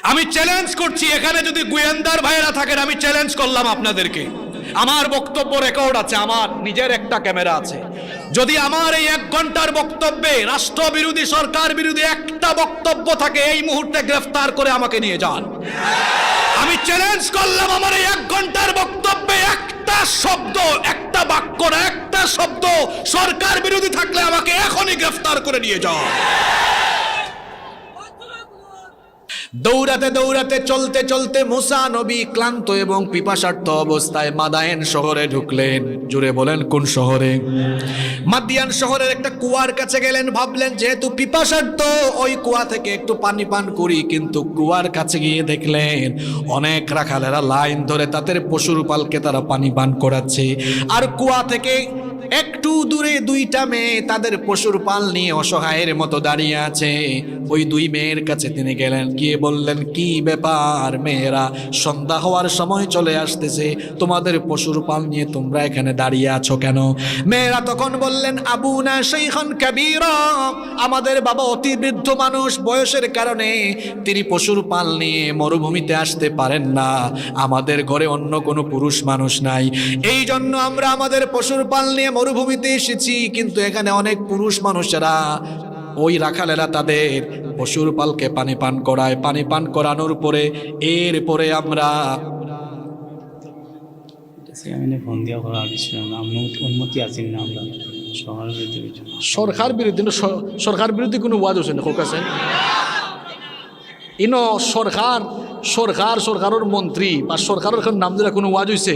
আমি চ্যালেঞ্জ করছি, এখানে যদি গোয়েন্দার ভাইয়েরা থাকেন, আমি চ্যালেঞ্জ করলাম আপনাদেরকে। আমার বক্তব্য রেকর্ড আছে, আমার নিজের একটা ক্যামেরা আছে। যদি আমার এই 1 ঘন্টার বক্তব্যে রাষ্ট্রবিরোধী, সরকার বিরোধী একটা বক্তব্য থাকে, এই মুহূর্তে গ্রেফতার করে আমাকে নিয়ে যান। আমি চ্যালেঞ্জ করলাম, আমার এই 1 ঘন্টার বক্তব্যে একটা শব্দ, একটা বাক্য, একটা শব্দ সরকার বিরোধী থাকলে আমাকে এখনই গ্রেফতার করে নিয়ে যান। দৌড়াতে দৌড়াতে, চলতে চলতে মুসা নবী ক্লান্ত এবং পিপাসার্ত অবস্থায় মাদায়েন শহরে ঢুকলেন। জুড়ে বলেন, কোন শহরে? মাদিয়ান শহরের একটা কুয়ার কাছে গেলেন। ভাবলেন যেহেতু পিপাসার্ত, ওই কুয়া থেকে একটু পানি পান করি। কিন্তু কুয়ার কাছে গিয়ে দেখলেন অনেক রাখালেরা লাইন ধরে তাদের পশুর পালকে তারা পানি পান করাচ্ছে। আর কুয়া থেকে একটু দূরে 2টা মেয়ে তাদের পশুর পাল নিয়ে অসহায়ের মতো দাঁড়িয়ে আছে। ওই 2 মেয়ের কাছে তিনি গেলেন, গিয়ে বললেন, কি ব্যাপার মেয়েরা, সন্ধ্যা হওয়ার সময় চলে আসতেছে, তোমাদের পশুর পাল নিয়ে তোমরা এখানে দাঁড়িয়ে আছো কেন? মেয়েরা তখন বললেন, আবুনা শাইখান কাবীরা, আমাদের বাবা অতি বৃদ্ধ মানুষ, বয়সের কারণে তিনি পশুর পাল নিয়ে মরুভূমিতে আসতে পারেন না। আমাদের ঘরে অন্য কোনো পুরুষ মানুষ নাই, এই জন্য আমরা আমাদের পশুর পাল নিয়ে মরুভূমিতে এসেছি। কিন্তু এখানে অনেক পুরুষ মানুষেরা, ওই রাখালেরা তাদের পশুর পালকে পানি পান করায়। পানি পান করানোর পরে এরপরে আমরা অনুমতি আছেন না আমরা সরকার বিরোধী, সরকার বিরোধী কোনো ওয়াজ হচ্ছে না কাছে ইনো সরকারের মন্ত্রী বা সরকারের নাম দিলে কোনো ওয়াজ হয়েছে?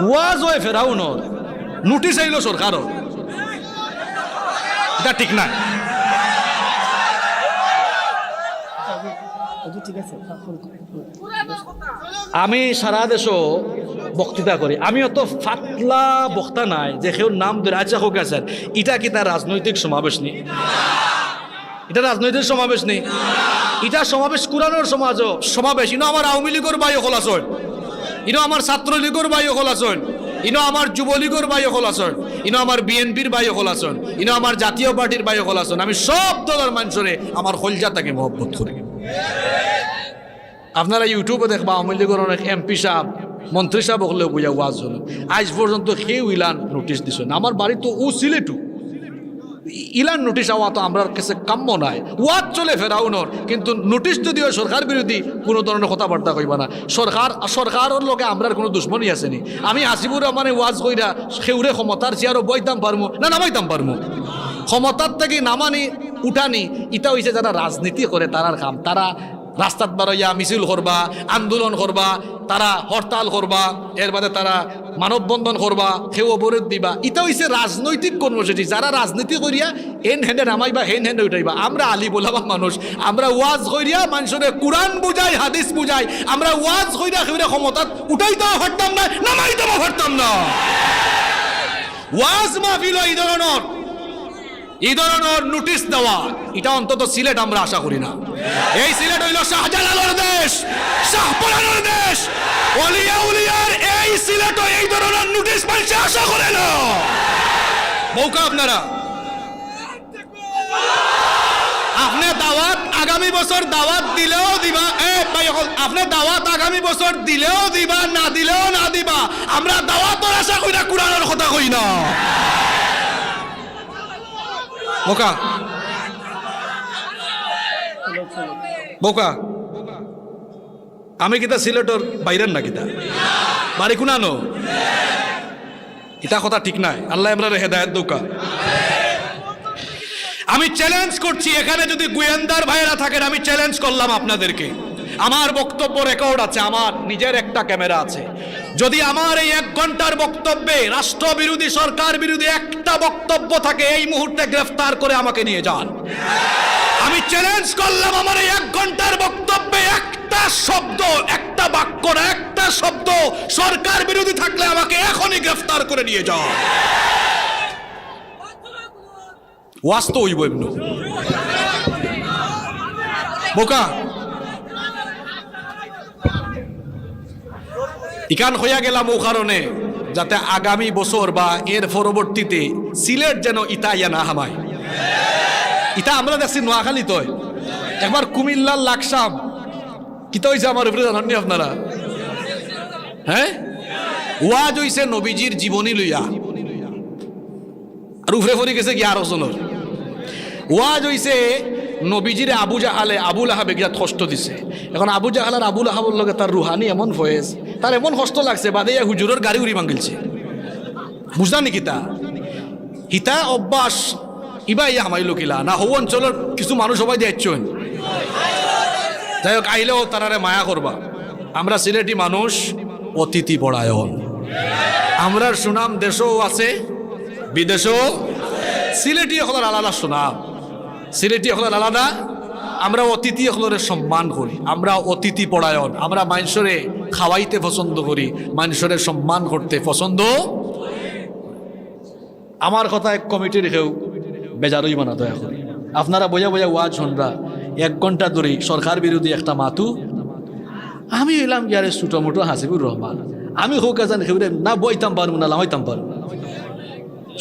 ওয়াজ হয় ফেরাউনর, নোটিশ আইল সরকারও, এটা ঠিক না। আমি সারা দেশও বক্তৃতা করি, আমি অত ফাতলা বক্তা নাই যে কেউ নাম ধরে। আচ্ছা হোক স্যার, এটা কি তার রাজনৈতিক সমাবেশ নেই? এটা রাজনৈতিক সমাবেশ নেই, এটা সমাবেশ কোরআনের সমাবেশ। ইনো আমার আওয়ামী লীগের বাই হল আসন, ইনো আমার ছাত্রলীগের বাই হল আসন, ইনো আমার যুবলীগের বাই হল আসন, ইনো আমার বিএনপির বাই হল আসন, ইনো আমার জাতীয় পার্টির বাই হল আসন। আমি সব দলের মানুষরে আমার হলজাতাকে মহব্বত করি। আপনারা ইউটিউবে দেখবা আওয়ামী লীগের অনেক এমপি সাহেব, মন্ত্রী সাহেব হলেও বুঝা ওয়াজ হলো। আজ পর্যন্ত কেউ ইলান নোটিশ দিছে না। আমার বাড়ি তো ও সিলেটু, ইলান নোটিশ আওয়া তো আমরা কাছে কাম্য নাই। ওয়াজ চলে ফেরাউনর, কিন্তু নোটিশ যদিও সরকার বিরোধী কোনো ধরনের কথাবার্তা কইবা না। সরকারের লোকে আমরার কোনো দুশ্মনী আসেনি। আমি হাসিবুর রহমানে ওয়াজ কইরা সেউরে ক্ষমতার চেয়ারও বইতাম পারমু না, নামাইতাম পারমু। ক্ষমতার থেকে নামানি উঠানি ইটা হইছে যারা রাজনীতি করে তারার কাম। তারা রাস্তাত বারইয়া মিছিল করবা, আন্দোলন করবা, তারা হরতাল করবা, এর বাদে তারা মানববন্ধন করবা, কেউ অবরোধ দিবা। এটা হইছে রাজনৈতিক কর্মসূচি। যারা রাজনীতি করিয়া হেন হেন্ডে নামাইবা, হেন হেন্ডে উঠাইবা। আমরা আলী বলাবা মানুষ, আমরা ওয়াজ করিয়া মানুষের কোরআন বুঝাই, হাদিস বুঝাই। আমরা ওয়াজ করিয়া কেউরে ক্ষমতাত উঠাইতেও পারতাম না, নামাইতেও পারতাম না। ওয়াজ মাহফিল এই ধরনের নোটিশ দেওয়া, এটা অন্তত সিলেট আমরা আশা করি না। এই সিলেট হইল শাহজালালের দেশ, শাহপরানের দেশ, ওলিয়া উলিয়ার এই সিলেট এই ধরনের নোটিশ মানুষ আশা করে না। মৌকা আপনারা, আপনি দাওয়াত আগামী বছর দাওয়াত দিলেও দিবা, আপনি দাওয়াত আগামী বছর দিলেও দিবা, না দিলেও না দিবা। আমরা দাওয়াতের আশা করি না, কোরআনের কথা কই না। বোকা বোকা, আমি কিতা সিলেটর বাইরের না কিতা বাড়ি কুনানো, এটা কথা ঠিক নাই। আল্লাহ আমরা হেদায়েত দৌকা। আমি চ্যালেঞ্জ করছি, এখানে যদি গোয়েন্দার ভাইয়েরা থাকেন, আমি চ্যালেঞ্জ করলাম আপনাদেরকে। আমার বক্তব্য রেকর্ড আছে, আমার নিজের একটা ক্যামেরা আছে। যদি আমার এই 1 ঘন্টার বক্তব্যে রাষ্ট্রবিরোধী, সরকার বিরোধী একটা বক্তব্য থাকে, এই মুহূর্তে গ্রেফতার করে আমাকে নিয়ে যান। আমি চ্যালেঞ্জ করলাম, আমার এই 1 ঘন্টার বক্তব্যে একটা শব্দ, একটা বাক্য, একটা শব্দ সরকার বিরোধী থাকলে আমাকে এখনই গ্রেফতার করে নিয়ে যান। ওয়াজ তো হইব এমনি বোকা। ইকান হইয়া গেলাম ও কারণে যাতে আগামী বছর বা এর পরবর্তীতে সিলেট যেন ইটা ইয়া না হামায়। ইটা আমরা দেখছি নোয়াখালী তো একবার কুমিল্লার লাকসাম কিতা হয়েছে আমার উপরে জানাননি আপনারা? হ্যাঁ, ওয়াজ হইছে নবীজির জীবনী লইয়া, আর উফরে ফরি গেছে 11 জনের। ওয়াজ হইছে নবীজিরে আবু জাহালে আবুল আহাবে গিয়া কষ্ট দিছে। এখন আবু জাহাল আর আবুল আহাবুর লগে তার রুহানি এমন ফয়েজ, তার এমন কষ্ট লাগছে, বাদে হুজুরের গাড়ি উড়ি ভাঙিলছে। বুঝলা নি কিতা হিতা অভ্যাস ইবা ইয়া হামাইল কিলা না? হৌ অঞ্চলের কিছু মানুষ সবাই দিয়েছেন, যাই হোক আইলেও তারারে মায়া করবা। আমরা সিলেটি মানুষ অতিথি পরায়ণ, আমরার সুনাম দেশও আছে বিদেশও। সিলেটি হলার আলাদা সুনাম, সিলেটি হলার আলাদা। আমরা অতিথি হলরে সম্মান করি, আমরা অতিথি পরায়ণ, আমরা মানুষরে খাওয়াইতে পছন্দ করি, মানুষরে সম্মান করতে পছন্দ। আমার কথা এক কমিটির কেউ বেজারই মানা দয়া করি। আপনারা বোঝা বোঝা ওয়াজ শুনরা 1 ঘন্টা ধরে সরকার বিরোধী একটা মাতু। আমি এলাম গিয়ারে ছোটো মোটো হাসিবুর রহমান, আমি হোক জানি খেউরে না বইতাম পারবো না লামাইতাম পারবো।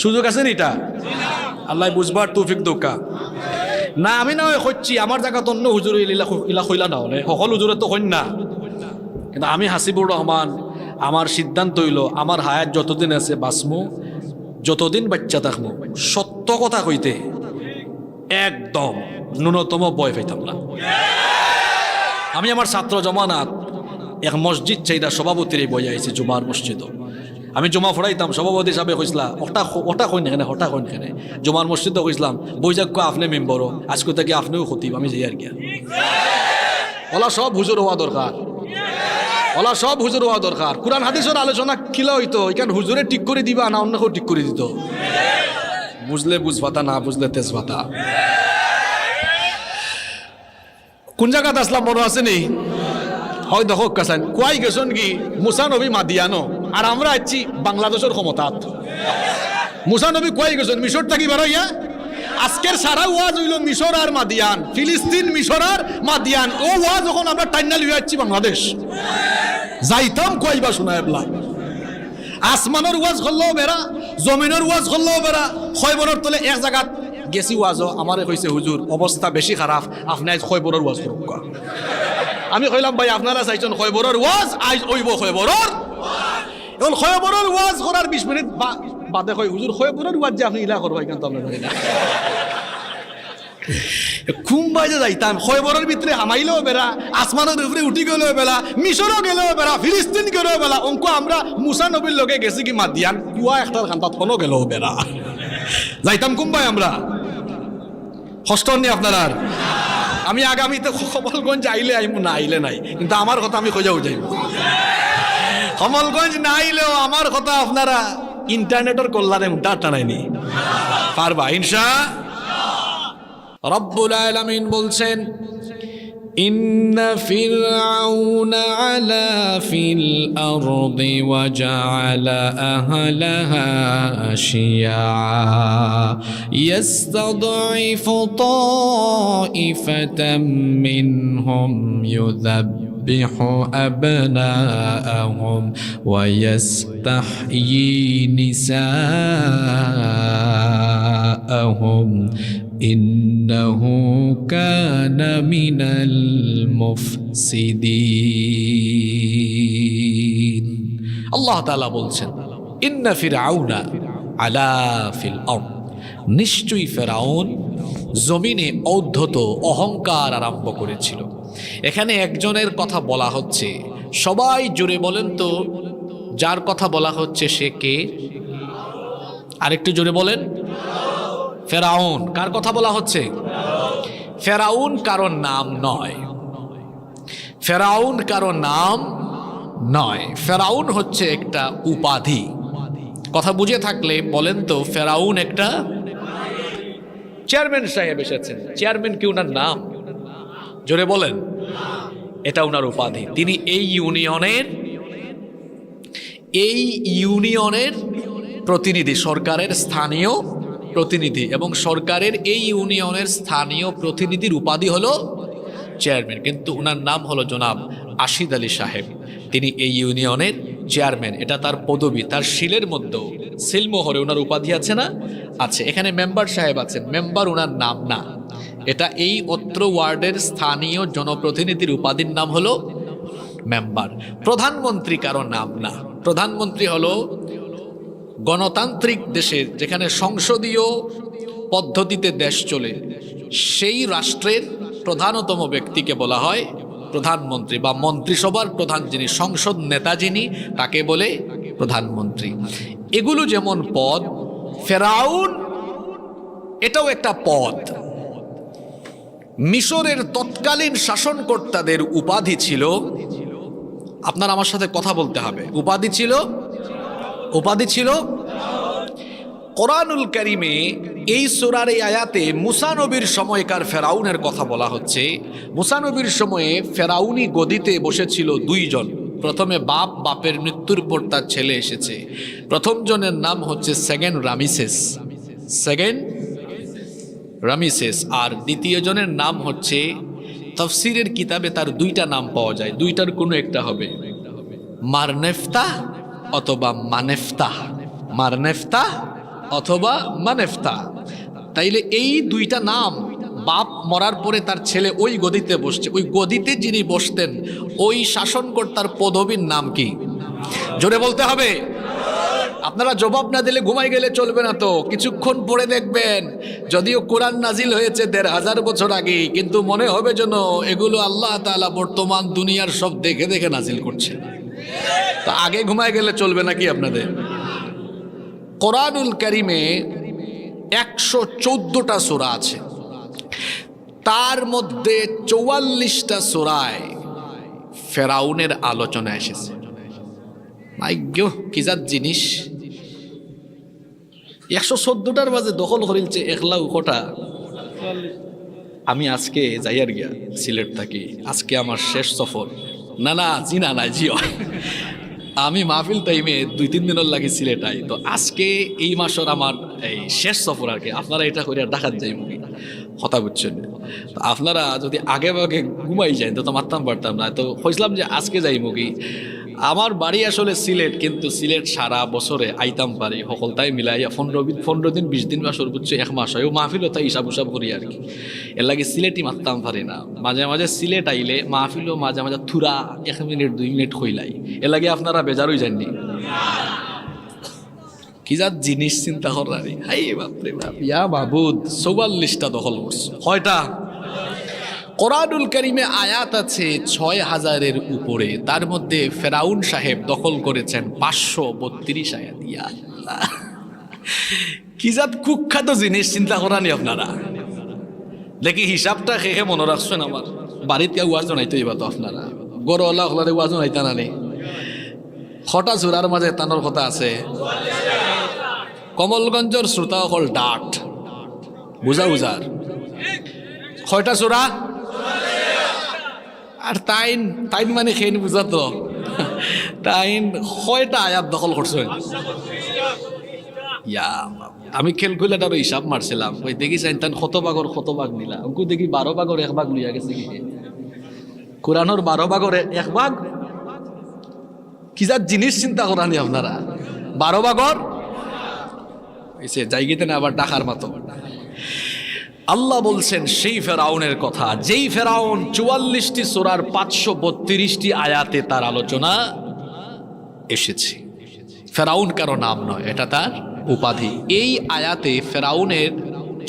সুযোগ আছে নি এটা? আল্লাহ বুঝবার তৌফিক দোকা না। আমি না হচ্ছি আমার জায়গা তো অন্য হুজুর ইলা কইলা না হলে সকল হুজুরে তো হইন না, কিন্তু আমি হাসিবুর রহমান আমার সিদ্ধান্ত হইল আমার হায়াত যতদিন আছে বাঁচমু, যতদিন বাচ্চা থাকবো সত্য কথা কইতে একদম ন্যূনতম ভয় পাইতাম না। আমি আমার ছাত্র জমানাত এক মসজিদ চাইদা সভাপতির বইয়াইছি জুমার মসজিদ। আমি জমা ফোড়াইতাম, সভাপতি হিসাবে কইসলা ওটা কইন এখানে হঠাৎ কইন এখানে জমার মসজিদও কইসলাম বৈজাক্য আপনি মেম্বরও আজকে থেকে আপনিও খতিব, আমি যাই আর কি। ওলা সব হুজুর হওয়া দরকার, ওলা সব হুজুর হওয়া দরকার। কোরআন হাদিসের আলোচনা কিলা হইতো, এখানে হুজুরে ঠিক করে দিবা না অন্য কেউ ঠিক করে দিত। বুঝলে বুঝবাতা, না বুঝলে তেজবাতা। কোন জায়গাতে আসলাম মনে আছে নি? হয় দেখো কাসান কুয়াই গেছেন কি মুসা নবী মাদিয়ানো, আর আমরা আছি বাংলাদেশের ক্ষমতাত। মুসা নবী কুয়াই গেছেন মিশর থাকি বেরোইয়া। আজকের সারা ওয়াজ হইল মিশর আর মাদিয়ান, ফিলিস্তিন মিশর আর মাদিয়ান। ও ওয়াজ যখন আমরা টাইনাল হয়ে যাচ্ছি বাংলাদেশ, যাইতাম কুয়াইবা শোনায় বলা। আসমানের ওয়াজ করলেও বেড়া, জমিনের ওয়াজ করলেও বেড়া। খয়বরের তলে এক জায়গাত গেছি ওয়াজও আমারে কইছে হুজুর অবস্থা বেশি খারাপ, আপনি আজ খয়বরের ওয়াজ করুক। আমি কইলাম ভাই আপনারা চাইছেন খয়বরের ওয়াজ, আজ ওইব খয়বরের। এখন খয়বরের ওয়াজ করার 20 মিনিট বাদে কই হুজুর খয়বরের ওয়াজ যে আপনি ইলা করবাই কেন তো আমরা জানি না। খুমবাইতে যাইতাম খয়বরের ভিতরে হামাইলেও বেড়া, আসমানের উপরে উঠি গেলেও বেড়া, মিশরও গেলেও বেড়া, ফিলিস্তিন গেলেও বেড়া। অঙ্ক আমরা মুসা নবীর লগে গেছি কি মাদিয়ান, কুয়া একটার খান্তাত কোনো গেলেও বেড়া যাইতাম কুম্বাই আমরা। কষ্ট নি আপনারা? আমি আগামীতে কমলগঞ্জ আইলে আইমু, না আইলে নাই, কিন্তু আমার কথা আমি খোঁজাও যাইব। কমলগঞ্জ না আইলেও আমার কথা আপনারা ইন্টারনেটের কল্যাণে মুটাটা নাইনি পারবা ইনশা। রব্বুল আলামিন বলছেন ইন্না ফিরআউনা আলা ফিল আরদি ওয়া জাআলা আহলাহা শিয়া ইয়াস্তাদঈফু তাঈফাতাম মিনহুম ইউযাব্বিহু আবনাআহুম ওয়া ইস্তাহয়ী নিসাআহুম ইন্নাহু কানা মিনাল মুফসিদিন। আল্লাহ তাআলা বলছেন ইন্না ফিরআউনা আলা ফিল আরদ, নিশ্চয়ই ফেরাউন জমিনে ঔদ্ধত অহংকার আরম্ভ করেছিল। এখানে একজনের কথা বলা হচ্ছে, সবাই জুড়ে বলেন তো যার কথা বলা হচ্ছে সে কে? আরেকটু জোরে বলেন। ফেরাউন। কার কথা বলা হচ্ছে? ফেরাউন কারো নাম নয়, ফেরাউন কারো নাম নয়, ফেরাউন হচ্ছে একটা উপাধি। কথা বুঝে থাকলে বলেন তো ফেরাউন একটা চেয়ারম্যান সাহেব এসেছেন, চেয়ারম্যান কি ওনার নাম? জোরে বলেন। এটা ওনার উপাধি। তিনি এই ইউনিয়নের প্রতিনিধি, সরকারের স্থানীয় প্রতিনিধি, এবং সরকারের এই ইউনিয়নের স্থানীয় প্রতিনিধির উপাধি হলো চেয়ারম্যান, কিন্তু ওনার নাম হলো জনাব আশিদ আলী সাহেব। তিনি এই ইউনিয়নের চেয়ারম্যান, এটা তার পদবি। তার শিলের মধ্যেও সিলমোহরে ওনার উপাধি আছে না? আছে। এখানে মেম্বার সাহেব আছেন, মেম্বার ওনার নাম না, এটা এই অত্র ওয়ার্ডের স্থানীয় জনপ্রতিনিধির উপাধির নাম হলো মেম্বার। প্রধানমন্ত্রী কারো নাম না। প্রধানমন্ত্রী হলো গণতান্ত্রিক দেশের, যেখানে সংসদীয় পদ্ধতিতে দেশ চলে, সেই রাষ্ট্রের প্রধানতম ব্যক্তিকে বলা হয় প্রধানমন্ত্রী, বা মন্ত্রিসভার প্রধান যিনি, সংসদ নেতা যিনি, তাকে বলে প্রধানমন্ত্রী। এগুলো যেমন পদ, ফেরাউন এটাও একটা পদ। মিশরের তৎকালীন শাসনকর্তাদের উপাধি ছিল, আপনার আমার সাথে কথা বলতে হবে, উপাধি ছিল কোরআনুল কারিমে এই সূরার এই আয়াতে মুসা নবীর সময়কার ফেরাউনের কথা বলা হচ্ছে। মুসা নবীর সময়ে ফেরাউনি গদিতে বসেছিল দুইজন। প্রথমে বাপের মৃত্যুর পর তার ছেলে এসেছে। প্রথম জনের নাম হচ্ছে সেকেন্ড রামিসেস, আর দ্বিতীয় জনের নাম হচ্ছে, তাফসীরের কিতাবে তার দুইটা নাম পাওয়া যায়, দুইটার কোনো একটা হবে মারনেফতা অথবা মানেফতা। তাইলে এই দুইটা নাম, বাপ মরার পরে তার ছেলে ওই গদিতে বসছে, ওই গদিতে যিনি বসতেন ওই শাসনকর্তার পদবীর নাম কি? জোরে বলতে হবে। আপনারা জবাব না দিলে ঘুমাই গেলে চলবে না তো, কিছুক্ষণ পরে দেখবেন যদিও কোরআন নাজিল হয়েছে ১৫০০ বছর আগে, কিন্তু মনে হবে যেন এগুলো আল্লাহ তাআলা বর্তমান দুনিয়ার সব দেখে দেখে নাজিল করছে। তো আগে ঘুমাই গেলে চলবে নাকি আপনাদের? কোরআনুল কারিমে ১১৪টা সূরা আছে, তার মধ্যে ৪৪টা সূরায় ফেরাউনের আলোচনা এসেছে। ভাগ্য কি জাত জিনিস! ১১৪টার মাঝে দখল করিলছে ১০০,০০০টা। আমি আজকে যাইয়ার গিয়া সিলেট থাকি, আজকে আমার শেষ সফর। না জিনা না জি হয়, আমি মাহফিল টাইমে ২-৩ দিনের লাগে সিলেট আই, তো আজকে এই মাসের আমার এই শেষ সফর আর কি। আপনারা এটা করে ডাকাত যাই মুখি কথা বুঝছেন। তো আপনারা যদি আগে ভাগে ঘুমাই যান তো মারতাম পারতাম না, তো কইছিলাম যে আজকে যাই মুখি। আমার বাড়ি আসলে সিলেট, কিন্তু সিলেট সারা বছরে আইতাম পারি সকলটাই মিলাইয়া ১৫ দিন ২০ দিন বা সর্বোচ্চ ১ মাস হয়, ও মাহফিলও তাই হিসাব করি আর কি। এর লাগে সিলেটই মারতাম পারি না। মাঝে মাঝে সিলেট আইলে মাহফিলও মাঝে মাঝে থুরা ১ মিনিট ২ মিনিট হইলাই, এর লাগে আপনারা বেজারই যাননি। কি যা জিনিস চিন্তা করারি, হাই বাপরে বাপ, ইয়া মাবুদ। ৪৪টা দখল করছে। কয়টা? কোরআনুল কারিমে আয়াত আছে ৬,০০০-এর উপরে, তার মধ্যে ফেরাউন সাহেব দখল করেছেন ৫৩২ আয়াত। ইয়া আল্লাহ, কি জাত কুখ্যাত জিনিস চিন্তা করানি আপনারা। দেখি হিসাবটা খেয়ে মনে রাখছেন। আমার বাড়িতে ওয়াজ জানাইতে হইবা তো আপনারা, গরওয়ালা হলারে ওয়াজ জানাইতা না নে। খটা চূড়ার মাঝে তানোর কথা আছে। কমলগঞ্জের শ্রোতা হল ডাট বুঝার কয়টা চূড়া? আর তাইন মানে খেয়ে বুঝাতো তাইন কয়টা আয়াত দখল করছেন? ইয়া আমি ক্যালকুলেটারও হিসাব মারছিলাম, ওই দেখি চাইন তান কত ভাগ নিলা, ওকে দেখি ১২ ভাগের ১ ভাগ লইয়া গেছে। কি কোরআনের ১২ ভাগের ১ ভাগ? কি যা জিনিস চিন্তা করানি আপনারা। ১২ ভাগের জায়গাতে না আবার ডাকার মতো। আল্লাহ বলছেন সেই ফেরাউনের কথা, যেই ফেরাউন ৪৪টি সূরার ৫৩২টি আয়াতে তার আলোচনা এসেছে। ফেরাউন কারো নাম নয়, এটা তার উপাধি। এই আয়াতে ফেরাউনের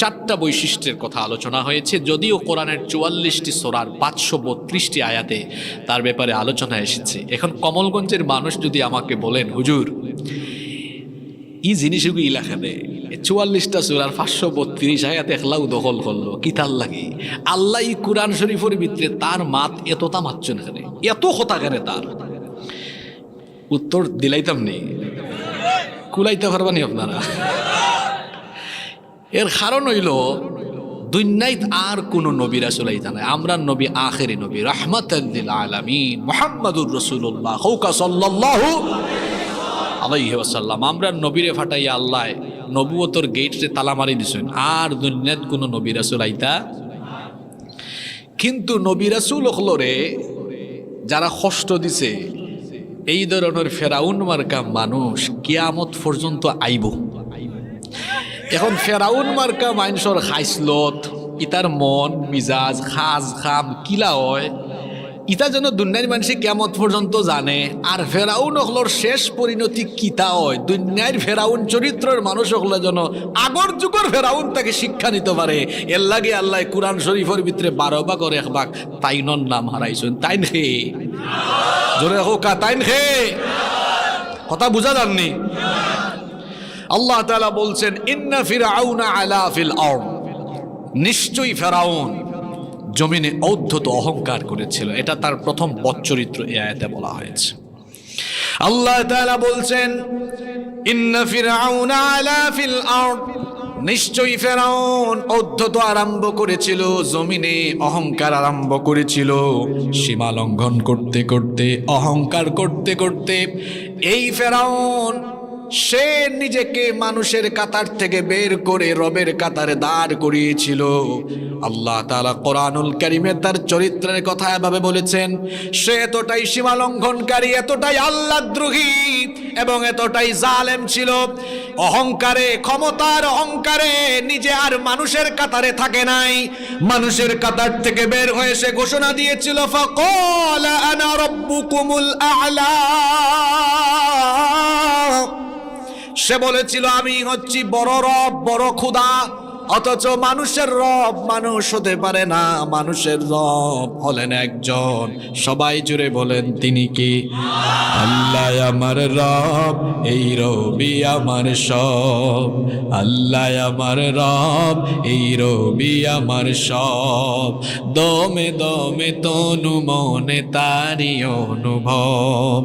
4টা বৈশিষ্ট্যের কথা আলোচনা হয়েছে, যদিও কোরআনের ৪৪টি সূরার ৫৩২টি আয়াতে তার ব্যাপারে আলোচনা এসেছে। এখন কমলগঞ্জের মানুষ যদি আমাকে বলেন, হুজুর এই জিনিসগুলো লেখা দেয় ৪৪টা সূরার ৫৩২ আয়াত একলাও দখল করলো, কি তার লাগে? আল্লাহ এই কুরআন শরীফের ভিতরে তার মাত এতটা মাতছে না, এত কথা কেন তার? উত্তর দিলাইতাম নেই, কুলাইতে পারবানি আপনারা। এর কারণ হইল দুনিয়ায় আর কোন নবী রাসূল আইতা নাই, আমরা নবী আখেরি নবী, রাহমাতাল লিল আলামিন মুহাম্মাদুর রাসূলুল্লাহ সাল্লাল্লাহু আলাইহি ওয়াসাল্লাম। আমরা নবীরে ফাটাইয়া আল্লাহ নবুয়তর গেটে তালা মারি দিছেন, আর দুনিয়াত কোন নবী রাসূল আইতা। কিন্তু নবী রাসূল হলরে যারা কষ্ট দিছে, এই ধরনের ফেরাউন মার্কা মানুষ কিয়ামত পর্যন্ত আইব। এখন ফেরাউন মার্কা মানুষের খাইসলত ইতার মন মিজাজ খাজ খাম কিলা হয় ইতা যেন দুনিয়ার মানুষে কিয়ামত পর্যন্ত জানে। আর ফেরাউন হলোর শেষ পরিণতি কিতা হয় দুনিয়ার ফেরাউন চরিত্রের মানুষ হলে যেন আগর যুগের ফেরাউন তাকে শিক্ষা নিতে পারে। এর লাগে আল্লাহ কুরআন শরীফের ভিতরে 12 ভাগের 1 ভাগ তাইনর নাম হারাইছেন। তাইন হে জোরে হোক তাইন হে, কথা বুঝা যাননি? আল্লাহ তাআলা বলছেন ইন্না ফিরআউনা আলা ফিল আরদ, নিশ্চয়ই ফেরাউন জমিনে অদ্ভুত অহংকার করেছিল। এটা তার প্রথম বচ্চরিত্র এই আয়াতে বলা হয়েছে। আল্লাহ তাআলা বলছেন ইন্না ফিরআউনা আলা ফিল আরদ, নিশ্চয়ই ফেরাউন অদ্ভুত আরম্ভ করেছিল, জমিনে অহংকার আরম্ভ করেছিল। সীমা লঙ্ঘন করতে করতে অহংকার করতে করতে এই ফেরাউন সে নিজেকে মানুষের কাতার থেকে বের করে রবের কাতারে দাঁড় করিয়েছিল। আল্লাহ তাআলা কোরআনুল কারীমে তার চরিত্রের কথা এভাবে বলেছেন, সে এতটাই সীমা লঙ্ঘনকারী, এতটাই আল্লাহদ্রোহী এবং এতটাই জালেম ছিল। অহংকারে, ক্ষমতার অহংকারে নিজে আর মানুষের কাতারে থাকে নাই, মানুষের কাতার থেকে বের হয়ে সে ঘোষণা দিয়েছিল ফাকালা আনা রাব্বুকুমুল আ'লা, সে বলেছিল আমি হচ্ছি বড় রব, বড় খোদা। অথচ মানুষের রব মানুষ হতে পারে না, মানুষের রব হলেন একজন। সবাই জুড়ে বলেন তিনি কি? আল্লাহ আমার রব, এই রবি আমার সব। আল্লাহ আমার রব, এই রবি আমার সব। দমে দমে তনু মনে তারি অনুভব।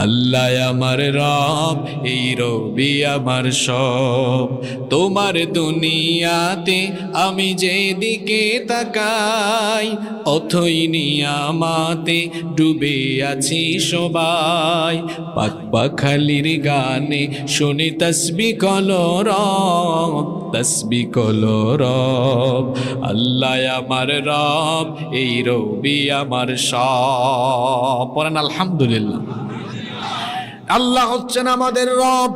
আল্লাহ আমার রব, এই রবি আমার সব। তোমার দুনিয়াতে আমি যেদিকে তাকাই, অথই নিয়ামাতে ডুবে আছি সবাই। পাক পাখালির গানে শুনি তসবিহ কলরব, তসবিহ কলরব। আল্লাহ আমার রব, এই রবি আমার সব। পড়েন আলহামদুলিল্লাহ। আল্লাহ হচ্ছেন আমাদের রব।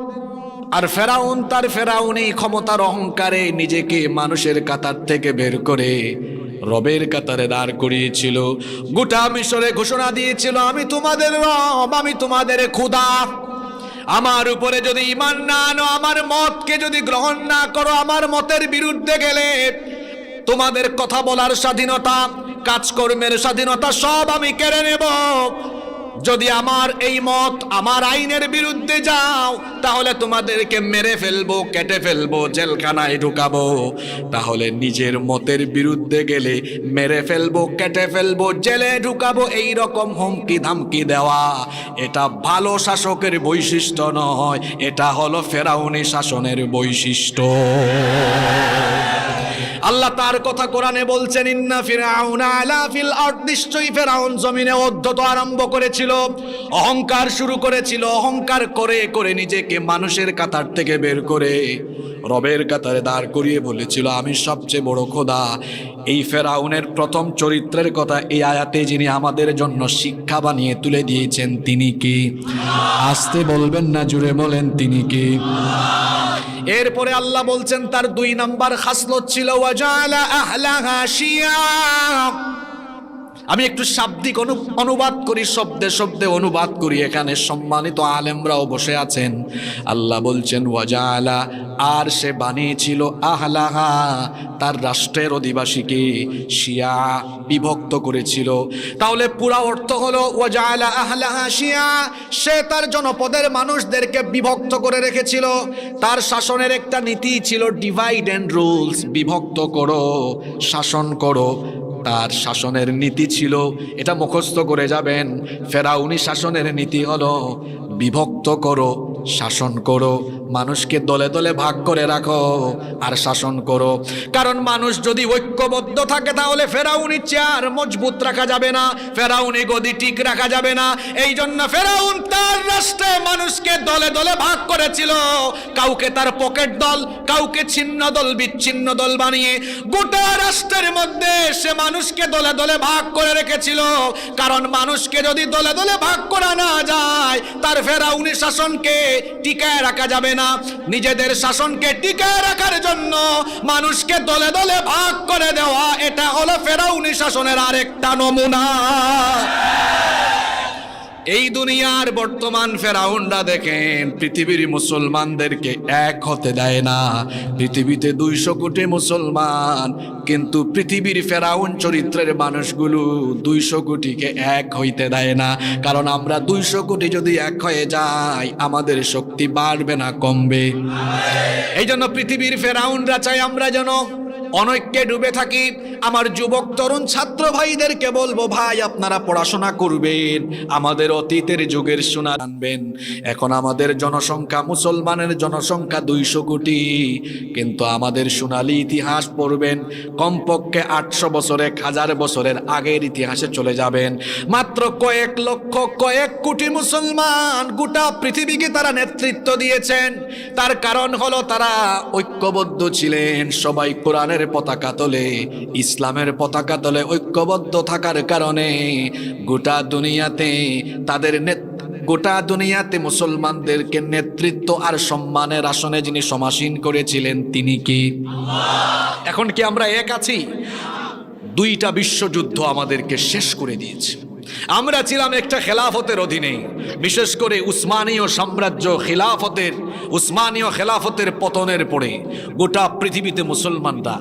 আর ফেরাউন তার ফেরাউনি ক্ষমতার অহংকারে নিজেকে মানুষের কাতার থেকে বের করে রবের কাতারে দাঁড় করিয়েছিল। গোটা মিশরে ঘোষণা দিয়েছিল আমি তোমাদের রব, আমি তোমাদের খোদা। আমার উপরে যদি ঈমান না আনো, আমার মতকে যদি গ্রহণ না করো, আমার মতের বিরুদ্ধে গেলে তোমাদের কথা বলার স্বাধীনতা, কাজকর্মের স্বাধীনতা সব আমি কেড়ে নেব। যদি আমার এই মত, আমার আইনের বিরুদ্ধে যাও, তাহলে তোমাদেরকে মেরে ফেলবো, কেটে ফেলবো, জেলখানায় ঢুকাবো। তাহলে নিজের মতের বিরুদ্ধে গেলে মেরে ফেলবো, কেটে ফেলবো, জেলে ঢুকাবো, এই রকম হুমকি ধামকি দেওয়া এটা ভালো শাসকের বৈশিষ্ট্য নয়, এটা হলো ফেরাউনি শাসনের বৈশিষ্ট্য। আল্লাহ তার কথা কোরআনে বলছেন ইন্না ফিরআউনা আলা ফিল আরদ, নিশ্চয়ই ফেরাউন জমিনে অধ্যত আরম্ভ করেছিল, অহংকার শুরু করেছিল। অহংকার করে করে নিজেকে মানুষের কাতার থেকে বের করে রবের কাতারে দাঁড় করিয়ে বলেছিল আমি সবচেয়ে বড় খোদা। এই ফেরাউনের প্রথম চরিত্রের কথা এই আয়াতে যিনি আমাদের জন্য শিক্ষা বানিয়ে তুলে দিয়েছেন তিনি কি? আসতে বলবেন না, জুড়ে বলেন তিনি কি? এরপরে আল্লাহ বলছেন তার 2 নাম্বার খাসলত ছিল ওয়াজালা আহলাহা শিয়া। আমি একটু শাব্দিক অনুবাদ করি, শব্দে শব্দে অনুবাদ করি, এখানে সম্মানিত আলেমরাও বসে আছেন। আল্লাহ বলছেন ওয়াজালা, আর সে বানিয়েছিল আহলাহা, তার রাষ্ট্রের অধিবাসীকে শিয়া, বিভক্ত করেছিল। তাহলে পুরা অর্থ হলো ওয়াজালা আহলাহা শিয়া, সে তার জনপদের মানুষদেরকে বিভক্ত করে রেখেছিল। তার শাসনের একটা নীতি ছিল ডিভাইড এন্ড রুলস, বিভক্ত করো, শাসন করো। তার শাসনের নীতি ছিল, এটা মুখস্থ করে যাবেন, ফেরাউনি শাসনের নীতি হলো বিভক্ত করো, শাসন করো, মানুষকে দলে দলে ভাগ করে রাখো আর শাসন করো। কারণ মানুষ যদি ঐক্যবদ্ধ থাকে তাহলে ফেরাউনি চেয়ার মজবুত রাখা যাবে না, ফেরাউনি গদি ঠিক রাখা যাবে না। এই জন্য ফেরাউন তার রাষ্ট্রে মানুষকে দলে দলে ভাগ করেছিল, কাউকে তার পকেট দল, কাউকে ছিন্ন দল বিচ্ছিন্ন দল বানিয়ে গোটা রাষ্ট্রের মধ্যে সে মানুষকে দলে দলে ভাগ করে রেখেছিল। কারণ মানুষকে যদি দলে দলে ভাগ করা না যায়, তার ফেরাউনি শাসনকে টিকায় রাখা যাবে না। নিজেদের শাসনকে টিকায় রাখার জন্য মানুষকে দলে দলে ভাগ করে দেওয়া, এটা হলো ফেরাউনি শাসনের আরেকটা নমুনা। এই দুনিয়ার বর্তমান ফেরাউনরা দেখেন পৃথিবীর মুসলমানদেরকে এক হতে দেয় না। পৃথিবীতে 200 কোটি মুসলমান, কিন্তু পৃথিবীর ফেরাউন চরিত্রের মানুষগুলো 200 কোটিকে এক হইতে দেয় না। কারণ আমরা 200 কোটি যদি এক হয়ে যাই, আমাদের শক্তি বাড়বে না কমবে। এই জন্য পৃথিবীর ফেরাউনরা চাই আমরা যেন অনৈক্যে ডুবে থাকি। আমার যুবক তরুণ ছাত্র ভাইদেরকে বলবো, ভাই আপনারা পড়াশোনা করবেন, আমাদের অতীতের যুগের সোনা আনবেন। এখন আমাদের জনসংখ্যা, মুসলমানের জনসংখ্যা 200 কোটি, কিন্তু আমাদের সোনালী ইতিহাস পড়বেন, কমপক্ষে 800 বছর 1000 বছরের আগের ইতিহাসে চলে যাবেন। মাত্র কয়েক লক্ষ, কয়েক কোটি মুসলমান গোটা পৃথিবীকে তারা নেতৃত্ব দিয়েছেন। তার কারণ হলো তারা ঐক্যবদ্ধ ছিলেন, সবাই কোরআনের পতাকা তোলে, ইসলামের পতাকা তোলে। ঐক্যবদ্ধ থাকার কারণে গোটা দুনিয়াতে তাদের গোটা দুনিয়াতে মুসলমানদেরকে নেতৃত্ব আর সম্মানের আসনে যিনি সমাসীন করেছিলেন তিনি কি? এখন কি আমরা এক আছি? 2টা বিশ্বযুদ্ধ আমাদেরকে শেষ করে দিয়েছে। আমরা ছিলাম একটা খেলাফতের অধীনে, বিশেষ করে উসমানীয় সাম্রাজ্য খেলাফতের, উসমানীয় খেলাফতের পতনের পরে গোটা পৃথিবীতে মুসলমানরা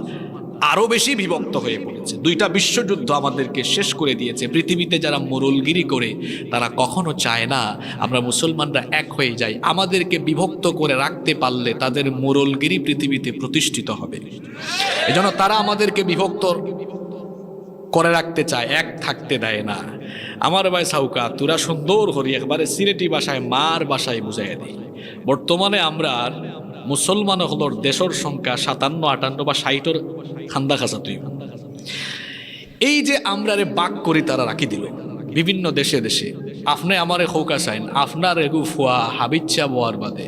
আরো বেশি বিভক্ত হয়ে পড়েছে। 2টা বিশ্বযুদ্ধ আমাদেরকে শেষ করে দিয়েছে। পৃথিবীতে যারা মোরলগিরি করে তারা কখনো চায় না আমরা মুসলমানরা এক হয়ে যাই। আমাদেরকে বিভক্ত করে রাখতে পারলে তাদের মোরলগিরি পৃথিবীতে প্রতিষ্ঠিত হবে। এজন্য তারা আমাদেরকে বিভক্ত করে রাখতে চায়, এক থাকতে দেয় না। আমার ভাই সাউকা তোরা সুন্দর করি একবারে সিলেটি ভাষায়, মার ভাষায় বুঝাই দেয়। বর্তমানে আমরা মুসলমান হলোর দেশের সংখ্যা 57, 58 বা 60 খান্দা খাসা তুই। এই যে আমরা রে বাক করি তারা রাখি দিল বিভিন্ন দেশে দেশে। আপনি আমারে খৌকা চাইন, আপনার এগু ফুয়া হাবিচ্ছা বোয়ার বাদে,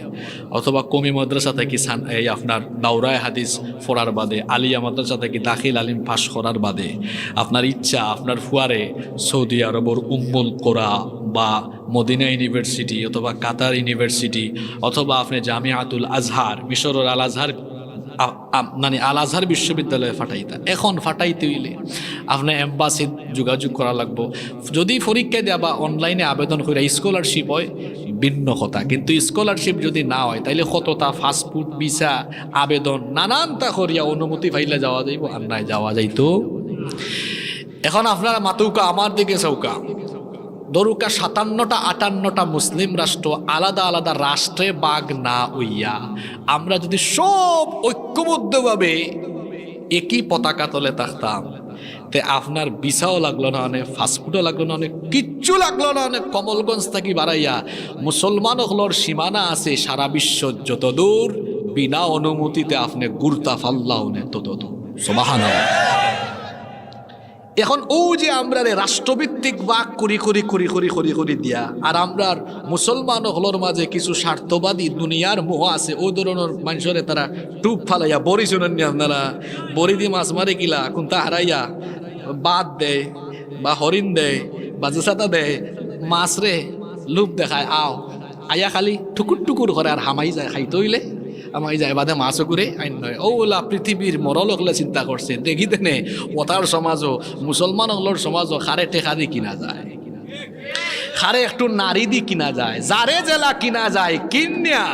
অথবা কমি মাদ্রাসা থেকে এই আপনার দাওরায় হাদিস ফোরার বাদে, আলিয়া মাদ্রাসা থেকে দাখিল আলিম পাশ করার বাদে আপনার ইচ্ছা আপনার ফুয়ারে সৌদি আরবর উম্মুল কোরা বা মদিনা ইউনিভার্সিটি অথবা কাতার ইউনিভার্সিটি অথবা আপনি জামিয়াতুল আজহার, মিশরের আল আজহার মানে আল আজহার বিশ্ববিদ্যালয়ে ফাটাইতা। এখন ফাটাইতে হইলে আপনার এম্বাসি যোগাযোগ করা লাগবো। যদি পরীক্ষা দেওয়া বা অনলাইনে আবেদন করে স্কলারশিপ হয় ভিন্ন কথা, কিন্তু স্কলারশিপ যদি না হয় তাইলে কতটা ফাস্টফুড ভিসা আবেদন নানানটা করিয়া অনুমতি পাইলে যাওয়া যাইব, আর নাই যাওয়া যাইতো। এখন আপনারা মাতুকা আমার দিকে চৌকা দরুকা 57টা 58টা মুসলিম রাষ্ট্র আলাদা আলাদা রাষ্ট্রে বাগ না হইয়া আমরা যদি সব ঐক্যবদ্ধভাবে একই পতাকা তলে থাকতাম, তে আপনার ভিসাও লাগলো না অনেক, ফাস্টফুডও লাগলো না অনেক, কিচ্ছু লাগলো না অনেক। কমলগঞ্জ থেকে বাড়াইয়া মুসলমান হলোর সীমানা আছে সারা বিশ্ব, যত দূর বিনা অনুমতিতে আপনি গুরতা ফাল্লাও নে তত দূর। সুবহানাল্লাহ। এখন ও যে আমরা রাষ্ট্রভিত্তিক বাক করি করি করি করি করি করি দিয়া, আর আমরা মুসলমান হলোর মাঝে কিছু স্বার্থবাদী দুনিয়ার মোহ আছে, ও ধরনের মানুষরে তারা টুপ ফালাইয়া বড়ি শুনেন আপনারা, বড়ি দিয়ে মাছ মারে কিলা কোনটা হারাইয়া বাদ দেয় বা হরিণ দেয় বা জেসাতা দেয়, মাছ রে লুপ দেখায় আও আয়া খালি টুকুর টুকুর করে আর হামাই যায় খাইতে হইলে আমায় যায় বাদে মাছও করে আইন নয়। ওলা পৃথিবীর মরল হলে চিন্তা করছে দেখিতে নে ওতার সমাজও মুসলমান হলোর সমাজও খারে টেকা দি কিনা যায়, খারে একটু নারী দি কিনা যায়, যারে জেলা কিনা যায় কিনিয়া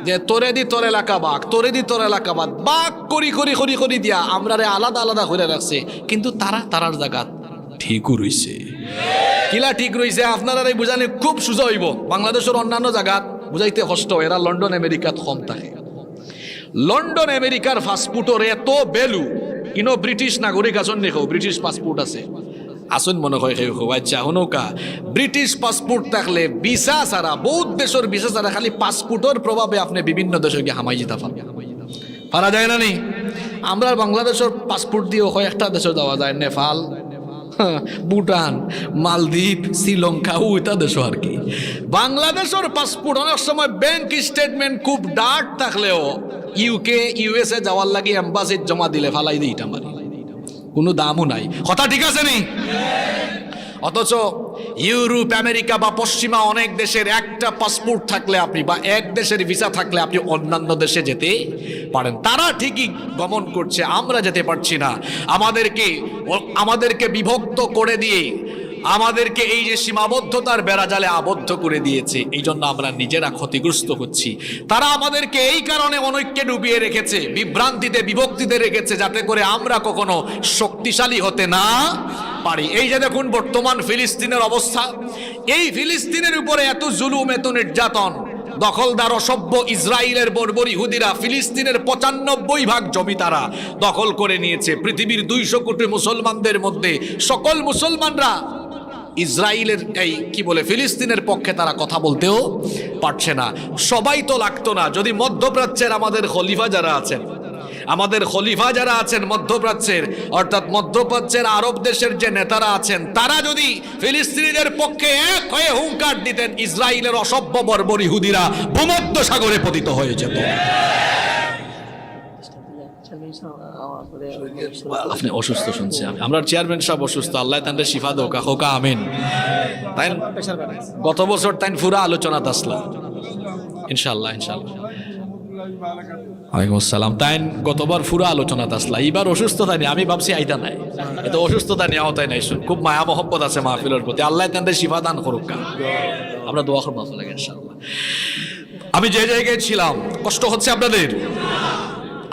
যে তোরে দি তোর এলাকা বাঘ, তোরে দি তোর এলাকা বাঘ বাঘ করি করি করি করি দিয়া আমরা রে আলাদা আলাদা করে রাখছে। কিন্তু তারা তারার জায়গা ঠিকও রইছে। কিলা ঠিক রইছে আপনারা বুঝানি খুব সোজা হইব। বাংলাদেশের অন্যান্য জায়গাত বুঝাইতে কষ্ট, এরা লন্ডন আমেরিকাত কম থাকে। লন্ডন আমেরিকার পাসপোর্টর এত ভ্যালু, কিন্তু ব্রিটিশ নাগরিক আছেন দেখো, ব্রিটিশ পাসপোর্ট আছে, আসুন মনে হয় আচ্ছা হনৌকা ব্রিটিশ পাসপোর্ট থাকলে ভিসা ছাড়া বহুত দেশের ভিসা ছাড়া খালি পাসপোর্টের প্রভাবে আপনি বিভিন্ন দেশে গিয়ে হামাই যেতে পারা যায় না নি। আমরা বাংলাদেশের পাসপোর্ট দিয়ে কয়েকটা দেশে যাওয়া যায়, নেপাল, ভুটান, মালদ্বীপ, শ্রীলঙ্কা, ওইটা দেশও আর কি। বাংলাদেশের পাসপোর্ট অনেক সময় ব্যাংক স্টেটমেন্ট খুব ডার্ট থাকলেও ইউকে ইউএসএ যাওয়ার লাগে এম্বাসির জমা দিলে ফালাই দিই মারি, কোনো দামও নাই। কথা ঠিক আছে নি? অথচ ইউরোপ, আমেরিকা বা পশ্চিমা অনেক দেশের একটা পাসপোর্ট থাকলে আপনি বা এক দেশের ভিসা থাকলে আপনি অন্যান্য দেশে যেতে পারেন। তারা ঠিকই গমন করছে, আমরা যেতে পারছি না। আমাদেরকে বিভক্ত করে দিয়ে আমাদেরকে এই যে সীমাবদ্ধতার বেড়াজালে আবদ্ধ করে দিয়েছে, এই জন্য আমরা নিজেরা ক্ষতিগ্রস্ত হচ্ছি। তারা আমাদেরকে এই কারণে অনৈক্যে ডুবিয়ে রেখেছে, বিভ্রান্তিতে বিভক্তিতে রেখেছে, যাতে করে আমরা কখনো শক্তিশালী হতে না পারি। এই যে দেখুন বর্তমান ফিলিস্তিনের অবস্থা, এই ফিলিস্তিনের উপরে এত জুলুম, এত নির্যাতন, দখলদার অসভ্য ইসরায়েলের বর্বর ইহুদিরা ফিলিস্তিনের 95% জমি তারা দখল করে নিয়েছে। পৃথিবীর 200 কোটি মুসলমানদের মধ্যে সকল মুসলমানরা ইসরায়েলের এই কি বলে ফিলিস্তিনের পক্ষে তারা কথা বলতেও পারছে না। সবাই তো লাগতো না যদি মধ্যপ্রাচ্যের আমাদের খলিফা যারা আছেন মধ্যপ্রাচ্যের, অর্থাৎ মধ্যপ্রাচ্যের আরব দেশের যে নেতারা আছেন, তারা যদি ফিলিস্তিনিদের পক্ষে এক হয়ে হুঙ্কার দিতেন, ইসরায়েলের অসভ্য বর্বর ইহুদিরা ভূমধ্য সাগরে পতিত হয়ে যেত। আপনি অসুস্থ শুনছি আমি, আমরা চেয়ারম্যান সাহেব অসুস্থ, আল্লাহ তাদের শিফা দোকা হোকা আমিন। তাই গত বছর তাই পুরা আলোচনা আসলাম ইনশাল্লাহ। ওয়ালাইকুম আসসালাম। তাই গতবার পুরো আলোচনা আসলা, এইবার অসুস্থতা নিয়ে আমি ভাবছি আইতা নাই, এত অসুস্থতা নিয়ে আওতায় নাই। শুন, খুব মায়া মহব্বত আছে মাহফিলের প্রতি, আল্লাহ তাদের শিফা দান করুক। আমরা দোয়া করবো লাগে ইনশাআল্লাহ। আমি যে জায়গায় ছিলাম, কষ্ট হচ্ছে আপনাদের,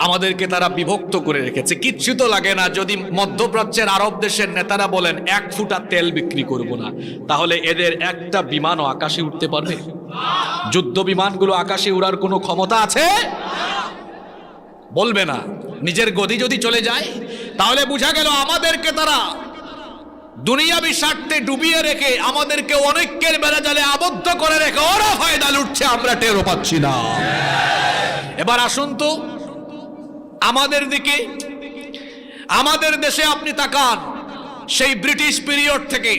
আমাদেরকে তারা বিভক্ত করে রেখেছে। কিচ্ছু তো লাগে না যদি মধ্যপ্রাচ্যের আরব দেশের নেতারা বলেন 1 ফুটা তেল বিক্রি করব না, তাহলে এদের একটা বিমানও আকাশে উঠতে পারবে? যুদ্ধ বিমানগুলো আকাশে উড়ার কোনো ক্ষমতা আছে? বলবে না। নিজের গদি যদি চলে যায়, তাহলে বোঝা গেল আমাদেরকে তারা দুনিয়াবি স্বার্থে ডুবিয়ে রেখে আমাদেরকে অনৈক্যের বেড়াজালে আবদ্ধ করে রেখে ওরা ফায়দা লুটছে, আমরা টেরও পাচ্ছি না। এবার আসুন তো আমাদের দিকে, আমাদের দেশে আপনি তাকান, সেই ব্রিটিশ পিরিয়ড থেকে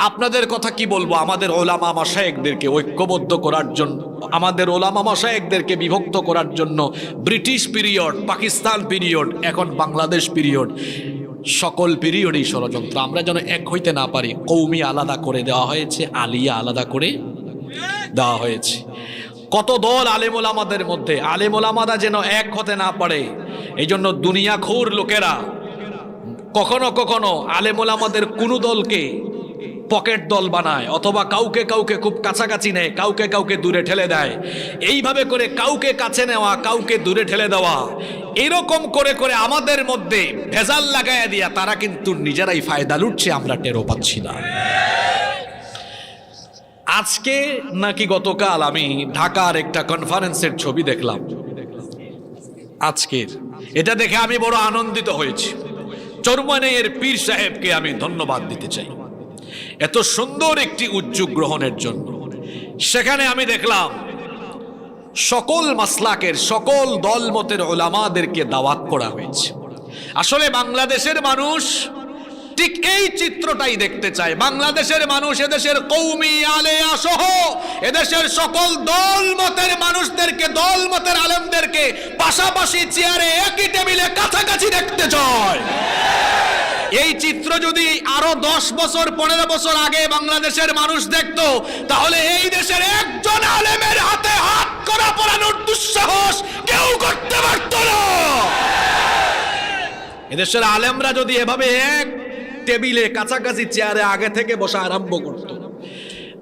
আপনাদের কথা কি বলবো, আমাদের ওলামা মাশায়েখদেরকে ঐক্যবদ্ধ করার জন্য, আমাদের ওলামা মাশায়েখদেরকে বিভক্ত করার জন্য ব্রিটিশ পিরিয়ড, পাকিস্তান পিরিয়ড, এখন বাংলাদেশ পিরিয়ড, সকল পিরিয়ডই ষড়যন্ত্র। আমরা যেন এক হইতে না পারি, কৌমি আলাদা করে দেওয়া হয়েছে, আলিয়া আলাদা করে দেওয়া হয়েছে। কত দল আলেমুলামাদের মধ্যে, আলেমুলামারা যেন এক হতে না পারে, এই জন্য দুনিয়াখোর লোকেরা কখনো কখনো আলেমুলামাদের কোনো দলকে পকেট দল বানায়, অথবা কাউকে কাউকে খুব কাছাকাছি নেয়, কাউকে কাউকে দূরে ঠেলে দেয়। এইভাবে করে কাউকে কাছে নেওয়া, কাউকে দূরে ঠেলে দেওয়া, এরকম করে করে আমাদের মধ্যে ভেজাল লাগাইয়া দিয়া তারা কিন্তু নিজেরাই ফায়দা লুটছে, আমরা টেরও পাচ্ছি না। আজকে নাকি গতকাল আমি ঢাকার একটা কনফারেন্সের ছবি দেখলাম, আজকের, এটা দেখে আমি বড় আনন্দিত হয়েছি। চরমনাইয়ের পীর সাহেবকে আমি ধন্যবাদ দিতে চাই এত সুন্দর একটি উদ্যোগ গ্রহণের জন্য। সেখানে আমি দেখলাম সকল মাসলাকের, সকল দলমতের উলামাদেরকে দাওয়াত করা হয়েছে। আসলে বাংলাদেশের মানুষ ঠিক এই চিত্রটাই দেখতে চায়। বাংলাদেশের মানুষ এদেশের কৌমি আলেয়া সহ এদেশের সকল দলমতের মানুষদেরকে, দলমতের আলেমদেরকে পাশাপাশি চেয়ারে একই টেবিলে কাছাকাছি দেখতে চায়। এই চিত্র যদি আরো 10 বছর 15 বছর আগে বাংলাদেশের মানুষ দেখতো, তাহলে এই দেশের একজন আলেমের হাতে হাত করা পরানোর দুঃসাহস কেউ করতে পারত না। এদেশের আলেমরা যদি এভাবে এক টেবিলে কাছাকাছি চেয়ারে আগে থেকে বসা আরম্ভ করত,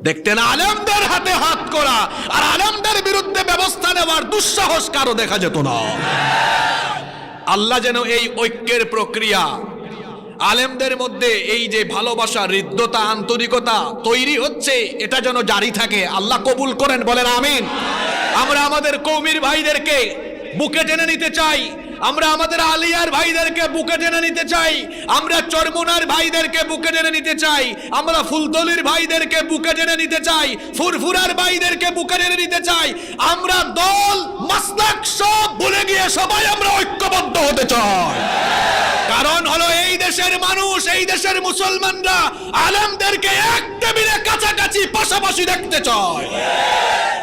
দেখতেন আলেমদের হাতে হাত করা আর আলেমদের বিরুদ্ধে ব্যবস্থা নেওয়ার দুঃসাহস কারো দেখা যেত না। আল্লাহ যেন এই ঐক্যের প্রক্রিয়া, আলেমদের মধ্যে এই যে ভালোবাসা, হৃদ্যতা, আন্তরিকতা তৈরি হচ্ছে, এটা যেন জারি থাকে। আল্লাহ কবুল করেন, বলেন আমিন। আমরা আমাদের কওমির ভাইদেরকে বুকে টেনে নিতে চাই, আমরা আমাদের আলিয়ার ভাইদেরকে বুকে টেনে নিতে চাই, আমরা চরমুনার ভাইদেরকে বুকে টেনে নিতে চাই, আমরা ফুলতলির ভাইদেরকে বুকে টেনে নিতে চাই, ফুরফুরার ভাইদেরকে বুকে টেনে নিতে চাই। আমরা দল মাসলাক সব ভুলে গিয়ে সবাই আমরা ঐক্যবদ্ধ হতে চাই। কারণ হলো এই দেশের মানুষ, এই দেশের মুসলমানরা আলেমদেরকে এক টেবিলে কাছাকাছি পাশাপাশি দেখতে চায়।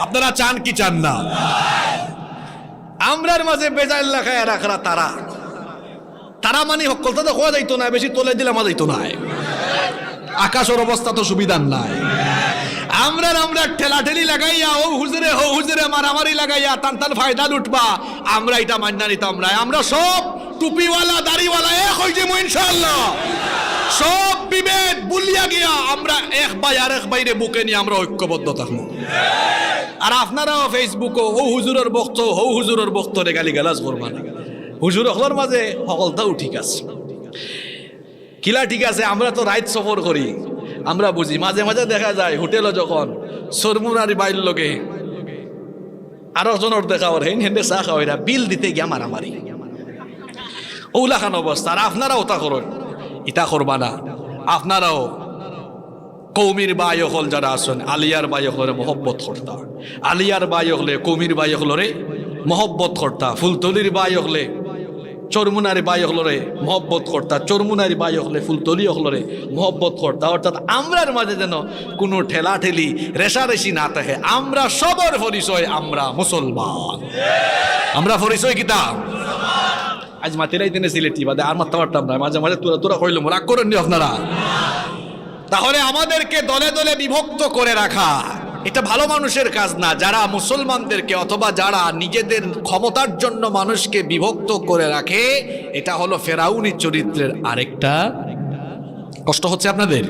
আপনারা চান কি চান না? আমরার মাঝে বেজাইল লেখায় রাখরা তারা তারা মানে হকলতা তো হওয়া যাইতো না, বেশি তোলে দিলে মা যাইতো না। আকাশের অবস্থা তো সুবিধার নাই। আমরা ঠেলাঠেলি লাগাইয়া ও হুজুরে মারামারি লাগাইয়া টান টান ফায়দা লুটবা, আমরা এটা মান্না নিতাম না। আমরা সব টুপিওয়ালা দাড়িওয়ালা এক হয়ে যাবো ইনশাআল্লাহ। সব বিভেদ ভুলিয়া গিয়া আমরা এক ভাই আর এক ভাইরে বুকে নিয়ে আমরা ঐক্যবদ্ধ থাকবো। আর আপনারাও ফেসবুকও হুজুরের বক্ত রে গালি গালাজ করবা না। হুজুর হকলার মাঝে সকলটাও ঠিক আছে, কিলা ঠিক আছে। আমরা তো রাইত সফর করি, আমরা বুঝি। মাঝে মাঝে দেখা যায় হোটেলে যখন সরমুনারি বাইর লগে আরো জনের দেখা ওর হেন্ডে চা খাওয়া বিল দিতে গিয়া মারামারি ওলাখান অবস্থা। আর আপনারাও তা করেন, ইটা করবা না। আপনারাও কৌমির বাই হল যারা আছেন, আলিয়ার বাই হলরে মহব্বত করতা, আলিয়ার বাই হলে কৌমির বাই হলরে মহব্বত করতা, ফুলতলির বাই হলে চরমুনারি বাই হলরে মহব্বত করতা, চরমুনারি বাই হলে ফুলতলি হলরে মহব্বত করতা। অর্থাৎ আমরার মাঝে যেন কোনো ঠেলাঠেলি রেশারেশি না থাকে। আমরা সবার পরিচয় আমরা মুসলমান। আমরা পরিচয় কিতাব আজ মাতিরাই দিনে সিলেটি বাদে আর মারতে পারতাম না। মাঝে মাঝে তোরা কইলাম, রাগ করেননি আপনারা। তাহলে আমাদেরকে দলে দলে বিভক্ত করে রাখা এটা ভালো মানুষের কাজ না। যারা মুসলমানদেরকে অথবা যারা নিজেদের ক্ষমতার জন্য মানুষকে বিভক্ত করে রাখে, এটা হলো ফেরাউনি চরিত্রের আরেকটা কষ্ট হচ্ছে আপনাদের।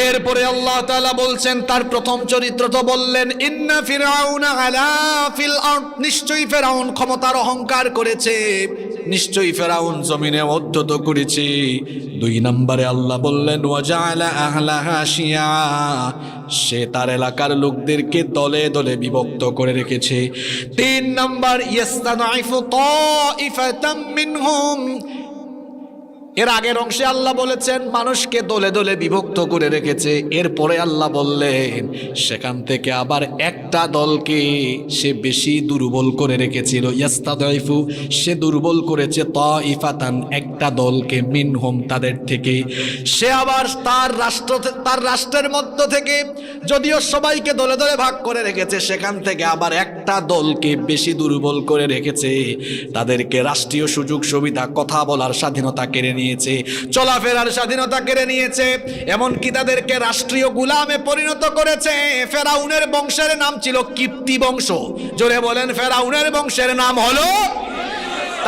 এরপরে আল্লাহ তাআলা বলছেন তার প্রথম চরিত্র তো বললেন ইন্না ফিরাউনা আলা ফিল আরদ, নিশ্চয়ই ফেরাউন ক্ষমতার অহংকার করেছে, নিশ্চয়ই ফেরাউন জমিনে উদ্ধত করেছে। দুই নম্বরে আল্লাহ বললেন ওয়াজাআলা আহলাহা শিয়া, সে তার এলাকার লোকদেরকে দলে দলে বিভক্ত করে রেখেছে। তিন নম্বর ইয়াস্তানাইফু তাইফাতাম মিনহুম, এর আগের অংশে আল্লাহ বলেছেন মানুষকে দলে দলে বিভক্ত করে রেখেছে। এরপরে আল্লাহ বললেন সেখান থেকে আবার একটা দলকে সে বেশি দুর্বল করে রেখেছিল। ইয়াস্তাদাইফু, সে দুর্বল করেছে তাইফাতান, একটা দলকে মিনহুম, তাদের থেকে। সে আবার তার রাষ্ট্রের মধ্য থেকে যদিও সবাইকে দলে দলে ভাগ করে রেখেছে, সেখান থেকে আবার একটা দলকে বেশি দুর্বল করে রেখেছে। তাদেরকে রাষ্ট্রীয় সুযোগ সুবিধা, কথা বলার স্বাধীনতা কেড়ে নিয়েছে, চলাফেরার স্বাধীনতা কেড়ে নিয়েছে, এমনকি তাদেরকে রাষ্ট্রীয় গোলামে পরিণত করেছে। ফেরাউনের বংশের নাম ছিল কিপ্তি বংশ। জোরে বলেন, ফেরাউনের বংশের নাম হলো,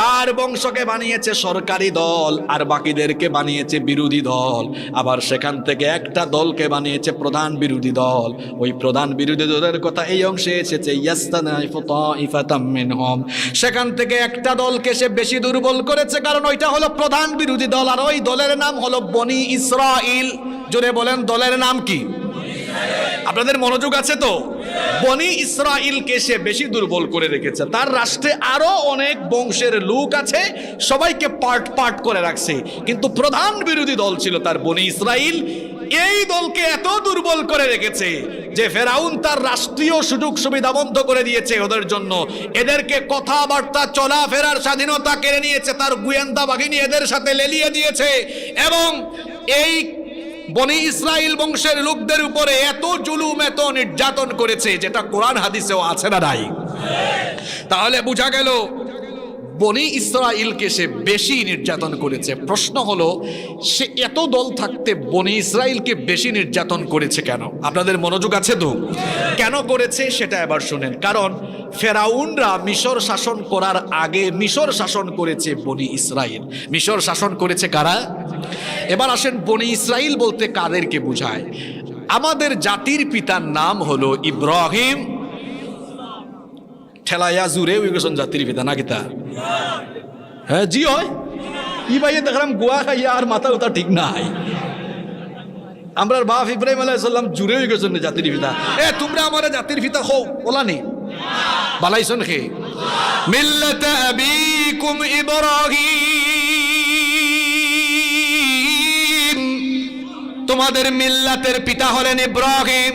তার বংশকে বানিয়েছে সরকারি দল আর বাকিদেরকে বানিয়েছে বিরোধী দল। আবার সেখান থেকে একটা দলকে বানিয়েছে প্রধান বিরোধী দল। ওই প্রধান বিরোধী দলের কথা এই অংশে এসেছে ইয়াস্তানাইফু তাইফাতাম মিনহুম, সেখান থেকে একটা দলকে সে বেশি দুর্বল করেছে, কারণ ওইটা হলো প্রধান বিরোধী দল। আর ওই দলের নাম হলো বনি ইসরাইল। জোরে বলেন, দলের নাম কি? আপনাদের মনোযোগ আছে তো? বনি ইসরাইলকে সে বেশি দুর্বল করে রেখেছে। তার রাষ্ট্রে আরো অনেক বংশের লোক আছে, সবাইকে পার্ট পার্ট করে রাখছে, কিন্তু প্রধান বিরোধী দল ছিল তার বনি ইসরাইল। এই দলকে এত দুর্বল করে রেখেছে যে ফেরাউন তার রাষ্ট্রীয় সুযোগ সুবিধা বন্ধ করে দিয়েছে ওদের জন্য। এদেরকে কথাবার্তা চলাফেরার স্বাধীনতা কেড়ে নিয়েছে, তার গোয়েন্দা বাহিনী এদের সাথে লেলিয়ে দিয়েছে। এবং এই বনি ইসরাইল বংশের লোকদের উপরে এত জুলুম, এত নির্যাতন করেছে, যেটা কোরআন হাদিসেও আছে না নাই? তাহলে বোঝা গেল বনি ইসরাইলকে সে বেশি নির্যাতন করেছে। প্রশ্ন হলো, সে এত দল থাকতে বনি ইসরাইলকে বেশি নির্যাতন করেছে কেন? আপনাদের মনোযোগ আছে তো? কেন করেছে সেটা এবার শুনেন। কারণ ফেরাউনরা মিশর শাসন করার আগে মিশর শাসন করেছে বনি ইসরাইল। মিশর শাসন করেছে কারা? এবার আসেন, বনি ইসরাইল বলতে কাদেরকে বোঝায়? আমাদের জাতির পিতার নাম হলো ইব্রাহিম। ঠেলাইয়া জুড়ে ওই গেছেন জাতির পিতা না কিতা? হ্যাঁ জি হয়। ই ভাইয়ে দেখলাম গোয়া খাইয়া আর মাথা উতা ঠিক নাই। আমরা বাপ ইব্রাহিম আলাইহিস সালাম জুড়ে হয়ে গেছেন জাতির পিতা। তোমরা আমার জাতির পিতা হও ওলা নি বালাইছন খে মিল্লাতা আবিকুম ইব্রাহিম, তোমাদের মিল্লাতের পিতা হলেন ইব্রাহিম।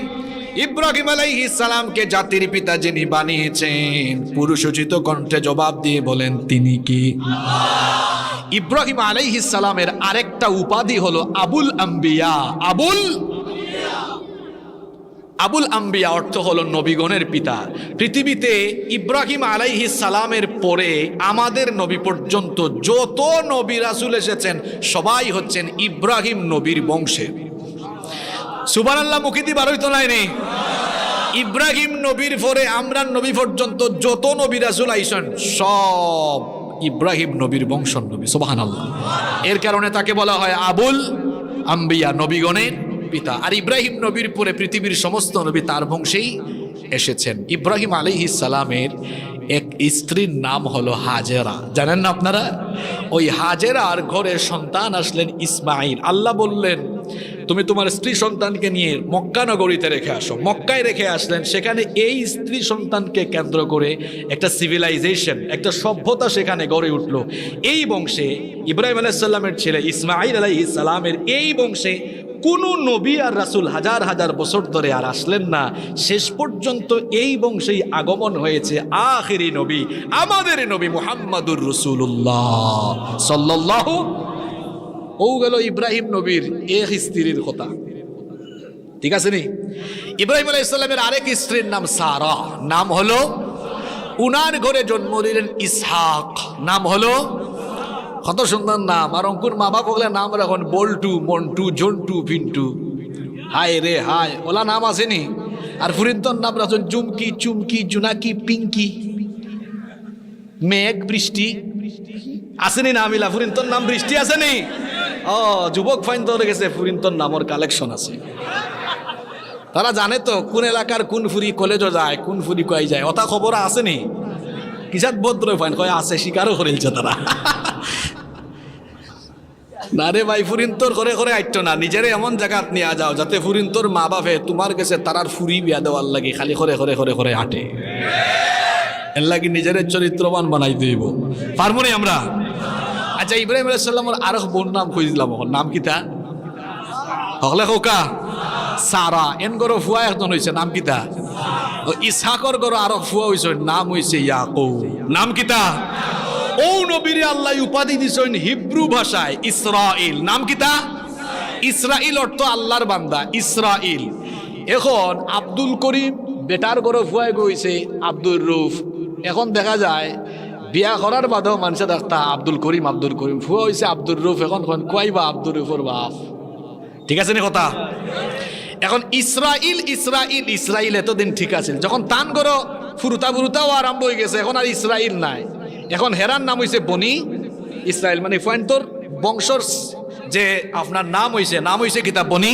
ইব্রাহিম আলাইহিস সালামকে জাতির পিতা যিনি বানিয়েছেন, পুরুষোচিত কণ্ঠে জবাব দিয়ে বলেন তিনি কি? ইব্রাহিম আলাইহিস সালামের আরেকটা উপাধি হলো আবুল আম্বিয়া। আবুল আম্বিয়া অর্থ হলো নবীগণের পিতা। পৃথিবীতে ইব্রাহিম আলাইহিস সালামের পরে আমাদের নবী পর্যন্ত যত নবী রাসূল এসেছেন সবাই হচ্ছেন ইব্রাহিম নবীর বংশের। সুবহানাল্লাহ, মুখে দিয়ে বার হইতো নাই। ইব্রাহিম নবীর পরে আমরা নবী পর্যন্ত যত নবী রাসূল আইছেন সব ইব্রাহিম নবীর বংশের নবী। সুবহানাল্লাহ। এর কারণে তাকে বলা হয় আবুল আম্বিয়া, নবীগণের পিতা। আর ইব্রাহিম নবীর পরে পৃথিবীর সমস্ত নবী তার বংশেই এসেছেন। ইব্রাহিম আলাইহিস সালামের এক স্ত্রীর নাম হলো হাজেরা, জানেন না আপনারা? ওই হাজেরার ঘরে সন্তান আসলেন ইসমাইল। আল্লাহ বললেন তুমি তোমার স্ত্রী সন্তানকে নিয়ে মক্কা নগরীতে রেখে আসো। মক্কায় রেখে আসলেন। সেখানে এই স্ত্রী সন্তানকে কেন্দ্র করে একটা সিভিলাইজেশন, একটা সভ্যতা সেখানে গড়ে উঠল। এই বংশে ইব্রাহিম আলাইহিস সালামের ছেলে ইসমাইল আলাইহিস সালামের এই বংশে কোনো নবী আর রাসূল হাজার হাজার বছর ধরে আর আসলেন না। শেষ পর্যন্ত এই বংশেই আগমন হয়েছে আখিরি নবী, আমাদের নবী মুহাম্মাদুর রাসূলুল্লাহ সাল্লাল্লাহু। ও গেল ইব্রাহিম নবীর এক স্ত্রীর কথা, ঠিক আছে নি? ইব্রাহিম আলাইহিস সালামের আরেক স্ত্রীর নাম সারা, নাম হলো, উনার ঘরে জন্ম নিলেন ইসহাক, নাম হলো, কত সুন্দর নাম। আর অঙ্কুর মা বাপ ওগুলা নাম রাখুন বল্টু, মন্টু, জন্টু, পিন্টু। হায় রে হায়, ওলা নাম আসেনি। আর ফুরিন্তর নাম রাখুন জুমকি, চুমকি, জুনাকি, পিঙ্কি, মেঘ, বৃষ্টি। আসেনি না মিলা? ফুরিন্তর নাম বৃষ্টি আসেনি? ও যুবক ফাইন ধরে গেছে, ফুরিন্তর নামর কালেকশন আছে। তারা জানে তো কোন এলাকার কোন ফুরি কলেজও যায়, কোন ফুরি কয় যায়, অতা খবর আসেনি? কিসাত ভদ্র ফাইন কয় আছে, স্বীকারও করেছে তারা। না রে ভাই, ফুরিন্তর করে করে আইতো না, নিজেরে এমন জায়গা নিয়ে যাও যাতে ফুরিন্তর মা বাপে তোমার কাছে তারার ফুরি বিয়া দেওয়ার লাগে খালি করে করে করে করে হাঁটে। এর লাগে নিজের চরিত্রবান বানাই দিব পারবো না আমরা। আচ্ছা, ইব্রাহিম আলাইহিস সালামের আরো বোন নাম খুঁজলাম, নাম কিতা? হকলে কোকা সারা। এন গরো ফুয়া একজন হয়েছে, নাম কিতা? ইসহাকর গরো আরো ফুয়া হয়েছে, নাম হয়েছে ইয়াকুব। নাম কিতা? ও নবীরে আল্লাহ উপাধি দিছেন হিব্রু ভাষায় ইসরাইল। নাম কিতা? ইসরাইল অর্থ আল্লাহর বান্দা, ইসরাইল। এখন আব্দুল করিম বেটার গরো ফুয়ায় গইছে আব্দুর রুফ। এখন দেখা যায় বিয়া করার বাদেও মানুষে দেখতা আব্দুল করিম, আব্দুল করিম। ফুয়া হয়েছে আব্দুর রুফ। এখন কুয়াইবা আব্দুর রুফর বাপ, ঠিক আছে নি কথা? এখন ইসরাইল ইসরাইল ইসরাইল এতদিন ঠিক আছে, যখন তান গরো ফুরুতা ফুরুতাও আরম্ভ হয়ে গেছে, এখন আর ইসরাইল নাই। এখন হেরার নাম হয়েছে বনি ইসরাইল, মানে পয়েন্টর বংশর যে আপনার নাম হয়েছে কিতাব বনি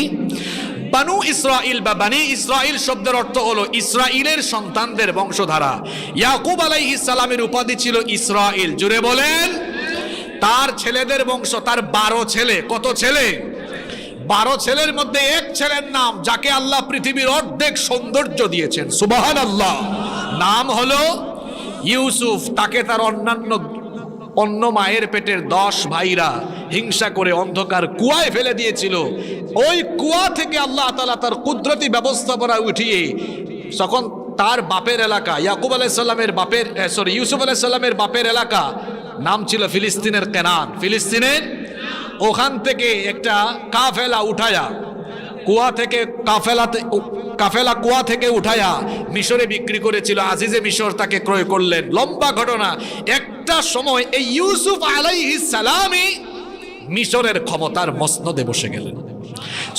বানু ইসরাইল বা বানি ইসরাইল শব্দের অর্থ হলো ইসরাইলের সন্তানদের বংশধারা। ইয়াকুব আলাইহিস সালামের উপাধি ছিল ইসরাইল। জুড়ে বলেন, তার ছেলেদের বংশ, তার 12 ছেলে। কত ছেলে? 12 ছেলের মধ্যে এক ছেলের নাম যাকে আল্লাহ পৃথিবীর অর্ধেক সৌন্দর্য দিয়েছেন, সুবহানাল্লাহ, নাম হলো ইউসুফ। তাকে তার অন্য মায়ের পেটের 10 ভাইরা হিংসা করে অন্ধকার কুয়ায় ফেলে দিয়েছিল। ওই কুয়া থেকে আল্লাহ তাআলা তার কুদরতি ব্যবস্থাপনা উঠিয়ে যখন তার বাপের এলাকা, ইয়াকুব আলাইহিস সালামের বাপের ইউসুফ আলাইহিস সালামের বাপের এলাকা নাম ছিল ফিলিস্তিনের কেনান, ফিলিস্তিনের, ওখান থেকে একটা কাফেলা উঠায়া কুয়া থেকে কাফেলা কুয়া থেকে উঠায়া মিশরে বিক্রি করেছিল। আজিজে মিশর তাকে ক্রয় করলেন। লম্বা ঘটনা। একটা সময় এই ইউসুফ আলাইহিস সালামই মিশরের ক্ষমতার মসনদে বসে গেলেন।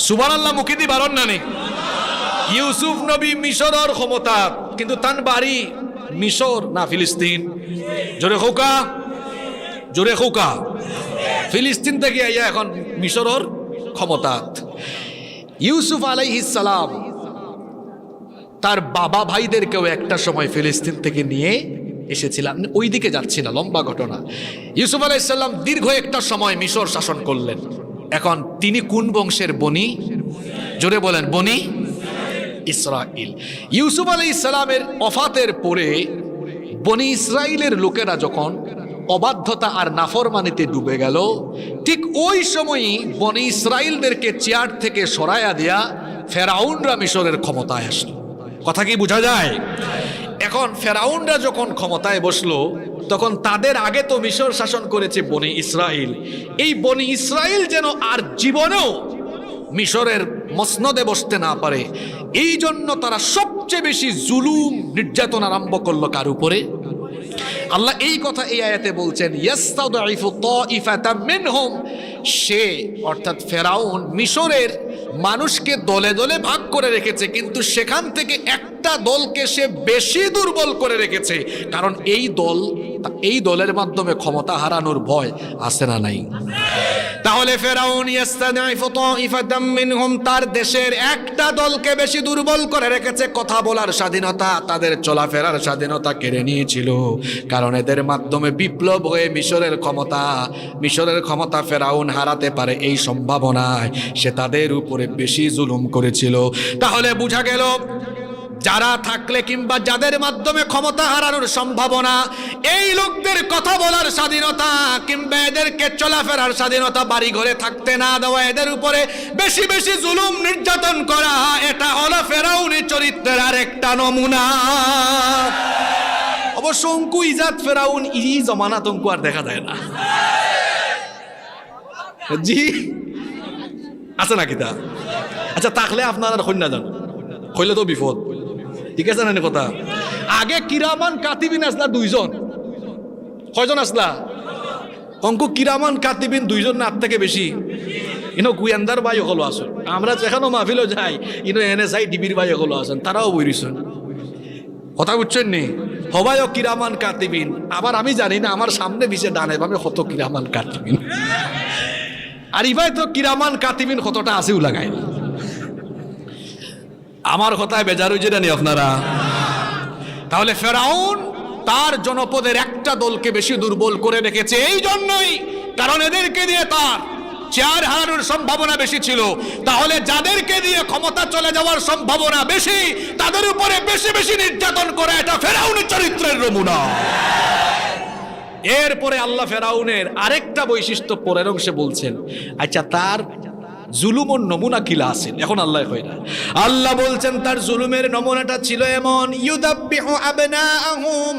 সুবহানাল্লাহ, মুখে দি বারণ না নেই। ইউসুফ নবী মিশরের ক্ষমতা, কিন্তু তার বাড়ি মিশর না ফিলিস্তিন। জোরে খোকা ফিলিস্তিন থেকে আইয়া এখন মিশরের ক্ষমতা। ইউসুফ আলাইহিস সালাম তার বাবা ভাইদেরকেও একটা সময় ফিলিস্তিন থেকে নিয়ে এসেছিলেন, ওই দিকে যাচ্ছিল। লম্বা ঘটনা। ইউসুফ আলাইহিস সালাম দীর্ঘ একটা সময় মিশর শাসন করলেন। এখন তিনি কোন বংশের? বনি, জোরে বলেন, বনি ইসরাইল। ইউসুফ আলাইহিস সালামের ওফাতের পরে বনি ইসরাইলের লোকেরা যখন অবাধ্যতা আর নাফরমানিতে ডুবে গেল, ঠিক ওই সময়ই বনি ইসরাইলদেরকে চেয়ার থেকে সরাইয়া দিয়া ফেরাউনরা মিশরের ক্ষমতায় আসলো। কথা কি বোঝা যায়? এখন ফেরাউনরা যখন ক্ষমতায় বসলো, তখন তাদের আগে তো মিশর শাসন করেছে বনি ইসরাইল। এই বনি ইসরাইল যেন আর জীবনেও মিশরের মসনদে বসতে না পারে, এই জন্য তারা সবচেয়ে বেশি জুলুম নির্যাতন আরম্ভ করলো কার উপরে? আল্লাহ এই কথা এই আয়াতে বলছেন, ইয়াস্তাদঈফু তাইফাতাম মিনহুম। সে অর্থাৎ ফেরাউন মিশরের মানুষকে দলে দলে ভাগ করে রেখেছে, কিন্তু সেখান থেকে একটা দলকে সে বেশি দুর্বল করে রেখেছে। কারণ এই দলের মাধ্যমে ক্ষমতা হারানোর ভয় আছে না নাই? তাহলে ফেরাউন ইয়াস্তাদঈফু তাইফাতাম মিনহুম, তার দেশের একটা দলকে বেশি দুর্বল করে রেখেছে। কথা বলার স্বাধীনতা, তাদের চলাফেরার স্বাধীনতা কেড়ে নিয়েছিল। কারণ এদের মাধ্যমে বিপ্লব হয়ে মিশরের ক্ষমতা ফেরাউন হারাতে পারে এই সম্ভাবনায় সে তাদের উপরে বেশি জুলুম করেছিল। তাহলে বোঝা গেল, যারা থাকলে কিংবা যাদের মাধ্যমে ক্ষমতা হারানোর সম্ভাবনা, এই লোকদের কথা বলার স্বাধীনতা কিংবা এদেরকে চলাফেরার স্বাধীনতা, বাড়ি ঘরে থাকতে না দেওয়া, এদের উপরে বেশি বেশি জুলুম নির্যাতন করা, এটা হলো ফেরাউনি চরিত্রের আরেকটা নমুনা। অবশ্য অঙ্কু ইজাত ফেরাউন ই জমানাত অঙ্কু আর দেখা যায় না। জি আছে নাকি তা? আচ্ছা, থাকলে আপনারা কইন না জানো, কইলে তো বিপদ। ঠিক আছে না কথা? আগে কিরামান কাতিবিন আসলা দুইজন, কয়জন আসলা? অঙ্কু কিরামান কাতিবিন দুইজন না, থেকে বেশি। ইনো গুয়েন্দার ভাই হলো আসুন, আমরা যেখানে মাহফিলও যাই ইনো NSI ডিবির ভাই হলো আসেন, তারাও বইরিছেন। কথা বুঝছেন নি? হবাইও কিরামান কাতিবিন। আবার আমি জানি না আমার সামনে বিছে ডানে ভাবে কত কিরামান কাতিবিন, আর ইভাই তো কিরামান কাতিবিন কতটা আছেও লাগাই। আমার কথায় বেজার হয়ে জানি আপনারা। তাহলে ফেরাউন তার জনপদের একটা দলকে বেশি দুর্বল করে রেখেছে এই জন্যই, কারণ এদেরকে দিয়ে তার চেয়ার হারানোর সম্ভাবনা বেশি ছিল। তাহলে যাদেরকে দিয়ে ক্ষমতা চলে যাওয়ার সম্ভাবনা বেশি, তাদের উপরে বেশি বেশি নির্যাতন করে, এটা ফেরাউনের চরিত্রের নমুনা। এরপরে আল্লাহ ফেরাউনের আরেকটা বৈশিষ্ট্য পরের অংশে বলছেন। আচ্ছা, তার জুলুমের নমুনা কিলা আছে? এখন আল্লাহ কই না, আল্লাহ বলছেন তার জুলুমের নমুনাটা ছিল এমন, ইউদাব্বিহু আবনাআহুম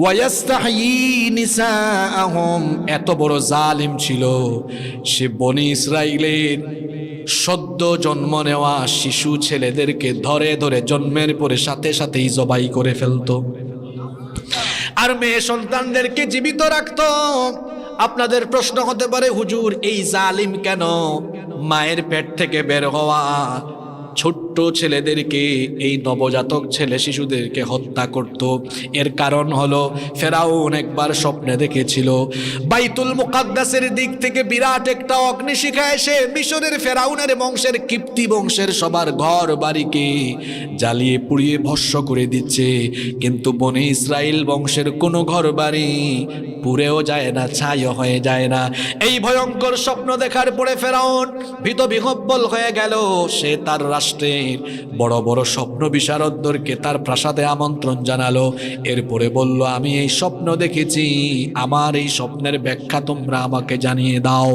ওয়া ইস্তাহয়ী নিসাআহুম। এত বড় জালিম ছিল সে, বনি ইসরাইলের সদ্য জন্ম নেওয়া শিশু ছেলেদেরকে ধরে ধরে জন্মের পরে সাথে সাথেই জবাই করে ফেলতো, আর মেয়ে সন্তানদেরকে জীবিত রাখতো। আপনাদের প্রশ্ন হতে পারে, হুজুর এই জালিম কেন মায়ের পেট থেকে বের হওয়া ছোট্ট ছেলেদেরকে, এই নবজাতক ছেলে শিশুদেরকে হত্যা করত? এর কারণ হলো ফেরাউন একবার স্বপ্নে দেখেছিল বাইতুল মুকাদ্দাসের দিক থেকে বিরাট একটা অগ্নিশিখা এসে মিশরের ফেরাউনের বংশের, কিপ্তি বংশের সবার ঘর বাড়িকে জ্বালিয়ে পুড়িয়ে ভস্ম করে দিচ্ছে, কিন্তু বনি ইসরাইল বংশের কোনো ঘর বাড়ি পুড়েও যায় না, ছাইও হয়ে যায় না। এই ভয়ঙ্কর স্বপ্ন দেখার পরে ফেরাউন ভীত বিহব্বল হয়ে গেল। সে তার রাষ্ট্রের বড় বড় স্বপ্ন বিশারদদেরকে তার প্রাসাদে আমন্ত্রণ জানালো। এরপরে বলল, আমি এই স্বপ্ন দেখেছি, আমার এই স্বপ্নের ব্যাখ্যা তোমরা আমাকে জানিয়ে দাও।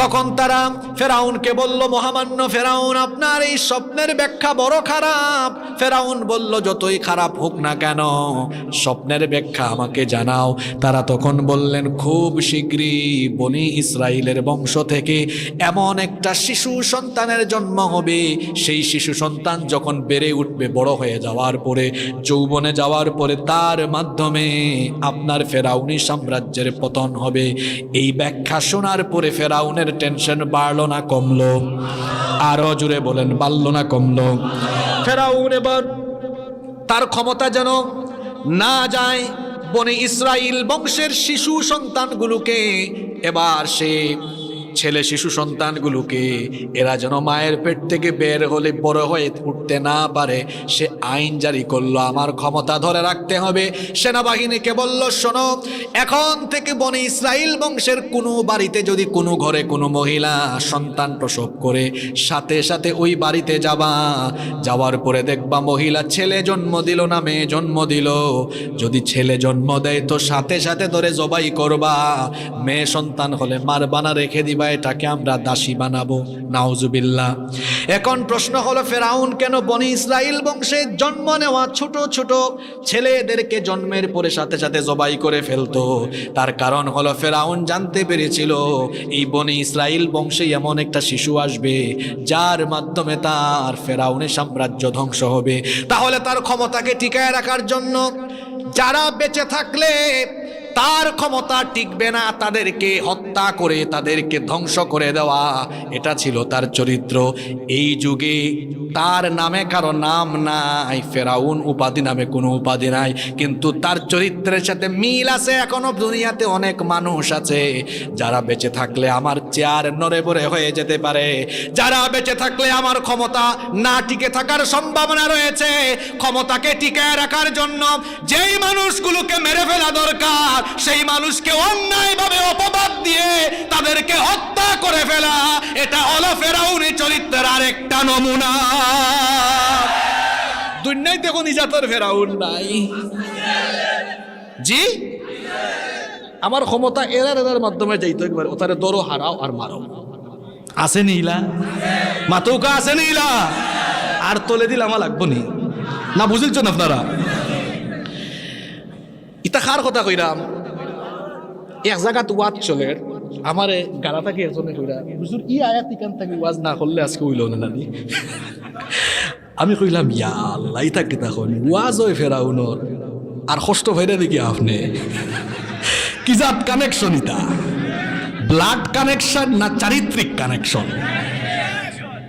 তখন তারা ফেরাউনকে বলল, মহামান্য ফেরাউন, আপনার এই স্বপ্নের ব্যাখ্যা বড় খারাপ। ফেরাউন বলল, যতই খারাপ হোক না কেন স্বপ্নের ব্যাখ্যা আমাকে জানাও। তারা তখন বললেন, খুব শীঘ্রই বনি ইসরাইলের বংশ থেকে এমন একটা শিশু সন্তানের জন্ম হবে, সেই শিশু সন্তান যখন বেড়ে উঠবে, বড় হয়ে যাওয়ার পরে, যৌবনে যাওয়ার পরে, তার মাধ্যমে আপনার ফেরাউনি সাম্রাজ্যের পতন হবে। এই ব্যাখ্যা শোনার পরে ফেরাউনের টেনশন বাড়লো না কমলো? আরো জুড়ে বলেন, বাড়লো না কমলো? ফেরাউন এবার তার ক্ষমতা যেন না যায়, বনি ইসরাইল বংশের শিশু সন্তানগুলোকে এবার সে ছেলে শিশু সন্তানগুলোকে এরা যেন মায়ের পেট থেকে বের হলে বড় হয়ে উঠতে না পারে সে আইন জারি করলো। আমার ক্ষমতা ধরে রাখতে হবে। সেনাবাহিনীকে বলল, শোনো, এখন থেকে বনি ইসরাইল বংশের কোনো বাড়িতে যদি কোনো ঘরে কোনো মহিলা সন্তান প্রসব করে সাথে সাথে ওই বাড়িতে যাওয়ার পরে দেখবা মহিলা ছেলে জন্ম দিল না মেয়ে জন্ম দিল। যদি ছেলে জন্ম দেয় তো সাথে সাথে ধরে জবাই করবা, মেয়ে সন্তান হলে মারবানা রেখে দিবা, এটাকে আমরা দাসী বানাবো। নাউজুবিল্লাহ। এখন প্রশ্ন হলো, ফেরাউন কেন বনি ইসরাইল বংশে জন্ম নেওয়া ছোট ছোট ছেলেদেরকে জন্মের পরে সাথে সাথে জবাই করে ফেলতো? তার কারণ হলো ফেরাউন জানতে পেরেছিল এই বনি ইসরাইল বংশে এমন একটা শিশু আসবে যার মাধ্যমে তার ফেরাউনের সাম্রাজ্য ধ্বংস হবে। তাহলে তার ক্ষমতাকে টিকায় রাখার জন্য যারা বেঁচে থাকলে তার ক্ষমতা টিকবে না, তাদেরকে হত্যা করে তাদেরকে ধ্বংস করে দেওয়া, এটা ছিল তার চরিত্র। এই যুগে তার নামে কারো নাম নাই, ফেরাউন উপাধি নামে কোনো উপাধি নাই, কিন্তু তার চরিত্রের সাথে মিল আছে। এখনো দুনিয়াতে অনেক মানুষ আছে যারা বেঁচে থাকলে আমার চেয়ার নড়ে বড়ে হয়ে যেতে পারে, যারা বেঁচে থাকলে আমার ক্ষমতা না টিকে থাকার সম্ভাবনা রয়েছে। ক্ষমতাকে টিকায় রাখার জন্য যেই মানুষগুলোকে মেরে ফেলা দরকার সেই মানুষকে অন্যায়ভাবে অপবাদ দিয়ে তাদেরকে হত্যা করে ফেলা, এটা হলো ফেরাউনের চরিত্রের আরেকটা নমুনা। দুনিয়ায় দেখো নিজাতর ফেরাউন নাই। জি, আমার ক্ষমতা এরার মাধ্যমে যাইতো, একবার ওতারে দরো হারাও আর মারো। আছে নীলা মাতৌকা, আছে নীলা আর তোলে দিল আমার লাগবো নি না, বুঝলছেন আপনারা? ইতা কার কথা কইরাম, এক জায়গাত ওয়াজ চলে, আমারে গাড়া থাকি একজনে কইরা, হুজুর ই আয়াত ইকান থাকি ওয়াজ না করলে আজকে হইল না নানি। আমি কইলাম, ইয়া আল্লাহ, ইতা কিতা কইন ওয়াজ ওই ফেরাউনর আর কষ্ট হইরা দেখি আপনি কি জাত কানেকশন, ইতা ব্লাড কানেকশন না চারিত্রিক কানেকশন?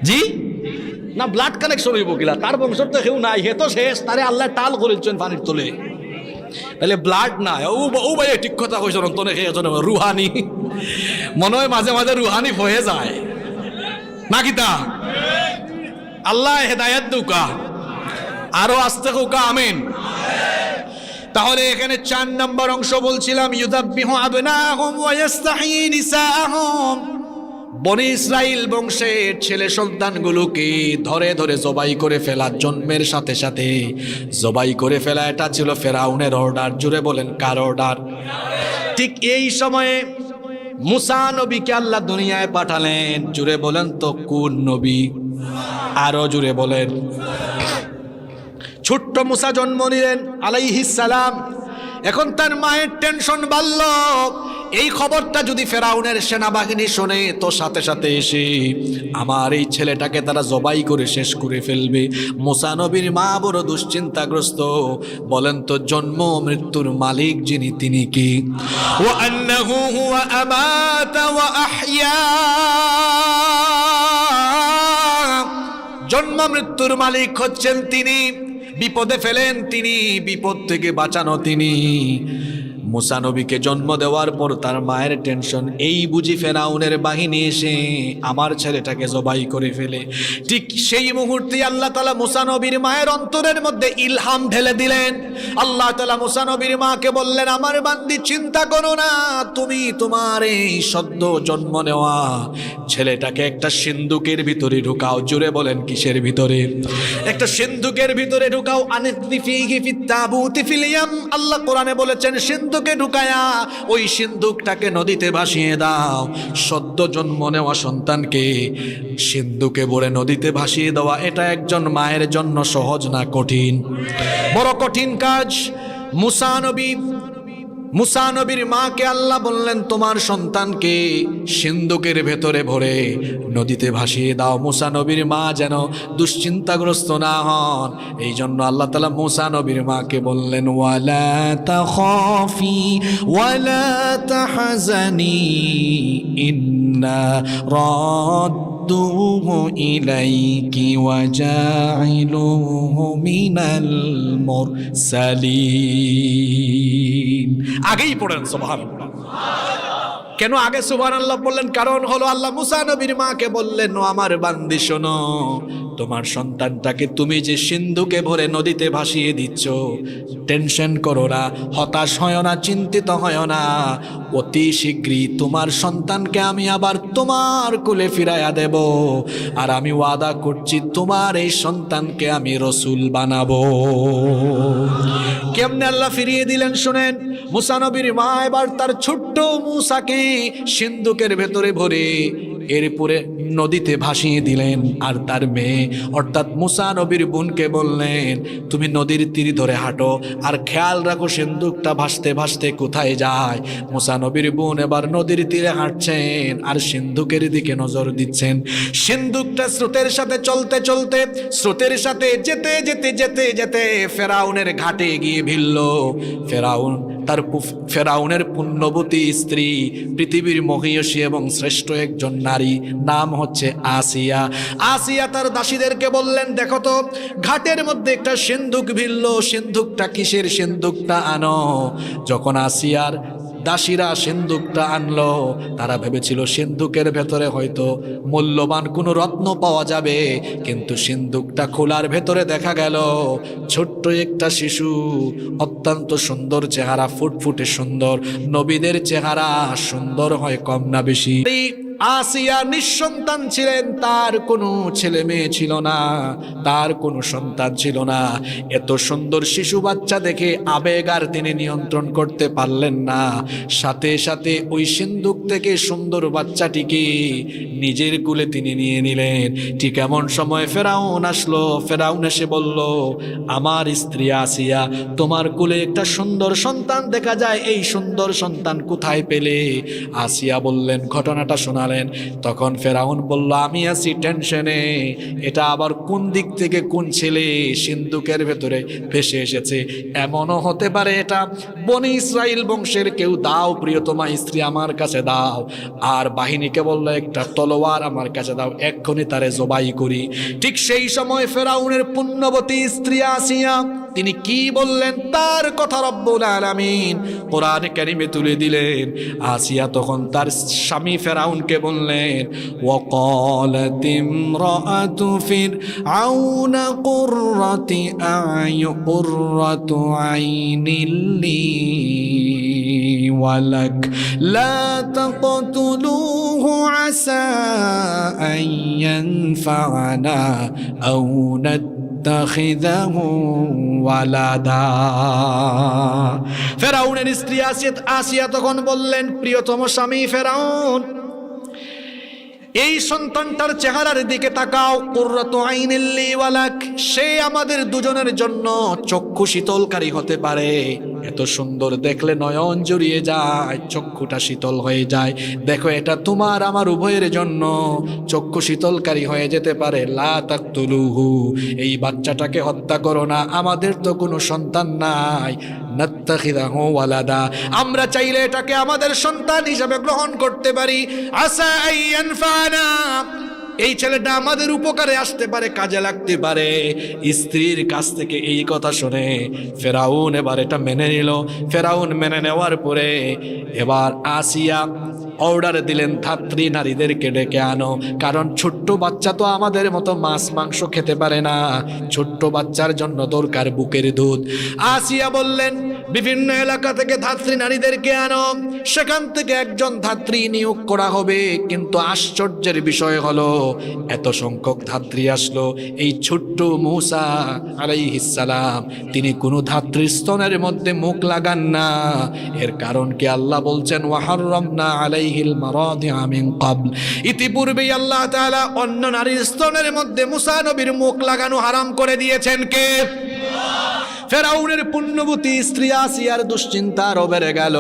জি না, ব্লাড কানেকশন হইব কিলা? তার বংশর তো কেউ নাই, হে তো শেষ, তারে আল্লাহ টাল করেছেন পানির তলে, তাহলে ব্লাড নাই। ও ভাই ঠিক কথা কইছ, অন্তনে রুহানি মনে হয় মাঝে মাঝে রুহানি হয়ে যায় না কিতা? আল্লাহ হেদায়েত দুকা, আরো আস্তে কৌকা আমিন। তাহলে এখানে 4 নম্বর অংশ বলছিলাম, ইউযাব্বিহু আবনাহুম ওয়া ইস্তাহয়ী নিসাআহুম। বনি ইসরাইল বংশের ছেলে সন্তানগুলোকে ধরে ধরে জবাই করে ফেলা, জন্মের সাথে সাথে জবাই করে ফেলা, এটা ছিল ফেরাউনের অর্ডার। জুড়ে বলেন, কার অর্ডার? ঠিক এই সময়ে মুসা নবীকে আল্লাহ দুনিয়ায় পাঠালেন। জুড়ে বলেন তো কোন নবী? আরো জুড়ে বলেন। ছোট্ট মুসা জন্ম নিলেন আলাইহিস সালাম। এখন তার মায়ের টেনশন বাড়ল, এই খবরটা যদি ফেরাউনের সেনাবাহিনী শোনে তো সাথে সাথে এসে আমার এই ছেলেটাকে তারা জবাই করে শেষ করে ফেলবে। মুসা নবীর মা বড় দুশ্চিন্তাগ্রস্ত। বলেন তো, জন্ম মৃত্যুর মালিক যিনি, তিনি কি? ওয়া আন্নাহু হুয়া আমাতা ওয়া আহইয়া, জন্ম মৃত্যুর মালিক হচ্ছেন তিনি, বিপদে ফেলেন তিনি, বিপদ থেকে বাঁচানো তিনি। মুসা নবীকে জন্ম দেওয়ার পর তার মায়ের টেনশন, এই বুঝি ফেরাউনের বাহিনী এসে আমার ছেলেটাকে জবাই করে ফেলে। ঠিক সেই মুহূর্তে আল্লাহ তাআলা মুসা নবীর মায়ের অন্তরের মধ্যে ইলহাম ঢেলে দিলেন। আল্লাহ তাআলা মুসা নবীর মাকে বললেন, আমার বান্দি চিন্তা করো না, তুমি তোমার এই সদ্য জন্ম নেওয়া ছেলেটাকে একটা সিন্ধুকের ভিতরে ঢুকাও। জুড়ে বলেন, কিসের ভিতরে? একটা সিন্ধুকের ভিতরে ঢুকাও। আনিসি ফিহি ফিত তাবুতি ফিল ইয়াম, আল্লাহ কোরআনে বলেছেন সিন্ধুকে ঢুকায়া ওই সিন্ধুকটাকে নদীতে ভাসিয়ে দাও। সদ্য জন্ম নেওয়া সন্তানকে সিন্ধুকে ভরে নদীতে ভাসিয়ে দেওয়া, এটা একজন মায়ের জন্য সহজ না কঠিন? বড় কঠিন কাজ। মুসা নবীর মাকে আল্লাহ বললেন, তোমার সন্তানকে সিন্ধুকের ভেতরে ভরে নদীতে ভাসিয়ে দাও। মুসা নবীর মা যেন দুশ্চিন্তাগ্রস্ত না হন, এই জন্য আল্লাহ তাআলা মুসা নবীর মাকে বললেন, ওয়ালা তাখাফি ওয়ালা তাহজানি ইন্না রাদ্দুহু ইলাইকি ওয়া জাইলুহু মিনাল মুরসালিন। আগেই পড়েন সুবহানাল্লাহ। কেন আগে সুবহানাল্লাহ বললেন? কারণ হলো আল্লাহ মুসা নবীর মাকে বললেন, ও আমার বান্দি শোনো, তোমার সন্তানটাকে তুমি যে সিন্ধুকে ভরে নদীতে ভাসিয়ে দিচ্ছ, টেনশন করো না, হতাশ হয় না, চিন্তিত হয় না, অতি শীঘ্রই তোমার সন্তানকে আমি আবার তোমার কোলে ফিরাইয়া দেব, আর আমি ওয়াদা করছি তোমার এই সন্তানকে আমি রসুল বানাবো। কেমনে আল্লাহ ফিরিয়ে দিলেন শুনেন। মুসা নবীর মা এবার তার ছোট্ট মুসাকে সিন্ধুকের ভেতরে ভরে এরপরে নদীতে ভাসিয়ে দিলেন, আর তার মেয়ে অর্থাৎ মুসা নবীর বোনকে বললেন, তুমি নদীর তীর ধরে হাঁটো আর খেয়াল রাখো সিন্ধুকটা ভাসতে ভাসতে কোথায় যায়। মুসা নবীর বোন এবার নদীর তীরে হাঁটছেন আর সিন্ধুকের দিকে নজর দিচ্ছেন। সিন্ধুকটা স্রোতের সাথে চলতে চলতে, স্রোতের সাথে যেতে যেতে যেতে যেতে ফেরাউনের ঘাটে গিয়ে ভিড়ল। ফেরাউনের পুণ্যবতী স্ত্রী, পৃথিবীর মহিয়সী এবং শ্রেষ্ঠ একজন নারী, নাম হচ্ছে আসিয়া। আসিয়া তার দাসীদেরকে বললেন, দেখো তো ঘাটের মধ্যে একটা সিন্ধুক ভিড়ল, সিন্ধুকটা কিসের? সিন্ধুকটা আনো। যখন আসিয়ার দাসীরা সিন্ধুকটা আনলো, তারা ভেবেছিল সিন্ধুকের ভেতরে হয়তো মূল্যবান কোনো রত্ন পাওয়া যাবে, কিন্তু সিন্ধুকটা খোলার ভেতরে দেখা গেল ছোট্ট একটা শিশু, অত্যন্ত সুন্দর চেহারা, ফুটফুটে সুন্দর। নবীদের চেহারা সুন্দর হয় কম না বেশি। আসিয়া নিঃসন্তান ছিলেন, তার কোনো ছেলে মেয়ে ছিল না, তার কোনো সন্তান ছিল না। এত সুন্দর শিশু বাচ্চা দেখে আবেগ আর তিনি নিয়ন্ত্রণ করতে পারলেন না। সাথে সাথে ওই সিন্ধুক থেকে সুন্দর বাচ্চাটিকে নিজের কুলে তিনি নিয়ে নিলেন। ঠিক এমন সময় ফেরাউন আসলো। ফেরাউন এসে বলল, আমার স্ত্রী আসিয়া, তোমার কুলে একটা সুন্দর সন্তান দেখা যায়, এই সুন্দর সন্তান কোথায় পেলে? আসিয়া বললেন, ঘটনাটা শোনালেন। তখন ফেরাউন বলল, আমি আছি টেনশনে, এটা আবার কোন দিক থেকে কোন ছেলে সিন্ধুকের ভেতরে ভেসে এসেছে। এমনও হতে পারে এটা বনি ইসরাইল বংশের কেউ। দাও প্রিয়তমা স্ত্রী আমার কাছে দাও। আর বাহিনীকে বলল, একটা তলোয়ার আমার কাছে দাও, এক্ষুনি তারে জবাই করি। ঠিক সেই সময় ফেরাউনের পুণ্যবতী স্ত্রী আসিয়া তিনি কি বললেন তার কথা রব্বুল আলামিন কোরআনে কারিমে তুলে দিলেন। আসিয়া তখন তার স্বামী ফেরাউনকে বললেন, ওয়াকালাত ইমরাআতু ফিরআউনা কুররাতু আইনিল লি ওয়ালাক লা তাকতুলুহু আসা আন ইয়ানফা'না আও নাত্তাখিযাহু ওয়ালাদা। ফেরাউনের স্ত্রী আসিয়া তখন বললেন, প্রিয়তম স্বামী ফেরাউন, এই সন্তানটার চেহারার দিকে তাকাও। কুররাতু আইনিল লি ওয়ালাক, সে আমাদের দুজনের জন্য চক্ষু শীতলকারী হতে পারে। এত সুন্দর দেখলে নয়ন জুড়িয়ে যায়, চক্ষুটা শীতল হয়ে যায়। দেখো এটা তোমার আমার উভয়ের জন্য চক্ষু শীতলকারী হয়ে যেতে পারে। লা তাকতুলুহু, এই বাচ্চাটাকে হত্যা করো না, আমাদের তো কোনো সন্তান নাই। নাত্তাখিযাহু ওয়ালাদা, আমরা চাইলে এটাকে আমাদের সন্তান হিসাবে গ্রহণ করতে পারি। আসা আইয়ানফানা, এই ছেলেটা আমাদের উপকারে আসতে পারে, কাজে লাগতে পারে। স্ত্রীর কাছ থেকে এই কথা শুনে ফেরাউন এবার এটা মেনে নিল। ফেরাউন মেনে নেওয়ার পরে এবার আসিয়া অর্ডার দিলেন, ধাত্রী নারীদেরকে ডেকে আনো, কারণ ছোট্ট বাচ্চা তো আমাদের মতো মাছ মাংস খেতে পারে না, ছোট্ট বাচ্চার জন্য দরকার বুকের দুধ। আসিয়া বললেন, বিভিন্ন এলাকা থেকে ধাত্রী নারীদেরকে আনো, সেখান থেকে একজন ধাত্রী নিয়োগ করা হবে। কিন্তু আশ্চর্যের বিষয় হলো এত সংখ্যক ধাত্রী আসলো, এই ছোট্ট মূসা আলাইহিস সালাম তিনি কোনো ধাত্রীর স্তনের মধ্যে মুখ লাগান না। এর কারণ কি? আল্লাহ বলছেন, ওয়াহাররামনা আলাইহিল মারাদিআ মিন ক্বাবল, ইতিপূর্বেই আল্লাহ তাআলা অন্য নারীর স্তনের মধ্যে মূসা নবীর মুখ লাগানো হারাম করে দিয়েছেন কে? ফেরাউনের পুণ্যবতী স্ত্রী আসিয়ার দুশ্চিন্তা আরো বেড়ে গেল।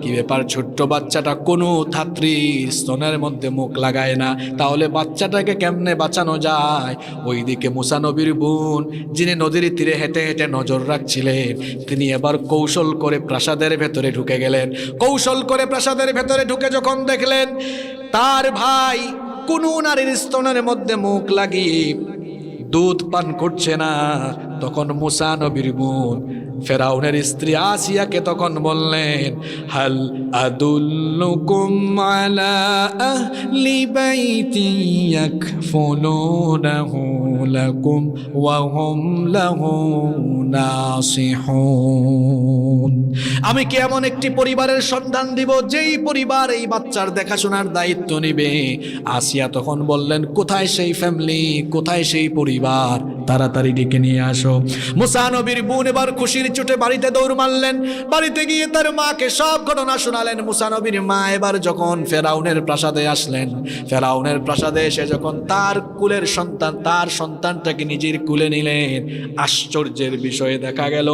কি ব্যাপার, ছোট্ট বাচ্চাটা কোনো ধাত্রীর স্তনের মধ্যে মুখ লাগায় না, তাহলে বাচ্চাটাকে কেমনে বাঁচানো যায়? ওইদিকে মূসা নবীর বোন, যিনি নদীর তীরে হেঁটে হেঁটে নজর রাখছিলেন, তিনি এবার কৌশল করে প্রাসাদের ভেতরে ঢুকে গেলেন। কৌশল করে প্রাসাদের ভেতরে ঢুকে যখন দেখলেন তার ভাই কোনো নারীর স্তনের মধ্যে মুখ লাগিয়ে দুধ পান করছে না, তখন মূসা নবীর বোন ফেরাউনের স্ত্রী আসিয়াকে তখন বললেন, হাল আদুল্লুকুম আলা আহলি বাইতি ইয়াকফুলুনাহু লাকুম ওয়া হুম লাহু নাসিহুন। আমি কি এমন একটি পরিবারের সন্ধান দিব যেই পরিবার এই বাচ্চার দেখাশোনার দায়িত্ব নিবে? আসিয়া তখন বললেন, কোথায় সেই ফ্যামিলি, কোথায় সেই পরিবার, তাড়াতাড়ি ডেকে নিয়ে আসো। মুসা নবীর বোন এবার খুশির চোটে বাড়িতে দৌড় মারলেন। বাড়িতে গিয়ে তার মাকে সব ঘটনা শোনালেন। মুসা নবীর মা এবার যখন ফেরাউনের প্রাসাদে আসলেন, ফেরাউনের প্রাসাদে এসে যখন তার কুলের সন্তান, তার সন্তানটাকে নিজের কুলে নিলেন, আশ্চর্যের বিষয়ে দেখা গেল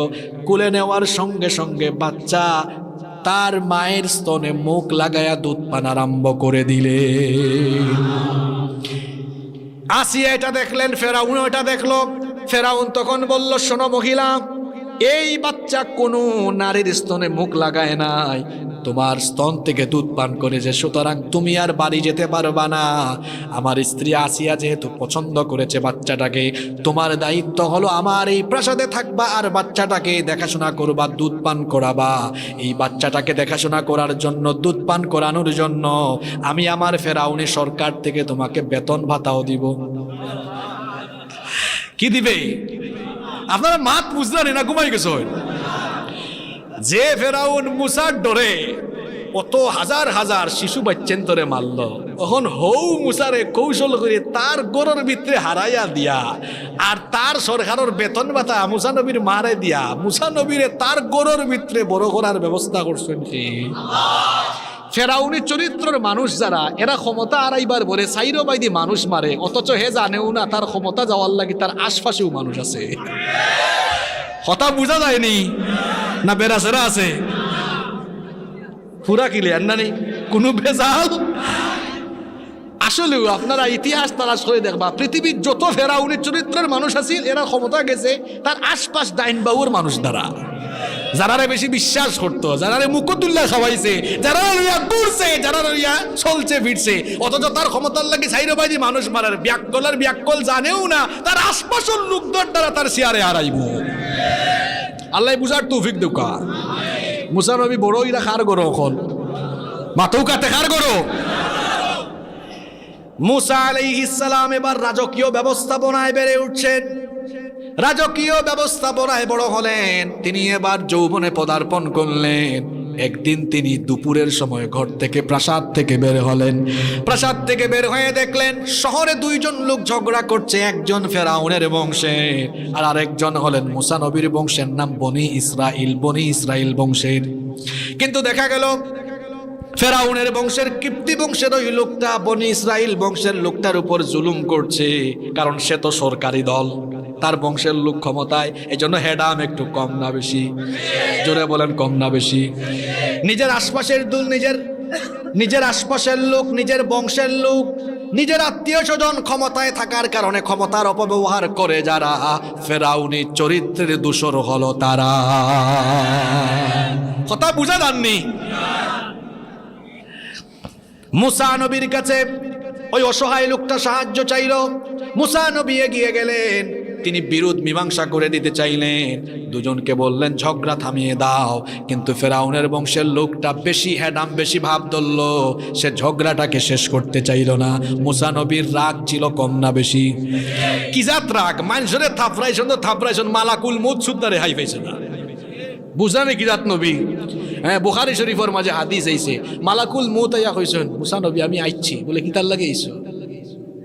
কুলে নেওয়ার সঙ্গে সঙ্গে বাচ্চা তার মায়ের স্তনে মুখ লাগায়া দুধ পান আরম্ভ করে দিলে। আসিয়া এটা দেখলেন, ফেরাউন এটা দেখলো। ফেরাউন তখন বলল, শোনো মহিলা, এই বাচ্চা কোনো নারীর স্তনে মুখ লাগায় নাই, তোমার স্তন থেকে দুধ পান করেছে, সুতরাং তুমি আর বাড়ি যেতে পারবা না। আমার স্ত্রী আসিয়া যেহেতু পছন্দ করেছে বাচ্চাটাকে, তোমার দায়িত্ব হলো আমার এই প্রাসাদে থাকবা আর বাচ্চাটাকে দেখাশোনা করবা, দুধ পান করাবা। এই বাচ্চাটাকে দেখাশোনা করার জন্য, দুধ পান করানোর জন্য আমি আমার ফেরাউনি সরকার থেকে তোমাকে বেতন ভাতাও দিব। কি দিবে? আপনারা মাত বুঝলেন না, ঘুমাই গেছ। যে ফেরাউন মুসার ডরে কত হাজার হাজার শিশু বাচ্চেন্তরে মারল, তখন হৌ মুসারে কৌশল করে তার গরুর ভিতরে হারাইয়া দিয়া আর তার সরকারের বেতন ভাতা মুসা নবীর মারে দিয়া মুসা নবীরে তার গরুর ভিতরে বড় করার ব্যবস্থা করছেন। ফেরাউনি চরিত্রের মানুষ যারা, এরা ক্ষমতা আড়াইবার বলে সাইরো বাইদি মানুষ মারে, অথচ হে জানেও না তার ক্ষমতা যাওয়ার লাগি তার আশপাশেও মানুষ আছে। কথা বোঝা যায়নি না? বেড়াচেরা আছে পুরা ক্লিয়ার না? নেই কোনো ভেজাল। আসলেও আপনারা ইতিহাস তালাশ করে দেখবা, পৃথিবীর যত ফেরাউনি চরিত্রের মানুষ আছিল এরা ক্ষমতা গেছে তার আশপাশ ডাইনবাবুর মানুষ দ্বারা, যারারে বেশি বিশ্বাস করতো, যারারে মুকুতুল্লাহ খাওয়াইছে, যারা লইয়া ঘুরছে, যারা লইয়া চলছে ফিরছে, অথচ তার ক্ষমতার লাগে সাইরবাজি মানুষ মারার ব্যাকল জানেও না তার আশপাশের লোকদের দ্বারা তার চেয়ারে হারাইব। আল্লাহ বুঝার তৌফিক দুকা। মুসা নবী বড় ইরা খার গরো এখন মাথৌ কাতে খার গরো। মুসা আলাইহিস সালাম এবার রাজকীয় ব্যবস্থাপনায় বেড়ে উঠছেন, রাজকীয় ব্যবস্থাপনায় বড় হলেন। তিনি এবার যৌবনে পদার্পণ করলেন। একদিন তিনি দুপুরের সময় ঘর থেকে, প্রাসাদ থেকে বের হলেন। প্রাসাদ থেকে বের হয়ে দেখলেন শহরে দুইজন লোক ঝগড়া করছে, একজন ফেরাউনের বংশের আর আরেকজন হলেন মুসা নবীর বংশের, নাম বনি ইসরাইল বংশের। কিন্তু দেখা গেল ফেরাউনের বংশের, কিপ্তি বংশের ওই লোকটা বনি ইসরাইল বংশের লোকটার উপর জুলুম করছে, কারণ সে তো সরকারি দল, তার বংশের লোক ক্ষমতায়, এই জন্য হেডাম একটু কম না বেশি? জোরে বলেন, কম না বেশি? নিজের আশপাশের দল, নিজের আশপাশের লোক, নিজের বংশের লোক, নিজের আত্মীয় স্বজন ক্ষমতায় থাকার কারণে ক্ষমতার অপব্যবহার করে যারা, ফেরাউনি চরিত্রের দূষর হলো তারা। কথা বুঝা যাননি? মুসা নবীর কাছে ওই অসহায় লোকটা সাহায্য চাইল। মুসা নবী এগিয়ে গেলেন, তিনি বিরোধ মীমাংসা করে দিতে চাইলেন। দুজনকে বললেন ঝগড়া থামিয়ে দাও, কিন্তু ফেরাউনের বংশের লোকটা বেশি হেডাম, বেশি ভাব ধরল, সে ঝগড়াটাকে শেষ করতে চাইল না। মুসা নবীর রাগ ছিল কম না বেশি? কি জাত রাগ! মানুষের থাপড়াইছেন মালাকুল মউত সুদ্ধা রেহাই পাইছে না। বুঝানে কি জাত নবী? হ্যাঁ, বুখারী শরীফের মাঝে হাদিস আইছে, মালাকুল মউত আইয়া কইছেন, মুসা নবী আমি আইছি। বলে কি তার লাগে আইছো?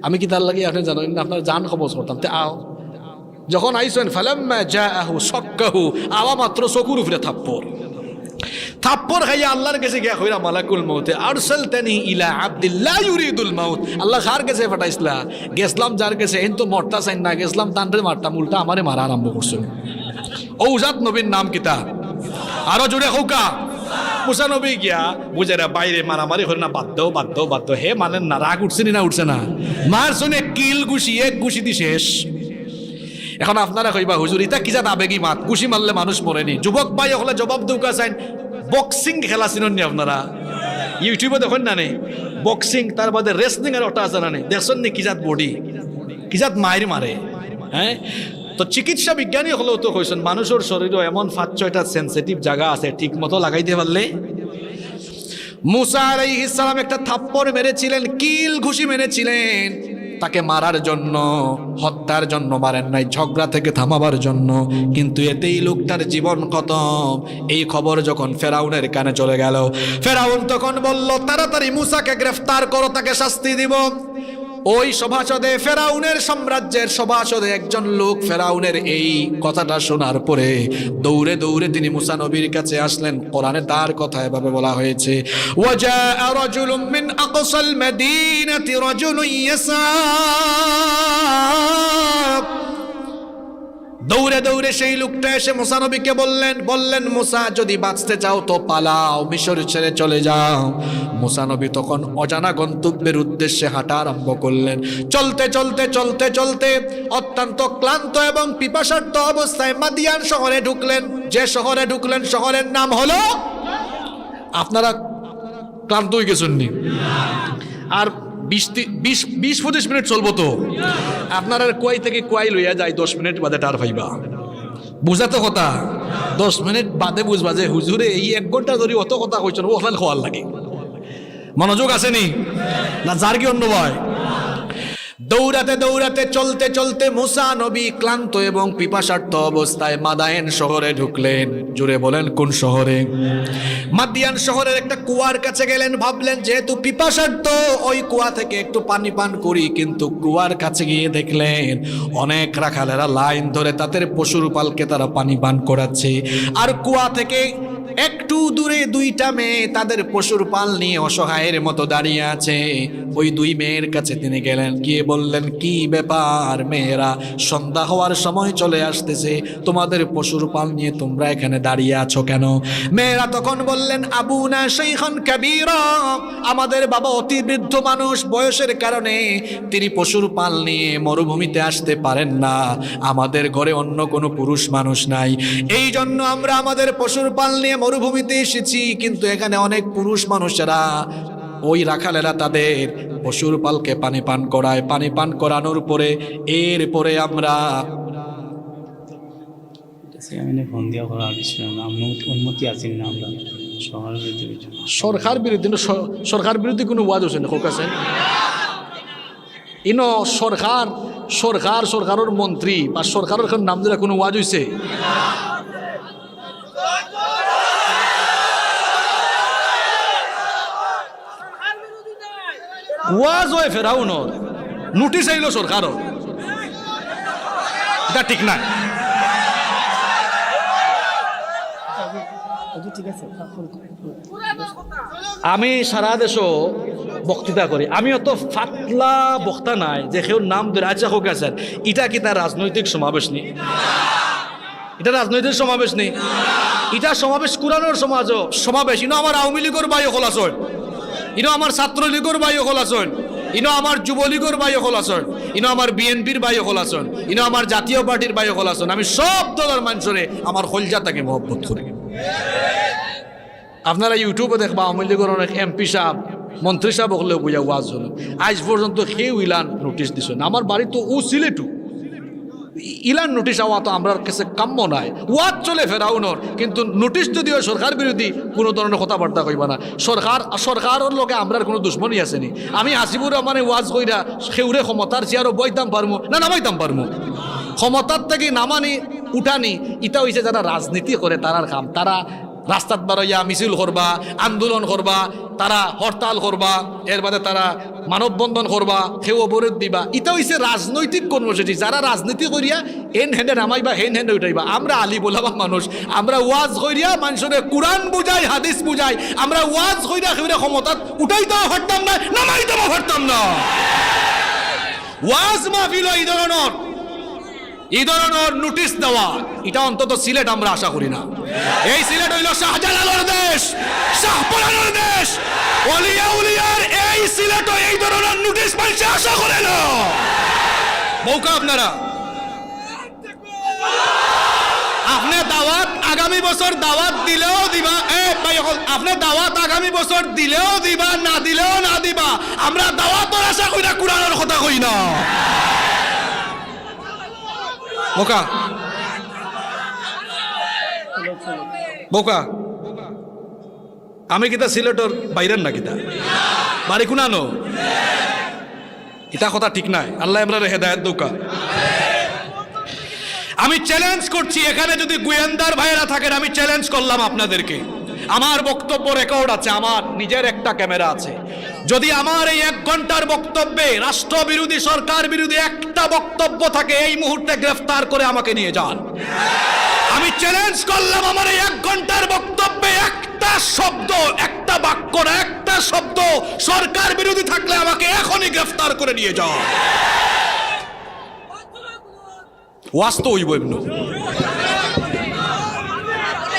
আমি কি তার লাগে আপনি জানেন না? আপনার জান খবর করতাম। তে আও, যখন আইছেন ফালাম্মা জাআহু সাক্কাহু, আওয়া মাত্র চকুর উপরে থাপ্পড় খাইয়া আল্লাহর কাছে গিয়া কইরা, মালাকুল মউতে আরসালতানি ইলা আব্দিল্লাহ ইউরিদুল মাউত। আল্লাহ কার কাছে পাঠাইছলা? গেছলাম যার কাছে, এন তো মরতা চাই না, গেছলাম তানরে মারতাম, উল্টা আমারে মারা আরম্ভ করছেন। ঔজাত নবীর নাম কিতা? আরো জোরে হৌকা। মুসা নবী গিয়া বুঝেরা বাইরে মারামারি করে না, বাধ্য হে মানেন না, রাগ উঠছে না? উঠছে না? মার শুনে কিল গুছি, এক গুছি দি শেষ। এখন আপনারা কইবা হুজুর ইতা কি জাত আবেগী মাত, গুছি মারলে মানুষ মরেনি। যুবক ভাই হলে জবাব দৌকা চাইন, বক্সিং খেলা চিনেন নি আপনারা? ইউটিউবে দেখেন না নে বক্সিং, তার বাদে রেসলিং এর ওটা আছে না নে, দেখছেন নি কি জাত বডি, কি জাত মায়ের মারে? হ্যাঁ, তো চিকিৎসা বিজ্ঞানী হলেও তো কইছেন মানুষের শরীরও এমন 5-6টা সেন্সিটিভ জায়গা আছে, ঠিক মতো লাগাইতে পারলে। মুসা আলাইহিস সালাম একটা থাপ্পড় মেরেছিলেন, কিল ঘুষি মেরেছিলেন, তাকে মারার জন্য, হত্যার জন্য মারেন নাই, ঝগড়া থেকে থামাবার জন্য। কিন্তু এতেই লোকটার জীবন খতম। এই খবর যখন ফেরাউনের কানে চলে গেল, ফেরাউন তখন বলল, তাড়াতাড়ি মুসাকে গ্রেফতার করো, তাকে শাস্তি দিব। ওই সভাসদে, ফেরাউনের সাম্রাজ্যের সভাসদে একজন লোক ফেরাউনের এই কথাটা শোনার পরে দৌড়ে দৌড়ে তিনি মুসা নবীর কাছে আসলেন। কোরআনে তার কথা এভাবে বলা হয়েছে, ওয়াজাআ রাজুলুম মিন আকসাল মাদিনাতি রাজুলুন ইয়াসা। দৌড়ে দৌড়ে সেই লোকটা এসে মুসা নবীকে বললেন মুসা, যদি বাঁচতে চাও তো পালাও, মিশর ছেড়ে চলে যাও। মুসা নবী তখন অজানা গন্তব্যের উদ্দেশ্যে হাঁটা আরম্ভ করলেন। চলতে চলতে চলতে চলতে অত্যন্ত ক্লান্ত এবং পিপাসার্ত অবস্থায় মাদিয়ান শহরে ঢুকলেন। যে শহরে ঢুকলেন, শহরের নাম হলো, আপনারা ক্লান্ত হয়ে গেছেন নি? আর 20-25 মিনিট চলবো তো, আপনারা কুয়াই থেকে কুয়াই লইয়া যায় 10 মিনিট বাদে টার পাইবা। বুঝা তো কথা, 10 মিনিট বাদে বুঝবা যে হুজুরে এই 1 ঘন্টা ধরে অত কথা কইছেন, ও ওখানে খোয়ার লাগে। মনোযোগ আসেনি না? যার কি অন্য ভয়? দৌড়াতে দৌড়াতে চলতে চলতে মুসা নবী ক্লান্ত এবং পিপাসার্ত অবস্থায় মাদায়েন শহরে ঢুকলেন। জুড়ে বলেন কোন শহরে? মাদিয়ান শহরের একটা কুয়ার কাছে গেলেন। ভাবলেন যেহেতু পিপাসার্ত, ওই কুয়া থেকে একটু পানি পান করি। কিন্তু কুয়ার কাছে গিয়ে দেখলেন অনেক রাখালেরা লাইন ধরে তাদের পশুর পালকে তারা পানি পান করাচ্ছে। আর কুয়া থেকে একটু দূরে 2টা মেয়ে তাদের পশুর পাল নিয়ে অসহায়ের মতো দাঁড়িয়ে আছে। ওই 2 মেয়ের কাছে তিনি গেলেন, গিয়ে বললেন, কি ব্যাপার মেয়েরা, সন্ধ্যা হওয়ার সময় চলে আসতেছে, তোমাদের পশুর পাল নিয়ে তোমরা এখানে দাঁড়িয়ে আছো কেন? মেয়েরা তখন বললেন, আবুনা শাইখান কাবীরা, আমাদের বাবা অতি বৃদ্ধ মানুষ, বয়সের কারণে তিনি পশুর পাল নিয়ে মরুভূমিতে আসতে পারেন না। আমাদের ঘরে অন্য কোনো পুরুষ মানুষ নাই, এই জন্য আমরা আমাদের পশুর পাল নিয়ে মরুভূমিতে এসেছি। কিন্তু এখানে অনেক পুরুষ মানুষেরা, ওই রাখালেরা তাদের পশুর পালকে পানি পান করায়। পানি পান করানোর পরে এরপরে আমরা ফোন দিয়া করা অনুমতি আছেন না? আমরা শহরের বিরুদ্ধে সরকার বিরোধী, সরকার বিরোধী কোনো ওয়াজ হচ্ছে না কাছে। ইনো সরকারের মন্ত্রী বা সরকারের নাম দিলে কোনো ওয়াজ হয়েছে? ওয়াজ হয় ফেরাউনর, নোটিশ আইল সরকারও, এটা ঠিক না। আমি সারা দেশও বক্তৃতা করি, আমি অত ফাতলা বক্তা নাই যে কেউ নাম ধরে আচ্ছা হোক আছে। এটা কি তার রাজনৈতিক সমাবেশ নেই? এটা রাজনৈতিক সমাবেশ নেই, এটা সমাবেশ কোরআনের সমাবেশ। ইনো আমার আওয়ামী লীগের ভাই হল আসন, ইনো আমার ছাত্রলীগের ভাই হল আসন, ইনো আমার যুবলীগের ভাই হল আসন, ইনো আমার বিএনপির ভাই হল আসন, ইনো আমার জাতীয় পার্টির ভাই হল আসন। আমি সব দলের মানুষরে আমার হলজা তাকে মহব্বত করি। আপনারা ইউটিউবে দেখবা আওয়ামী লীগের অনেক এমপি সাহেব, মন্ত্রী সাহেব হলেও বুঝা ওয়াজ হলো। আজ পর্যন্ত কেউ ইলান নোটিশ দিছেন। আমার বাড়ি তো ও সিলেটু, ইলান নোটিশ হওয়া তো আমার কাছে কাম্য নাই। ওয়াজ চলে ফেরাউনর, কিন্তু নোটিশ যদিও সরকার বিরোধী কোনো ধরনের কথাবার্তা কইবা না। সরকারের লোকে আমরার কোনো দুশ্মনী আসেনি। আমি হাসিবুর রহমানে ওয়াজ কইরা সেউরে ক্ষমতার চেয়ারও বইতাম পারমু না, নামাইতাম পারমু। ক্ষমতার থেকে নামানি উঠানি ইটা হইছে যারা রাজনীতি করে তারার কাম। তারা রাস্তাত বারইয়া মিছিল করবা, আন্দোলন করবা, তারা হরতাল করবা, এর বাদে তারা মানববন্ধন করবা, কেউ অবরোধ দিবা। এটা হইছে রাজনৈতিক কর্মসূচি। যারা রাজনীতি করিয়া হেন হেন্ডে নামাইবা, হেন হেন্ডে উঠাইবা। আমরা আলি বলাবা মানুষ, আমরা ওয়াজ করিয়া মানুষের কোরআন বুঝাই, হাদিস বুঝাই। আমরা ওয়াজ করিয়া কেউরে ক্ষমতাত উঠাইতেও পারতাম না, নামাইতেও পারতাম না। ওয়াজ মাহফিল এই ধরনের নোটিশ দেওয়া, এটা অন্তত সিলেট আমরা আশা করি না। এই সিলেট হইল শাহজালালের দেশ, শাহপরানের দেশ, ওলিয়া উলিয়ার এই সিলেট এই ধরনের নোটিশ পাইছে আশা করে না। মৌকা আপনারা, আপনি দাওয়াত আগামী বছর দাওয়াত দিলেও দিবা, আপনি দাওয়াত আগামী বছর দিলেও দিবা, না দিলেও না দিবা। আমরা দাওয়াতের আশা করি না, কোরআনের কথা কই না। বোকা বোকা আমি কিতা সিলেটর বাইরের না কিতা বাড়ি কোনানো এটা কথা ঠিক নাই। আল্লাহ আমরা হেদায়েত দৌকা। আমি চ্যালেঞ্জ করছি, এখানে যদি গোয়েন্দার ভাইয়েরা থাকেন আমি চ্যালেঞ্জ করলাম আপনাদেরকে, আমার বক্তব্য রেকর্ড আছে, আমার নিজের একটা ক্যামেরা আছে, যদি আমার এই 1 ঘন্টার বক্তব্যে রাষ্ট্রবিরোধী সরকার বিরোধী একটা বক্তব্য থাকে এই মুহূর্তে গ্রেফতার করে আমাকে নিয়ে যান। আমি চ্যালেঞ্জ করলাম আমার এই 1 ঘন্টার বক্তব্যে একটা শব্দ, একটা বাক্য, একটা শব্দ সরকার বিরোধী থাকলে আমাকে এখনই গ্রেফতার করে নিয়ে যান। ওয়াস্ত হইব এমন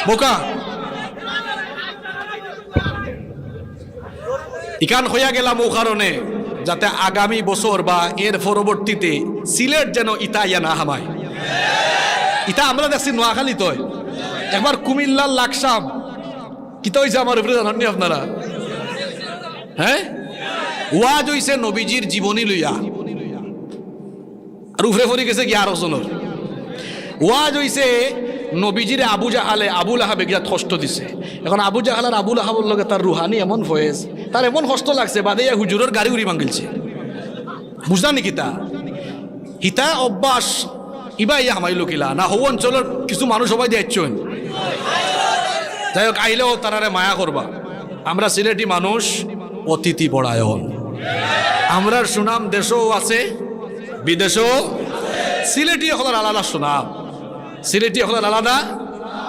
বোকা ইকান হইয়া গেলাম ও কারণে যাতে আগামী বছর বা এর পরবর্তীতে সিলেট যেন ইতা ইয়া না হামায়। ইতা আমরা দেখছি নোয়াখালী তো একবার কুমিল্লার লাকসাম কিতা হয়েছে আমার উপরে জানাননি আপনারা? হ্যাঁ, ওয়াজ হইছে নবীজির জীবনী লইয়া, আর উফরে ফরি গেছে 11 জনের। ওয়াজ হইছে নবীজির আবু জাহালে আবুল আহাবে গিয়া কষ্ট দিছে। এখন আবু জাহাল আর আবুল আহাবুর লগে তার রুহানি এমন ফয়েজ, তার এমন কষ্ট লাগছে বাদে হুজুরের গাড়ি উড়ি ভাঙিলছে। বুঝলা নাকি তা হিতা অভ্যাস ইবা ইয়া হামাইল কিলা না হৌ অঞ্চলের কিছু মানুষ সবাই দিয়েছেন। যাই হোক, আইলেও তারারে মায়া করবা। আমরা সিলেটি মানুষ অতিথি পরায়ণ, আমরা সুনাম দেশও আছে বিদেশও। সিলেটি হলার আলাদা সুনাম, সিলেটি হলার আলাদা।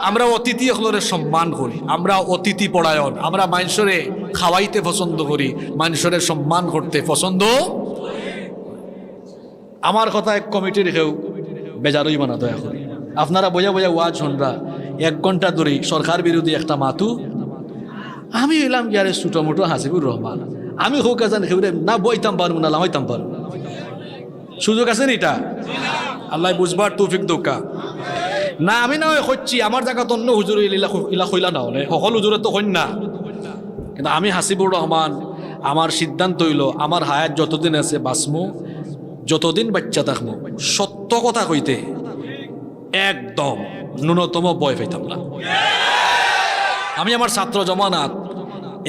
আমরা অতিথি হলরে সম্মান করি, আমরা অতিথি পরায়ণ, আমরা মানুষরে খাওয়াইতে পছন্দ করি, মানুষরে সম্মান করতে পছন্দ। আমার কথা এক কমিটি রেখেও বেজারই বানা দয়া করি। আপনারা বোঝা বোঝা ওয়াজ শুনরা 1 ঘন্টা ধরে সরকার বিরোধী একটা মাতু। আমি এলাম কি আরে ছোটো মোটো হাসিবুর রহমান, আমি হোক আছেন খেউরে না বইতাম পারবো না লামাইতাম পারবো। সুযোগ আছে এটা, আল্লাহ বুঝবার তৌফিক দৌকা না। আমি না হচ্ছি আমার জায়গা অন্য হুজুর ইলা কইলা না হলে সকল হুজুরে তো হইন না, কিন্তু আমি হাসিবুর রহমান আমার সিদ্ধান্ত হইল আমার হায়াত যতদিন আছে বাঁচমু, যতদিন বাচ্চা থাকবো সত্য কথা কইতে একদম ন্যূনতম ভয় পাইতাম না। আমি আমার ছাত্র জমানাত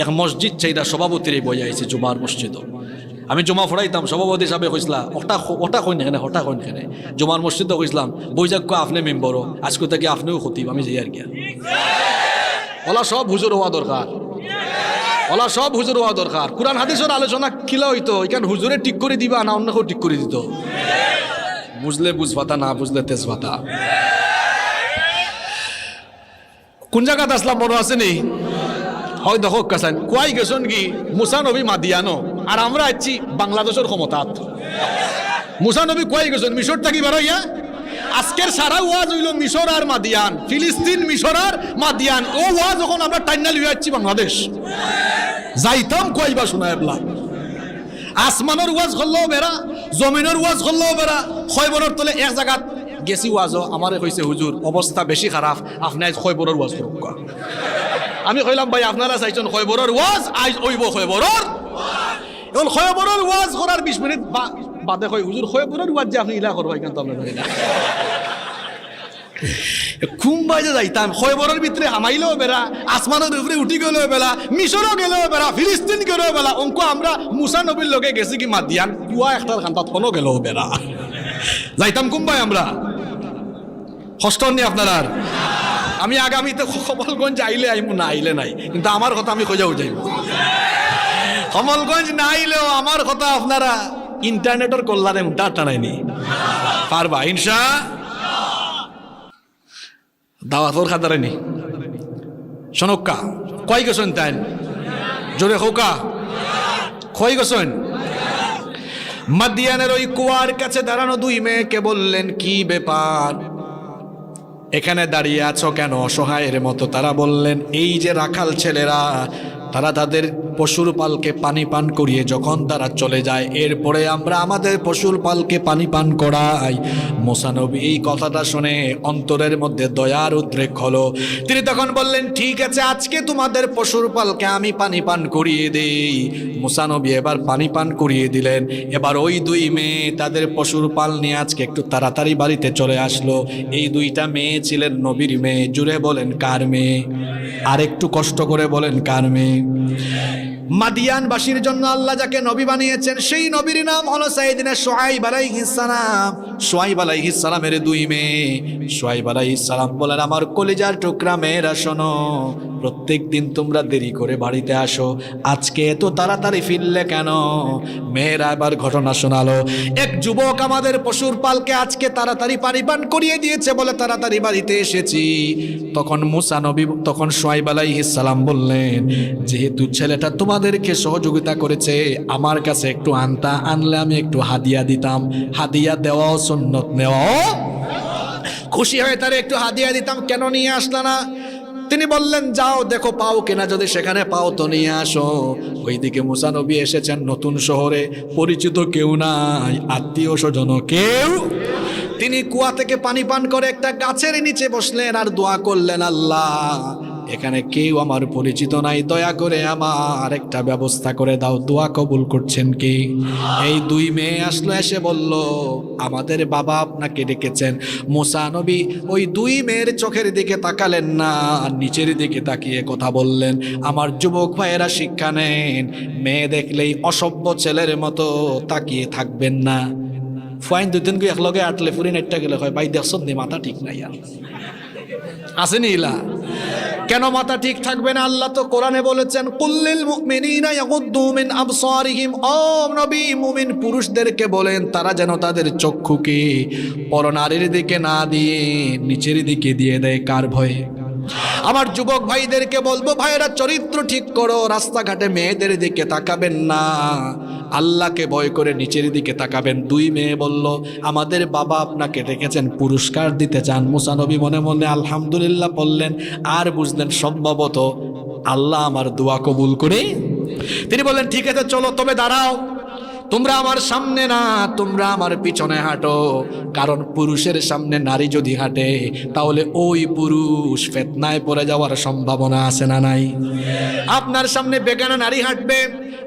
এক মসজিদ চাইরা সভাপতির বই আইছি জুমার মসজিদ। আমি জমা ফড়াইতাম, সভাপতি হিসাবে কইসলা ওটা কইন এখানে হঠাৎ কইন এখানে জমার মসজিদে কইসলাম বৈজাগ্য আপনি মেম্বরও আজকে থেকে আপনিও খতিব, আমি যাই আর কি। ওলা সব হুজুর হওয়া দরকার, ওলা সব হুজুর হওয়া দরকার। কোরআন হাদিসের আলোচনা কিলা হইতো, এখানে হুজুরে ঠিক করে দিবা না অন্য কেউ ঠিক করে দিত। বুঝলে বুঝবাতা, না বুঝলে তেজবাতা। কোন জায়গাতে আসলাম মনে আছে নি? হয় দেখো কাসান কুয়াই গেছেন কি মুসা নবী মাদিয়ানো, আর আমরা আছি বাংলাদেশের ক্ষমতাত। মুসা নবী কুয়াই গেছেন মিশর থাকি বেরোইয়া। আজকের সারা ওয়াজ হইল মিশর আর মাদিয়ান, ফিলিস্তিন মিশর আর মাদিয়ান। ও ওয়াজ যখন আমরা টাইনা লিয়ে যাচ্ছি বাংলাদেশ, যাইতাম কুয়াইবা শোনা এবলা। আসমানের ওয়াজ করলেও বেড়া, জমিনের ওয়াজ করলেও বেড়া। খয়বরের তলে এক জায়গাত গেছি ওয়াজও আমারে কইছে হুজুর অবস্থা বেশি খারাপ, আপনি আজ খয়বরের ওয়াজ করুক। আমি কইলাম ভাই আপনারা চাইছেন খয়বরের ওয়াজ, আজ ওইব খয়বরের। এখন খয়বরের ওয়াজ করার 20 মিনিট বাদে কই হুজুর খয়বরের ওয়াজ যে আপনি ইলা করবো এখান তো আমরা জানি না। খুম বাইজে যাইতাম খয়বরের ভিতরে হামাইলেও বেড়া, আসমানের উপরে উঠি গেলেও বেলা, মিশরও গেলেও বেড়া, ফিলিস্তিন গেলেও বেলা। অঙ্ক আমরা মুসা নবীর লগে গেছি কি মাদিয়ান কুয়া একটার খান্তাত কোনো গেলেও বেড়া যাইতাম কুম্বাই আমরা। কষ্ট নি আপনার? আমি আগামীতে কমলগঞ্জ আইলে আইমু, না আইলে নাই, কিন্তু আমার কথা আমি খোঁজাও যাইব। কমলগঞ্জ না আইলেও আমার কথা আপনারা ইন্টারনেটের কল্যাণে ডাটা নাইনি পারবা ইনশা। দাওয়াতর খাতারেনি শোনকা কয় গেছেন তাই জোরে হোকা কয় গেছেন? মাদিয়ানের ওই কুয়ার কাছে দাঁড়ানো 2 মেয়েকে বললেন কি ব্যাপার, এখানে দাঁড়িয়ে আছো কেন অসহায়ের মতো? তারা বললেন এই যে রাখাল ছেলেরা তারা তাদের পশুর পালকে পানি পান করিয়ে যখন তারা চলে যায়, এরপরে আমরা আমাদের পশুর পালকে পানি পান করাই। মুসা নবী এই কথাটা শুনে অন্তরের মধ্যে দয়ার উদ্রেক হলো। তিনি তখন বললেন, ঠিক আছে, আজকে তোমাদের পশুর পালকে আমি পানি পান করিয়ে দেই। মুসা নবী এবার পানি পান করিয়ে দিলেন। এবার ওই দুই মেয়ে তাদের পশুর পাল নিয়ে আজকে একটু তাড়াতাড়ি বাড়িতে চলে আসলো। এই দুইটা মেয়ে ছিলেন নবীর মেয়ে। জুড়ে বলেন কার মেয়ে? আর একটু কষ্ট করে বলেন কার মেয়ে? মাদিয়ানবাসীর জন্য আল্লাহ যাকে নবী বানিয়েছেন সেই নবীর নাম হলো সাইয়েদিনা শুআইব আলাইহিস সালাম। শুআইব আলাইহিস সালামের দুই মেয়ে। শুআইব আলাইহিস সালাম বলেন, আমার কলিজার টুকরা মেয়েরা শোনো, প্রত্যেকদিন তোমরা দেরি করে বাড়িতে আসো, আজকে এত তাড়াতাড়ি ফিরলে কেন? মেয়েরা এবার ঘটনা শোনালো। এক যুবক আমাদের পশুর পালকে আজকে তাড়াতাড়ি পানি পান করিয়ে দিয়েছে বলে তাড়াতাড়ি বাড়িতে এসেছি। তখন মুসা নবী, তখন শুআইব আলাইহিস সালাম বললেন, যেহেতু ছেলেটা তোমাদেরকে সহযোগিতা করেছে, আমার কাছে একটু আনলে আমি একটু হাদিয়া দিতাম। হাদিয়া দেওয়াও সুন্নত, নেওয়াও। খুশি হয়ে তারে একটু হাদিয়া দিতাম, কেন নিয়ে আসলা না? তিনি বললেন, যাও দেখো পাও কিনা, যদি সেখানে পাও তো নিয়ে আসো। ওইদিকে মুসা নবী এসেছেন নতুন শহরে, পরিচিত কেউ নাই, আত্মীয় স্বজন কেউ। তিনি কুয়া থেকে পানি পান করে একটা গাছের নিচে বসলেন আর দোয়া করলেন, আল্লাহ এখানে কেউ আমার পরিচিত নাই, দয়া করে আমার একটা ব্যবস্থা করে দাও। দোয়া কবুল করছেন কি? এই দুই মেয়ে আসলো, এসে বলল, আমাদের বাবা আপনাকে ডেকেছেন। মুসা নবী ওই দুই মেয়ের চোখের দিকে তাকালেন না, নিচের দিকে তাকিয়ে কথা বললেন। আমার যুবক ভাইয়েরা শিক্ষা নেন, মেয়ে দেখলেই অসভ্য ছেলের মতো তাকিয়ে থাকবেন না। ফাইন দুই দিন একলগে আটলে ফুরি নেটটা গেলে হয়, ভাই দেখছ নি মাথা ঠিক নাই আর আসেনি ইলা। কেন মাথা ঠিক থাকবে না? আল্লাহ তো কোরআনে বলেছেন, কুল্লিল মুমিনিনা ইয়াগুদ্দু মিন আবসারিহিম। ও নবী, মুমিন পুরুষদেরকে বলেন তারা যেন তাদের চক্ষুকে পরনারীর দিকে না দিয়ে নিচের দিকে দিয়ে দেয়। কার ভয়ে? আমার যুবক ভাইদেরকে বলবো, ভাইয়েরা চরিত্র ঠিক করো, রাস্তাঘাটে মেয়েদের দিকে তাকাবেন না, আল্লাহকে ভয় করে নিচের দিকে তাকাবেন। দুই মেয়ে বলল, আমাদের বাবা আপনাকে ডেকেছেন, পুরস্কার দিতে চান। মুসা নবী মনে মনে আলহামদুলিল্লাহ বললেন, আর বুঝলেন সম্ভবত আল্লাহ আমার দোয়া কবুল করে। তিনি বললেন, ঠিক আছে চলো, তবে দাঁড়াও, তোমরা আমার সামনে না, তোমরা আমার পিছনে হাঁটো। কারণ পুরুষের সামনে নারী যদি হাঁটে তাহলে ওই পুরুষ ফিতনায় পড়ে যাওয়ার সম্ভাবনা আছে না নাই? আপনার সামনে বেগানা নারী হাঁটবে,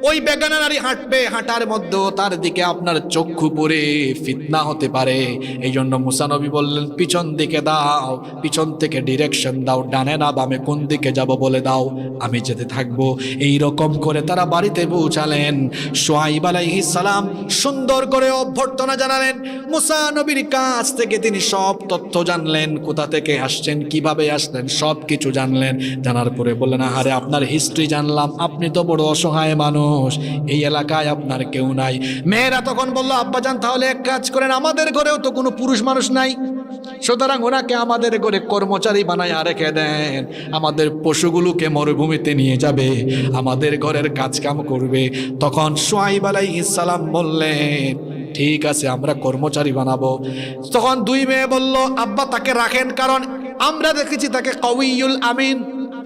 ওই বেগানা নারী হাঁটবে, হাঁটার মধ্যেও তার দিকে আপনার চক্ষু পড়ে ফিতনা হতে পারে। এই জন্য মুসা নবী বললেন, পিছন দিকে দাও, পিছন থেকে ডিরেকশন দাও, ডানে না বামে কোন দিকে যাব বলে দাও, আমি যেতে থাকবো। এই রকম করে তারা বাড়িতে পৌঁছালেন। শুআইব আলাইহিস সালাম সুন্দর করে অভ্যর্থনা জানালেন। মুসা নবীর কাছ থেকে তিনি সব তথ্য জানলেন, কোথা থেকে আসছেন, কিভাবে আসলেন, সব কিছু জানলেন। জানার পরে বললেন, আরে আপনার হিস্ট্রি জানলাম, আপনি তো বড় অসহায় মানুষ, এই এলাকায় আপনার কেউ নাই। মেয়েরা তখন বলল, আব্বাজান তাহলে এক কাজ করেন, আমাদের ঘরেও তো কোনো পুরুষ মানুষ নাই, সুতরাং ওনাকে আমাদের ঘরে কর্মচারী বানায় রেখে দেন, আমাদের পশুগুলোকে মরুভূমিতে নিয়ে যাবে, আমাদের ঘরের কাজ কাম করবে। তখন শুআইব আলাইহিস সালাম বললেন, ঠিক আছে আমরা কর্মচারী বানাবো। তখন দুই মেয়ে বলল, আব্বা তাকে রাখেন, কারণ আমরা দেখেছি তাকে কওয়িউল আমিন।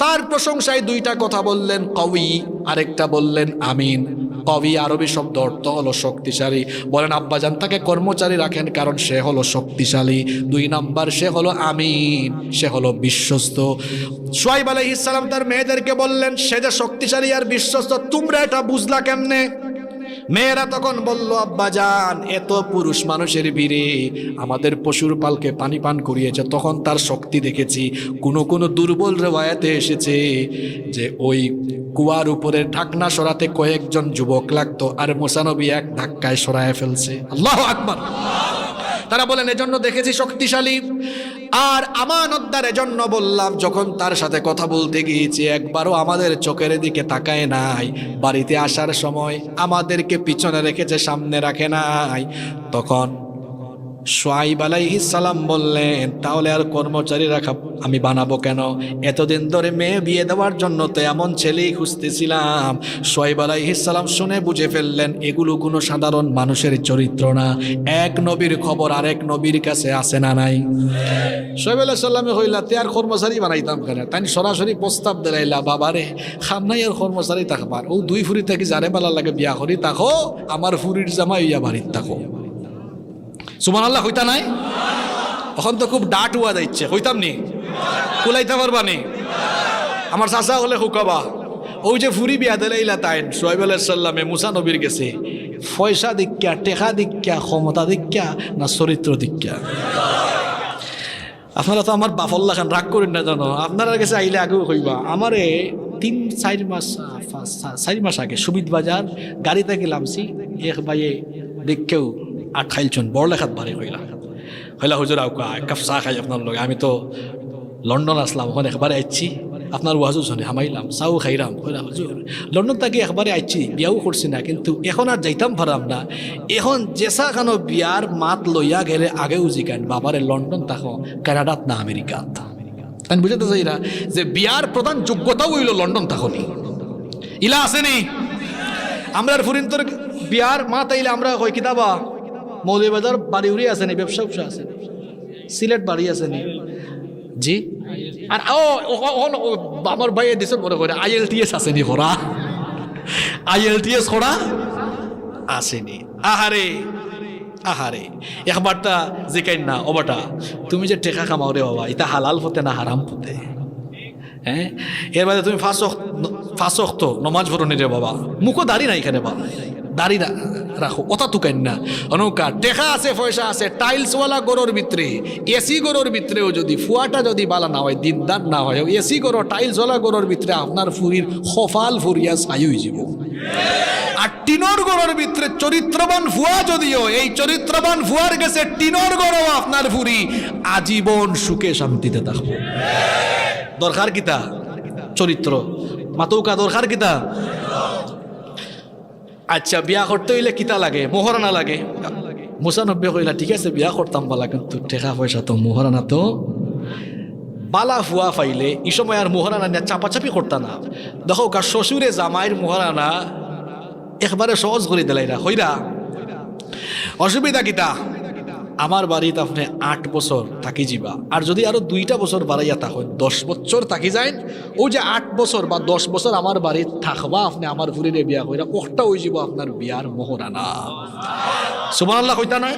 তার প্রশংসায় দুইটা কথা বললেন, কওয়ি, আরেকটা বললেন আমিন। কবি আরবি শব্দ অর্থ হলো শক্তিশালী। বলেন আব্বাজান তাকে কর্মচারী রাখেন কারণ সে হলো শক্তিশালী, দুই নাম্বার সে হলো আমিন, সে হলো বিশ্বস্ত। শুআইব আলাইহিস সালাম তার মেয়েদেরকে বললেন, সে যে শক্তিশালী আর বিশ্বস্ত, তোমরা এটা বুঝলা কেমনে? মেয়েরা তখন বলল, আব্বাজান এত পুরুষ মানুষের ভিড়ে আমাদের পশুর পালকে পানি পান করিয়েছে, তখন তার শক্তি দেখেছি। কোনো দুর্বল রিওয়ায়াতে এসেছে যে ওই কুয়ার উপরে ঢাকনা সরাতে কয়েকজন যুবক লাগতো, আর মুসা নবী এক ধাক্কায় সরায় ফেলছে। আল্লাহু আকবার। তারা বলেন এজন্য দেখেছি শক্তিশালী। আর আমানতদার এজন্য বললাম, যখন তার সাথে কথা বলতে গিয়েছি একবারও আমাদের চোখের দিকে তাকায় নাই, বাড়িতে আসার সময় আমাদেরকে পিছনে রেখেছে, সামনে রাখে নাই। তখন শুআইব আলাইহিস সালাম বললেন, তাহলে আর কর্মচারী রাখা আমি বানাবো কেন? এতদিন ধরে মেয়ে বিয়ে দেওয়ার জন্য তো এমন ছেলেই খুঁজতেছিলাম। শুআইব আলাইহিস সালাম শুনে বুঝে ফেললেন এগুলো কোনো সাধারণ মানুষের চরিত্র না। এক নবীর খবর আরেক নবীর কাছে আসে না নাই? শুআইব আলাইহিস সালামে কইলা তে আর কর্মচারী বানাইতাম কেন? তাই সরাসরি প্রস্তাব দিলাইলা, বাবারে খামনাই আর কর্মচারী থাকবার, ও দুই ফুরি থেকে যারে বালা লাগে বিয়া করি থাকো, আমার ফুরির জামাই ইয়া বাড়ির থাকো। সুবহানাল্লাহ হইতা নাই? এখন তো খুব ডাট হওয়া যাচ্ছে, হইতাম নি? কুলাইতে পারবা নি? আমার চাচা হলে হুকাবা, ওই যে ফুরি বিয়া দিলাইলা তাই শুআইব আলাইহিস সালামে মুসা নবীর গেছে, পয়সা দীক্ষা, টেকা দীক্ষা, ক্ষমতা দীক্ষা না চরিত্র দীক্ষা? আপনারা তো আমার বাফল্লা খান রাগ করেন না জানো, আপনারা কাছে আইলে আগেও কইবা। আমারে 3-4 মাস আগে সুবিদ বাজার গাড়িতে গেলামছি, এক বাইয়ে দেখকেও আর খাইলছন বড় লেখাত বাড়ি হইলা হুজুর আউকা এক কাপ চা খাই আপনার লগে। আমি তো লন্ডন আসলাম, ওখানে একবারে আইছি, আপনার ওয়াজু শুনে হামাইলাম, চাও খাইলাম। হইলা হুজুর লন্ডন তাকে একবারে আইছি, বিয়াও করছি না, কিন্তু এখন আর যাইতাম পারাম না। এখন জেসা কেন বিয়ার মাত লইয়া গেলে আগেও জিকান বাবারে লন্ডন তাকো কানাডাত না আমেরিকাত। তাই বুঝাতে চাইরা যে বিয়ার প্রধান যোগ্যতাও হইল লন্ডন থাকনি। ইলা আসেনি আমরা ফুরিন তোর বিয়ার মা তাইলে আমরা কই কিতাবা মৌলভীবাজার বাড়ি উড়ি আসেনি, ব্যবসা উবসা আসেনি, সিলেট বাড়ি আসেনি জি। আর আমার ভাই দিছে মনে করে IELTS আসেনি খোরা, IELTS খোরা আসেনি। আহারে আহারে একবারটা জিকাই না, ও বাটা তুমি যে টেকা কামাও রে বাবা, এটা হালাল হতে না হারাম হতে? হ্যাঁ, এর বাদে তুমি ফাঁস তো নমাজ ভরণি রে বাবা, মুখও দাড়ি নাই এখানে বাবা, দাড়ি রাখো, কথা তুকাইন না। অনুকা টেকা আছে, পয়সা আছে, টাইলসওয়ালা গরুর ভিতরে, এসি গরুর ভিতরেও যদি ফুয়াটা যদি বালা না হয়, দিনদার না হয়, এসি গরু টাইলসওয়ালা গরুর ভিতরে আপনার ফুরির খফাল ফুরিয়া ছাই হয়ে যাব। আর টিনর গরুর ভিতরে চরিত্রবান ফুয়া যদিও, এই চরিত্রবান ফুয়ার গেছে টিনর গরু আপনার ফুরি আজীবন সুখে শান্তিতে থাকবো। দরকার কিতা? চরিত্র। মাতৌকা দরকার কিতা? আচ্ছা বিয়া করতে হইলে কিতা লাগে? মোহরানা লাগে। মুসা নব্বী কইলা ঠিক আছে বিয়া করতাম বালা, কিন্তু টেকা পয়সা তো মোহরানা তো বালা ফুয়া পাইলে এই সময় আর মোহরানা নিয়ে চাপাচাপি করতা না। দেখো কা শ্বশুরে জামাইয়ের মোহরানা একবারে সহজ করে দিলাইরা হইরা। অসুবিধা কিতা? আমার বাড়িতে আপনি 8 বছর থাকি যাবা, আর যদি আরো 2টা বছর বাড়াইয়া থাকেন 10 বছর থাকি যাইন। ও যে 8 বছর বা 10 বছর আমার বাড়িতে থাকবা আপনি, আমার ফুরিরে বিয়া কইরা ওটা হয়ে যাব আপনার বিয়ার মোহরানা। সুবহানাল্লাহ কইতা নয়?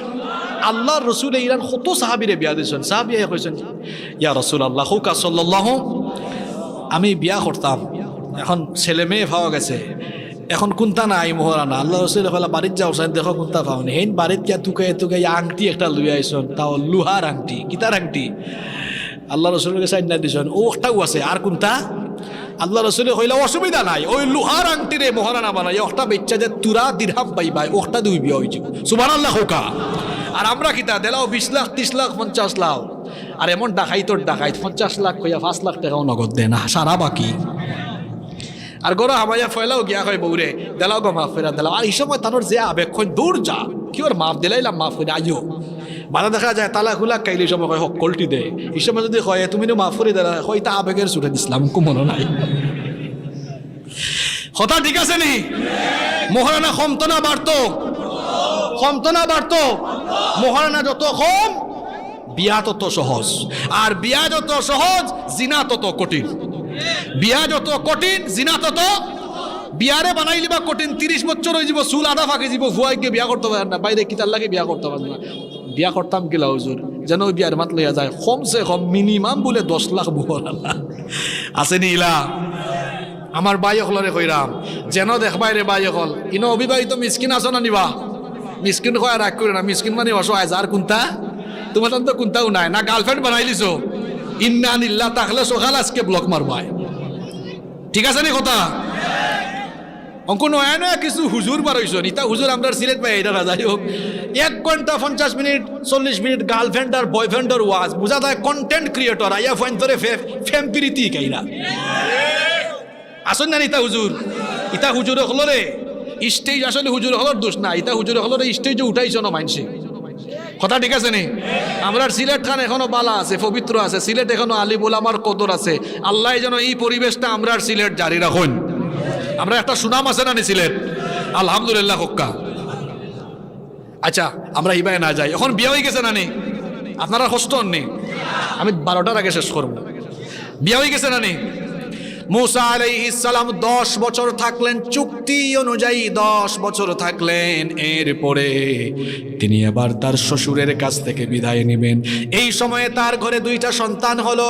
আল্লাহর রসুল ইরান কত সাহাবীরে বিয়া দিয়েছেন। সাহাবিয়া কইছেন ইয়া রাসূলুল্লাহ হুকা সাল্লাল্লাহু, আমি বিয়া করতাম, এখন ছেলে মেয়ে পাওয়া গেছে, এখন কোনটা নাই মোহরানা। আল্লাহ রসুল হলা বাড়ির যাও সাইন দেখো কোনটা পাওনি। হেন বাড়িত গিয়া তুকাই তুকাই আংটি একটা লুই আইসন, তাও লুহার আংটি, কিতার আংটি। আল্লাহ রসুলকে সাইন না দিছেন, ও একটাও আছে, আর কোনটা? আল্লাহ রসুল কইলা অসুবিধা নাই, ওই লুহার আংটি রে মোহরানা বানাই ওটা বেচ্চা যে তুরা দিরহাম পাই ভাই ওটা দুই বিয়া হয়েছে। সুবহানাল্লাহ হোকা। আর আমরা কিতা দেলাও 20 লাখ 30 লাখ 50 লাখ, আর এমন ডাকাইতর ডাকাইত 50 লাখ কইয়া 5 লাখ টাকাও নগদ দেয় না, সারা বাকি। আর গরো হামাইয়া ফয়লাও গিয়া কয় বউরে দেলাও গো মাফ ফেরা দেলাও। আর এই সময় তানোর যে আবেক্ষণ দূর যা কি ওর মাফ দিলাইলাম, মাফ করে আইও। বাধা দেখা যায় তালা খুলা কাইলে এই সময় কয় হক কলটি দে, এই সময় যদি কয় তুমি মাফ করে দিলা হয় তা আবেগের ছুটে দিছিলাম কো মনে নাই। কথা ঠিক আছে নি? মোহরানা কমতো না বাড়তো? কমতো না বাড়তো? মোহরানা যত কম বিয়া তত সহজ, আর বিয়া যত সহজ জিনা তত কঠিন। বিয়া যত কঠিন জিনা তত। বিয়ারে বানাইলি বা কঠিন 30 বছর হয়ে যাব, চুল আধা ফাঁকে যাব, ভুয়াইকে বিয়া করতে পারেন না, বাইরে কিতার লাগে বিয়া করতে পারেন না। বিয়া করতাম কিলা হুজুর যেন ওই বিয়ার মাত লইয়া যায় কমসে কম মিনিমাম বলে 10 লাখ মোহরানা আছে নিলা। আমার বাই হলরে কইরাম যেন দেখবাই রে বাই হল ইনো অবিবাহিত মিসকিন আছো না নিবা? মিসকিন কয় রাগ করে না, মিসকিন মানে অসহায়, যার কোনটা তোমার তো কোনটাও নাই, না গার্লফ্রেন্ড বানাইলিছো ইন্না নিল্লাহ তাহলে সকাল আজকে ব্লক মারবাই। ঠিক আছে নি কথা? অঙ্ক নয় নয় কিছু হুজুর বার হইছ নিতা হুজুর আমরা সিলেট পাই এটা না, যাই হোক 1 ঘন্টা 50 মিনিট 40 মিনিট গার্লফ্রেন্ড আর বয়ফ্রেন্ডের ওয়াজ বুঝা যায় কন্টেন্ট ক্রিয়েটর আইয়া ফাইন ধরে ফেম প্রীতি কাইরা আসুন না ইতা হুজুর। ইতা হুজুর হলরে স্টেজ আসলে হুজুর হলর দোষ না, ইতা হুজুর হলরে স্টেজে উঠাইছ না মানছে। কথা ঠিক আছে নি? আমরা সিলেট খান এখনো বালা আছে, পবিত্র আছে, সিলেট এখনো আলী ওলামার কদর আছে। আল্লাহ যেন এই পরিবেশটা আমরা সিলেট জারি রাখুন। আমরা একটা সুনাম আছে না নি সিলেট, আলহামদুলিল্লাহ হক্কা। আচ্ছা আমরা ইবাই না যাই, এখন বিয়ে হয়ে গেছে না নি? আপনারা কষ্ট হননি, আমি 12টার আগে শেষ করব। বিয়ে হয়ে গেছে না নি? মুসা আলাইহিস সালাম 10 বছর থাকলেন, চুক্তি অনুযায়ী 10 বছর থাকলেন। এরপরে তিনি আবার তার শ্বশুরের কাছ থেকে বিদায় নেবেন। এই সময়ে তার ঘরে 2টা সন্তান হলো।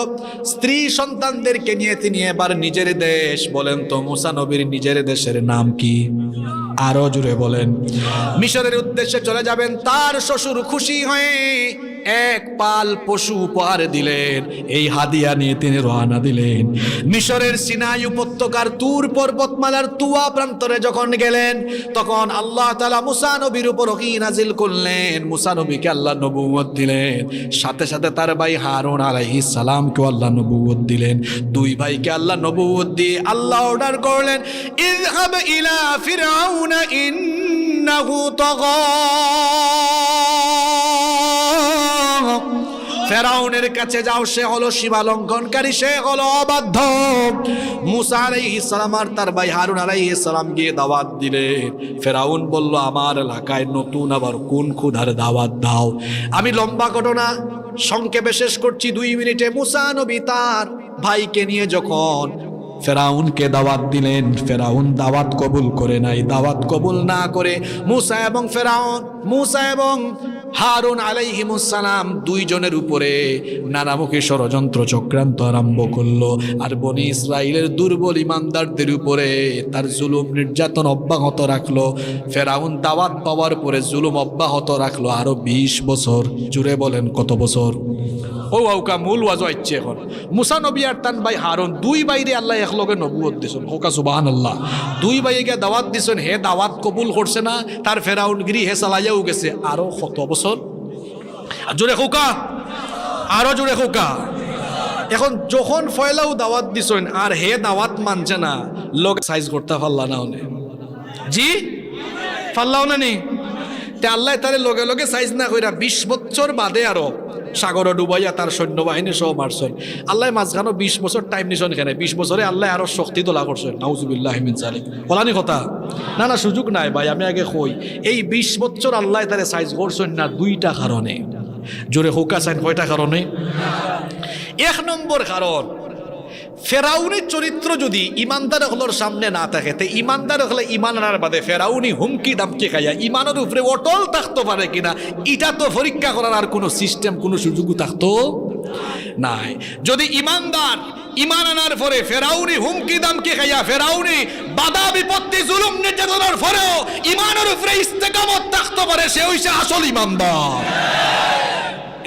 স্ত্রী সন্তানদেরকে নিয়ে তিনি এবার নিজের দেশ, বলেন তো মুসা নবীর নিজের দেশের নাম কি? আরো জুড়ে বলেন। মিশরের উদ্দেশ্যে চলে যাবেন। তার শ্বশুর খুশি হয়ে এক পাল পশু উপহার দিলেন। এই হাদিয়া নিয়ে তিনি রওনা দিলেন। মিশরের সিনাই উপত্যকার তুর পর্বতমালার তুয়া প্রান্তরে যখন গেলেন, তখন আল্লাহ তাআলা মুসা নবীর উপর ওহী নাজিল করলেন। মুসা নবীকে আল্লাহ নবুয়ত দিলেন, সাথে সাথে তার ভাই হারুন আলাইহিস সালামকে আল্লাহ নবুয়ত দিলেন। 2 ভাইকে আল্লাহ নবুয়ত দিয়ে আল্লাহ অর্ডার করলেন, ইযহাব ইলা ফিরআউন ইন্নাহু তাগা। ফেরাউনের কাছে যাও, সে হলো সীমা লঙ্ঘনকারী, সে হলো অবাধ্য। মুসা আলাইহিস সালাম আর তার ভাই হারুন আলাইহিস সালাম গিয়ে দাওয়াত দিলেন। ফেরাউন বলল, আমার এলাকায় নতুন আবার কোন ক্ষুধার দাওয়াত দাও? আমি লম্বা ঘটনা সংক্ষেপে শেষ করছি 2 মিনিটে। মুসা নবী তার ভাইকে নিয়ে যখন ফেরাউনকে দাওয়াত দিলেন, ফেরাউন দাওয়াত কবুল করে নাই। দাওয়াত কবুল না করে মুসা এবং হারুন আলাইহিমুস সালাম 2 জনের উপরে নানামুখী ষড়যন্ত্র চক্রান্ত আরম্ভ করলো। আর বনি ইসরাইলের দুর্বল ইমানদারদের উপরে তার জুলুম নির্যাতন অব্যাহত রাখলো। ফেরাউন দাওয়াত পাওয়ার পরে জুলুম অব্যাহত রাখলো আরো 20 বছর। জুড়ে বলেন কত বছর? ও আউকা মূল ওয়াজ হচ্ছে এখন মুসা নবী আর তান ভাই হারুন 2 বাইরে আল্লাহ একলগে নবুয়ত দিছেন। হোকা সুবহানাল্লাহ। 2 ভাইকে দাওয়াত দিছেন, হে দাওয়াত কবুল করছে না, তার ফেরাউনগিরি হে চালাইয়াও গেছে আরো কত বছর। জোরে হোকা, আরো জোরে হোকা। এখন যখন ফয়লাও দাওয়াত দিছেন আর হে দাওয়াত মানছে না, লোক সাইজ করতে পারলা না হলে জি পারলাও না নি? তে আল্লাহ তারে লগে লগে সাইজ না কইরা 20 বছর বাদে আরো সাগর ডুবাইয়া তার সৈন্যবাহিনী সহ মারছেন। আল্লাহ মাঝখানো 20 বছর টাইম নিছেন কেন? 20 বছরে আল্লাহ আরো শক্তি তোলা করছেন। নাউজুবিল্লাহি মিন যালিক। বলানি কথা না, না সুযোগ নাই ভাই, আমি আগে কই এই 20 বছর আল্লাহ তারে সাইজ করছেন না 2টা কারণে। জোরে হোকা চাইন কয়টা কারণে? 1 নম্বর কারণ, ফেরাউনের চরিত্র যদি ইমানদার হলোর সামনে না থাকে, তে ইমানদার হলে ইমান আনার বাদে ফেরাউনি হুমকি দামকে খাইয়া ইমানের উপরে অটল থাকতে পারে কিনা, এটা তো পরীক্ষা করার আর কোনো সিস্টেম, কোনো সুযোগ থাকতো নাই। যদি ইমানদার ইমান আনার পরে ফেরাউনি হুমকি দামকে খাইয়া, ফেরাউনি বাধা বিপত্তি জুলুম নির্যাতনের পরেও ইমানের উপরে ইস্তেকামত থাকতে পারে, সে হইছে আসল ইমানদার।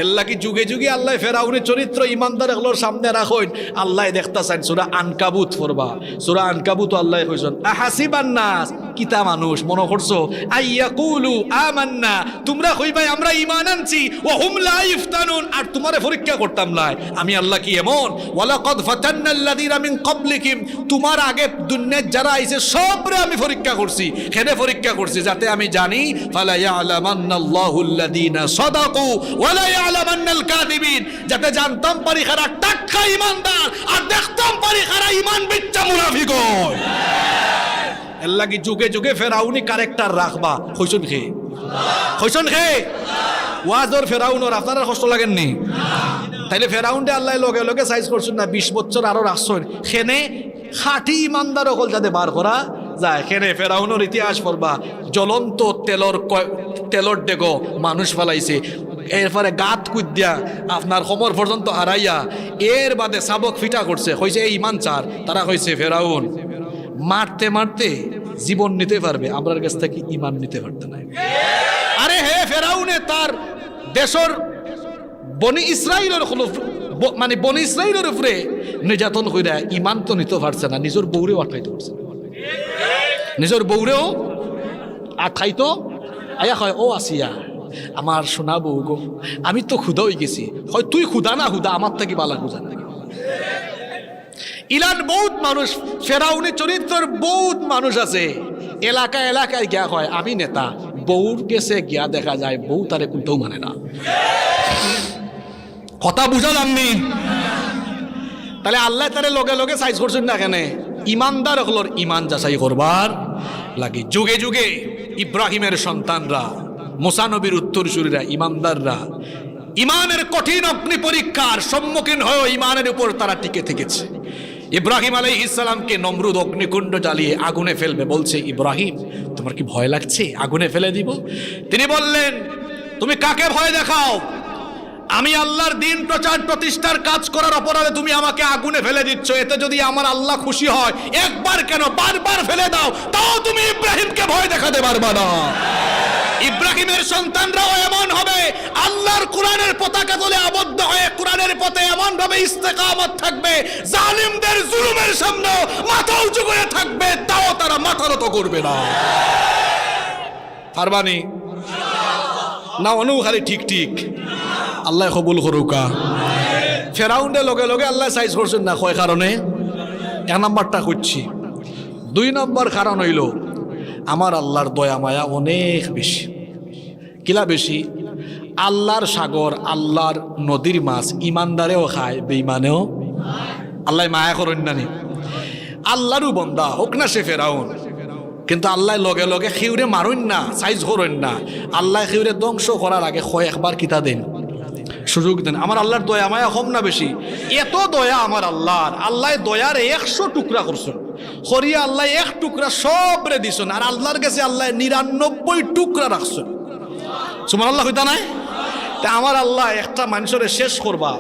এল্লা কি যুগে যুগে আল্লাহ ফেরাউনের চরিত্র ইমানদার এগুলোর সামনে রাখুন। আল্লাহ দেখতাছেন সূরা আনকাবুত পড়বা, সূরা আনকাবুত আল্লাহ কইছেন, আহাসিবান নাস, কিতা মানুষ মনে করছো, আইয়াকুলু আমান্না, তোমরা কইবাই আমরা ঈমান আনছি, ওয়া হুম লা ইফতানুন, আর তোমারে পরীক্ষা করতাম না। আমি আল্লাহ কি এমন? ওয়ালাকাদ ফাতান্নাল্লাযীনা মিন ক্বাবলিকুম, তোমার আগে দুনিয়ায় যারা আইছে সবরে আমি পরীক্ষা করছি। কেন পরীক্ষা করছি? যাতে আমি জানি ফালা ইয়ালামান্নাল্লাহুল্লাযীনা সাদাকু ওয়া লা ইয়ালামান্নাল কাযিবিন, যাতে জানতাম পারি খারা টাটকা ঈমানদার আর দেখতাম পারি খারা ঈমান বিচ্চা মুনাফিক হয়। এর লাগি যুগে যুগে ফেরাউনি ক্যারেক্টার রাখবা। কইছন খে কইছন খে ওয়াজর ফেরাউনর আপনারা কষ্ট লাগেননি? তাইলে ফেরাউনটা আল্লাহ লগে লগে সাইজ করছেন না 20 বছর আরো রাখছেন। খেনে খাঁটি ইমানদার হল যাতে বার করা যায়। খেনে ফেরাউনের ইতিহাস পড়বা, জ্বলন্ত তেলর ডেগো মানুষ ফেলাইছে, এরপরে গাত কুদ্যা আপনার কোমর পর্যন্ত হারাইয়া এর বাদে সাবক ফিটা করছে। কইছে এই ইমান চার, তারা কইছে ফেরাউন মারতে মারতে জীবন নিতে পারবে, আমরার কাছ থেকে ইমান নিতে পারতে নাই। আরে হে ফেরাউনে তার দেশের বনি ইসরাইলের মানে বনি ইসরাইলের উপরে নির্যাতন কইরা ইমান তো নিতে পারছে না, নিজের বউরেও আটকাইতে পারছে না, নিজের বউরেও আটকাইতো। আয়া হয় ও আসিয়া আমার সোনা বউ গো, আমি তো ক্ষুধা হয়ে গেছি। হয় তুই ক্ষুধা না ক্ষুধা আমার থেকে বালা ক্ষুধা না। ইলান বহুত মানুষ, ফেরাউনি চরিত্রের বহুত মানুষ আছে। এলাকায় এলাকায় গিয়া হয় আমি নেতা, বউর গেছে গিয়া দেখা যায় বউ তারে কোনটাও মানে না। কথা বুঝালামনি? তাহলে আল্লাহ তারে লগে লগে সাইজ করছেন না কেন? ইমানদার হলোর ইমান যাচাই করবার লাগে। যুগে যুগে ইব্রাহিমের সন্তানরা, মুসা নবীর উত্তরসূরিরা, ইমানদাররা ইমানের কঠিন অগ্নি পরীক্ষার সম্মুখীন হয়ে ইমানের উপর তারা টিকে থেকেছে। ইব্রাহিম আলাইহিস সালামকে নমরুদ অগ্নিকুণ্ড জ্বালিয়ে আগুনে ফেলবে, বলছে ইব্রাহিম তোমার কি ভয় লাগছে আগুনে ফেলে দিব? তিনি বললেন তুমি কাকে ভয় দেখাও? আমি আল্লাহর দিন প্রচার প্রতিষ্ঠার কাজ করার অপরাধে তুমি আমাকে আগুনে ফেলে দিচ্ছ। এতে যদি আমার আল্লাহ খুশি হয়, একবার কেন বারবার ফেলে দাও, তাও তুমি ইব্রাহিমকে ভয় দেখাতে পারবা না। ইব্রাহিমের সন্তানরাও এমন হবে, আল্লাহর কোরআনের পতাকা তলে আবদ্ধ হয়ে কোরআনের পথে এমন ভাবে ইস্তেকামত থাকবে, জালিমদের জুলুমের সামনে মাথা উঁচু করে থাকবে, তাও তারা মাথা নত করবে না। পারবানি না? অনু খালি ঠিক ঠিক আল্লাহ কবুল করুকা। ফেরাউন্ডে লগে লগে আল্লাহ সাইজ করছেন না কয় কারণে? এক নাম্বারটা করছি। 2 নম্বর কারণ হইল আমার আল্লাহর দয়া মায়া অনেক বেশি। কিলা বেশি? আল্লাহর সাগর, আল্লাহর নদীর মাছ ইমানদারেও খায়, বেঈমানেও। আল্লাহ মায়া করেন না নি? আল্লাহরও বন্দা হোক না সে ফেরাউন, কিন্তু আল্লাহ লগে লগে খেউরে মারুন না, সাইজ করেন না। আল্লাহ খেউরে ধ্বংস করার আগে একবার কিতা দেন, সুযোগ দেন। আমার আল্লাহর দয়া মায়া কম না বেশি? এত দয়া আমার আল্লাহর, আল্লাহ দয়ার 100 টুকরা করছেন, খরিয়া আল্লাহ 1 টুকরা সবরে দিছেন, আর আল্লাহর কাছে আল্লাহ 99 টুকরা রাখছেন। সুবহানাল্লাহ কইতা নাই? তা আমার আল্লাহ একটা মানুষের শেষ করবা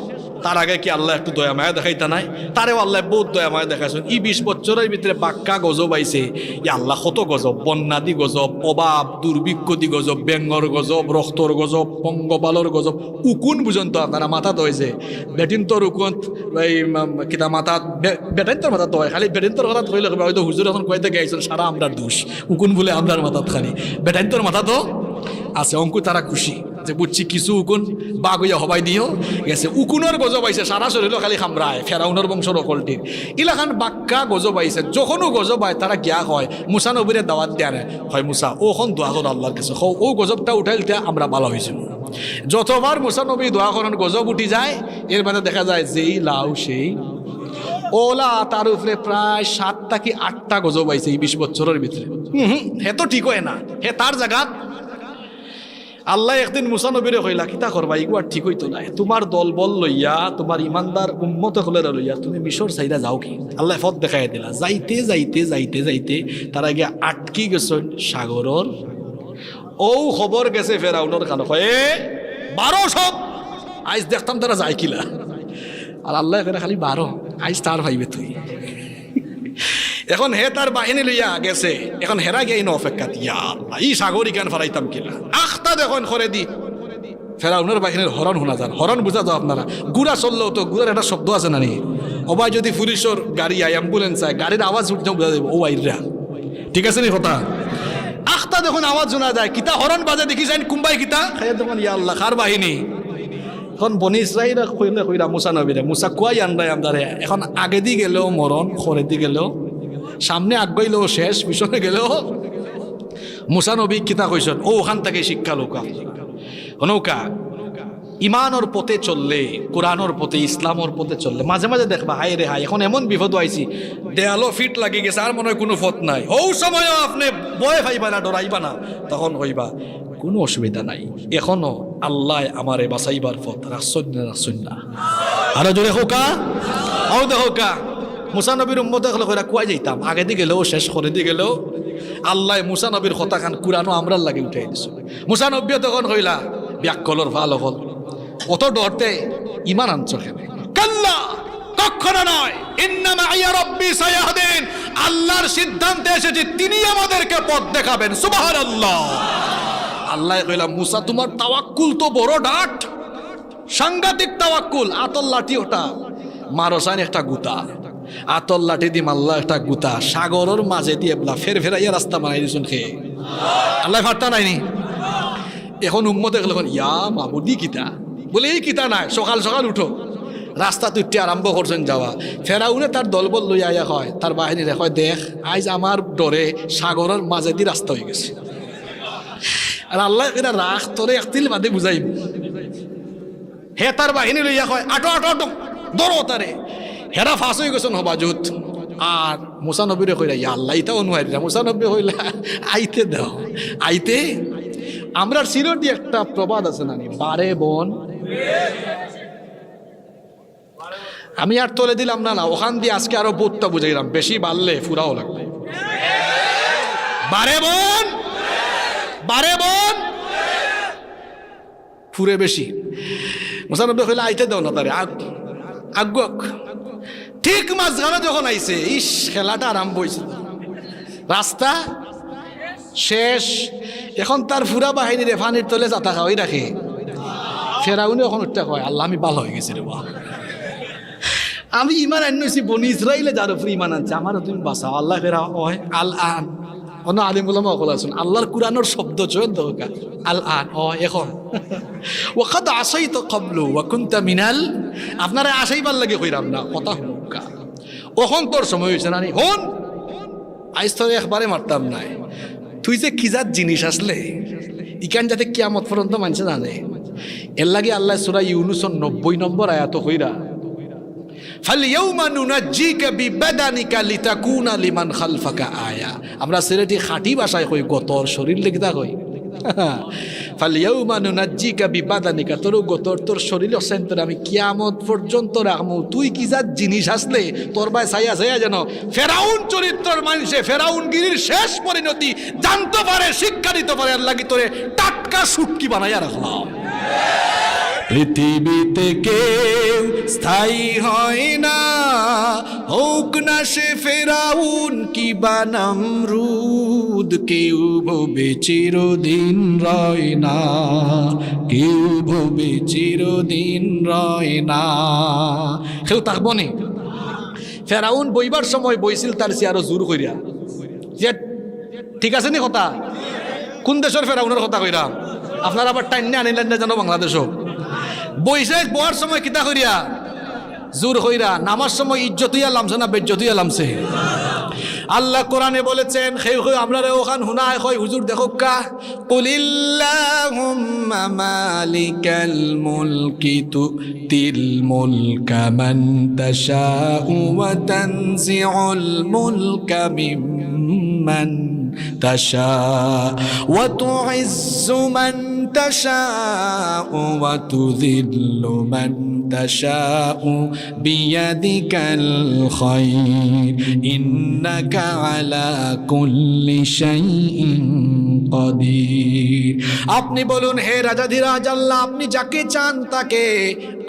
তার আগে কি আল্লাহ একটু দয়া মায়া দেখাইতা নাই? তারেও আল্লাহ বহুত দয়া মায়া দেখাইছেন। 20 বছরের ভিতরে বাক্কা গজব আইছে, ই আল্লাহ কত গজব, বন্যাদি গজব, অভাব দুর্ভিক্ষদি গজব, বেঙ্গর গজব, রক্তর গজব, পঙ্গপালর গজব, উকুন পর্যন্ত আপনারা মাথা দইছে। বেটিন্তর উকুন এই কিতা মাথা, বেটাইন্তর মাথা দয়, খালি বেটিন্তর কথা ধইলে হয়তো হুজুর এখন কইতে গেছেন সারা আমরার দোষ, উকুন বলে আমরার মাথাত খালি, বেটাইন্তর মাথা তো আছে। অঙ্কু তারা খুশি যে বুঝছি কিছু উকুন বাঘ হইয়া হবাই দিও গেছে। উকুনের গজব আইছে, সারা শরীর খালি খামরায়, ফেরাউনের বংশর অকলটির ইলাখান বাক্কা গজব আইছে। যখনও গজব হয় তারা গিয়া হয় মুসা নবীরে দাওয়াত দেয়া নেয়, হয় মুসা ওখন দোয়া কর আল্লাহর কাছে, ও গজবটা উঠাইলতে আমরা ভালো হয়েছিল। যতবার মুসা নবী দোয়া করেন গজব উঠি যায়, এর মানে দেখা যায় যেই লাউ সেই ওলা। তার উপরে প্রায় 7টা কি 8টা গজব আইছে এই 20 বছরের ভিতরে। হে তো ঠিক হয় না, হে তার জায়গা। আল্লাহ একদিন মুসা নবীরে কইলা কিতা করবা, ইগুয়ার ঠিক হইতো না, তোমার দল বল লইয়া, তোমার ইমানদার উম্মত হলে লইয়া তুমি মিশর সাইডা যাও কি? আল্লাহ পথ দেখাই দিলা। যাইতে যাইতে যাইতে যাইতে তারা গিয়া আটকি গেছেন সাগরর। ও খবর গেছে ফেরাউনের কানে, কয়ে 12 সব আইজ দেখতাম তারা যায় কিলা। আর আল্লাহ খালি 12 আইজ তার ভাইবে তুই। এখন হে তার বাহিনী লইয়া গেছে, এখন হেরা গিয়ে অপেক্ষা, এই সাগরী কেন ফেরাইতাম কিনা আখতা দেখুন করে দি। ফেরাউনের বাহিনীর হরণ শোনা যান, হরণ বুঝা যাও আপনারা। গুড়া চললেও তো গুড়ার একটা শব্দ আছে না নি? ওবাই যদি পুলিশের গাড়ি আয়, অ্যাম্বুলেন্স আয়, গাড়ির আওয়াজ উঠতে বোঝা যাবে ও আইরা, ঠিক আছে নি কথা? আখতা দেখুন আওয়াজ শোনা যায়, কিতা হরণ বাজে দেখি যাই কুম্বাই কিতা খাই দেখুন, ইয়া আল্লাহ কার বাহিনী। এখন বনি ইসরাইল কইলে কইরা মুসা নবীরে, মুসা কুয়াই আন্দায় আমদারে। এখন আগে দি গেলেও মরণ, খরে দি গেলেও, সামনে আগাইলেও শেষ, পিছনে গেলেও। মুসা নবী কিতা কইছেন, ও ওখান থেকে শিক্ষা লোকা নৌকা। ইমানর পথে চললে, কোরআনর পথে, ইসলামর পথে চললে মাঝে মাঝে দেখবা হাই রে হাই, এখন এমন বিপদ আইছি দেয়ালো ফিট লাগি গেছে, আর মনে হয় কোনো পথ নাই। ও সময় আপনি ভয় পাইবা না, ডরাইবা না, তখন হইবা কোনো অসুবিধা নাই, এখনো আল্লাহ আমারে বাঁচাইবার পথ রাখছেন না, রাখছেন না। আরো জোরে হোকা, ও দেখো কা মুসা নবীর উম্মত দেখলে কইরা কুয়াই যাইতাম, আগে দিয়ে গেলেও শেষ করে দিয়ে গেলেও আল্লাহ মুসা নবীর কথা খান কুরআনও আমরার লাগে উঠাই দিছো। মুসা নবী তখন কইলা ব্যাককলর ভালো হল, অত ডরতে ইমান আনছো কেন? কাল্লা, কখনো নয়। ইন্নামা ইয়া রাব্বি সায়াহদিন, আল্লাহর সিদ্ধান্তে এসেছে তিনি আমাদেরকে পথ দেখাবেন। সুবহানাল্লাহ। আল্লাহ কইলা মুসা তোমার তাওয়াক্কুল তো বড় ডাট, সাংঘাতিক তাওয়াক্কুল। আতল লাঠি ওটা মারসান একটা গুতা, আতল লাঠি দি মাল্লা একটা গুতা, সাগরের মাঝে দিয়ে ফের ফেরাইয়া রাস্তা বানাই দিয়েছেন খেয়ে। আল্লাহ ফাট্টা নাইনি। এখন উম্মত দেখলে ইয়া মাবুদি কিতা বলে, এই কিতা নাই, সকাল সকাল উঠো, রাস্তা তুইতে আরম্ভ করছেন যাওয়া। ফেরাউনে তার দলবল লইয়া আয়া হয়, তার বাহিনীরে হয় দেখ আজ আমার ডরে সাগরের মাঝে দিয়ে রাস্তা হয়ে গেছে। আর আল্লাহ এটা রাখ তোরে একতিল বাদে বুঝাইব হে তার বাহিনী লইয়া কয় আটো আটো আটো ধরো তারে হেরা ফাঁস হয়ে গেছেন হবাজুত আর মুসা নবীরে কইরা ইয়া আল্লাহ ইটা অনুহারি না মুসা নবী হইলা আইতে দাও আইতে আমরার সিরটি একটা প্রবাদ আছে নানি বারে বোন আমি আর তোলে দিলাম না ওখান দিয়ে আজকে আরো বোধটা বুঝাইলাম বেশি বাড়লে ফুরাও লাগবে বারে বোন ফুরে বেশি মুসানব্বী হইলে আইতে দাও না তারে আগুক ঠিক মাঝখানে যখন আইছে ইস খেলাটা আরম্ভ হয়েছে রাস্তা শেষ এখন তার ফুরা বাহিনীর ফানির তলে যাতা খাওয়াই রাখে ফেরাউনি এখন উঠতে কয় আল্লাহ আমি ভালো হয়ে গেছি রে বা আমি ইমান আনছি বনি ইসরাইলে যার উপরে ইমান আনছে আমারও তুমি বাঁচাও আল্লাহ ফেরা হয় আল আন অন্য আলিম বললাম অকল আছেন আল্লাহর কুরআনের শব্দ চয়ন দরকার আল আন এখন ওয়াকাদ আসাইতা ক্বাবলু ওয়া কুনতা মিনাল আপনারা আসাইবার লাগে কইরাম না কথা হুকা ওখন তোর সময় হইছে না হন আইস তো একবারে মারতাম নাই তুই যে কি জাত জিনিস আসলে ইকান যাতে কিয়ামত পর্যন্ত মানুষ জানে এর লাগে আল্লাহ সূরা ইউনূসের 90 নম্বর আয়াত কইরা ফালইয়াউমা নুনাজ্জিকা বিবাদানিকা লিতাকুনা লিমান খালফাকা আয়া আমরা সিলেটি খাঁটি ভাষায় কই গতর শরীর লেগিতা কই ফালইয়াউমা নুনাজ্জিকা বিবাদানিকা তোর গতর তোর শরীর অসেন্তর আমি কিয়ামত পর্যন্ত রাখমু তুই কি জাত জিনিস আসলে তোর ভাই ছায়া ছায়া যেন ফেরাউন চরিত্রের মানুষে ফেরাউন গিরির শেষ পরিণতি জানতে পারে শিক্ষা দিতে পারে আর লাগি তোরে টাটকা সুটকি বানাইয়া রাখলাম পৃথিবীতে কেউ স্থায়ী হয় না হোক না সে ফেরাউন কি বা নমরুদ কেউ ভবে চিরদিন রয় না কেউ ভবে চিরদিন রয় না কেউ থাকবো নি ফেরাউন বইবার সময় বইছিল তার সে আরো জোর কইরা যে ঠিক আছে নি কথা কোন দেশের ফেরাউনের কথা কইরা আপনারা আবার টাইনে আনিলেন না জানো বাংলাদেশও বৈশাখ বয়ার সময় কিতা করিয়া জোর হইরা নামার সময় ইজ্জত হইয়া লামছে না বেজ্জত হইয়া লামছে আল্লাহ কোরআনে বলেছেন আমরা ওখান হুনায় হয় হুজুর দেখো কা কুলিল্লাহুম্মা মালিকাল মুলকি তুতিল মুলকা মান তাশাউ ওয়া তানজিউল মুলকা মিম্মান تشاء وتعز من تشاء وتذل من تشاء بيدك الخير إنك على كل شيء قدير আপনি বলুন হে রাজাধিরাজ আল্লাহ আপনি যাকে চান তাকে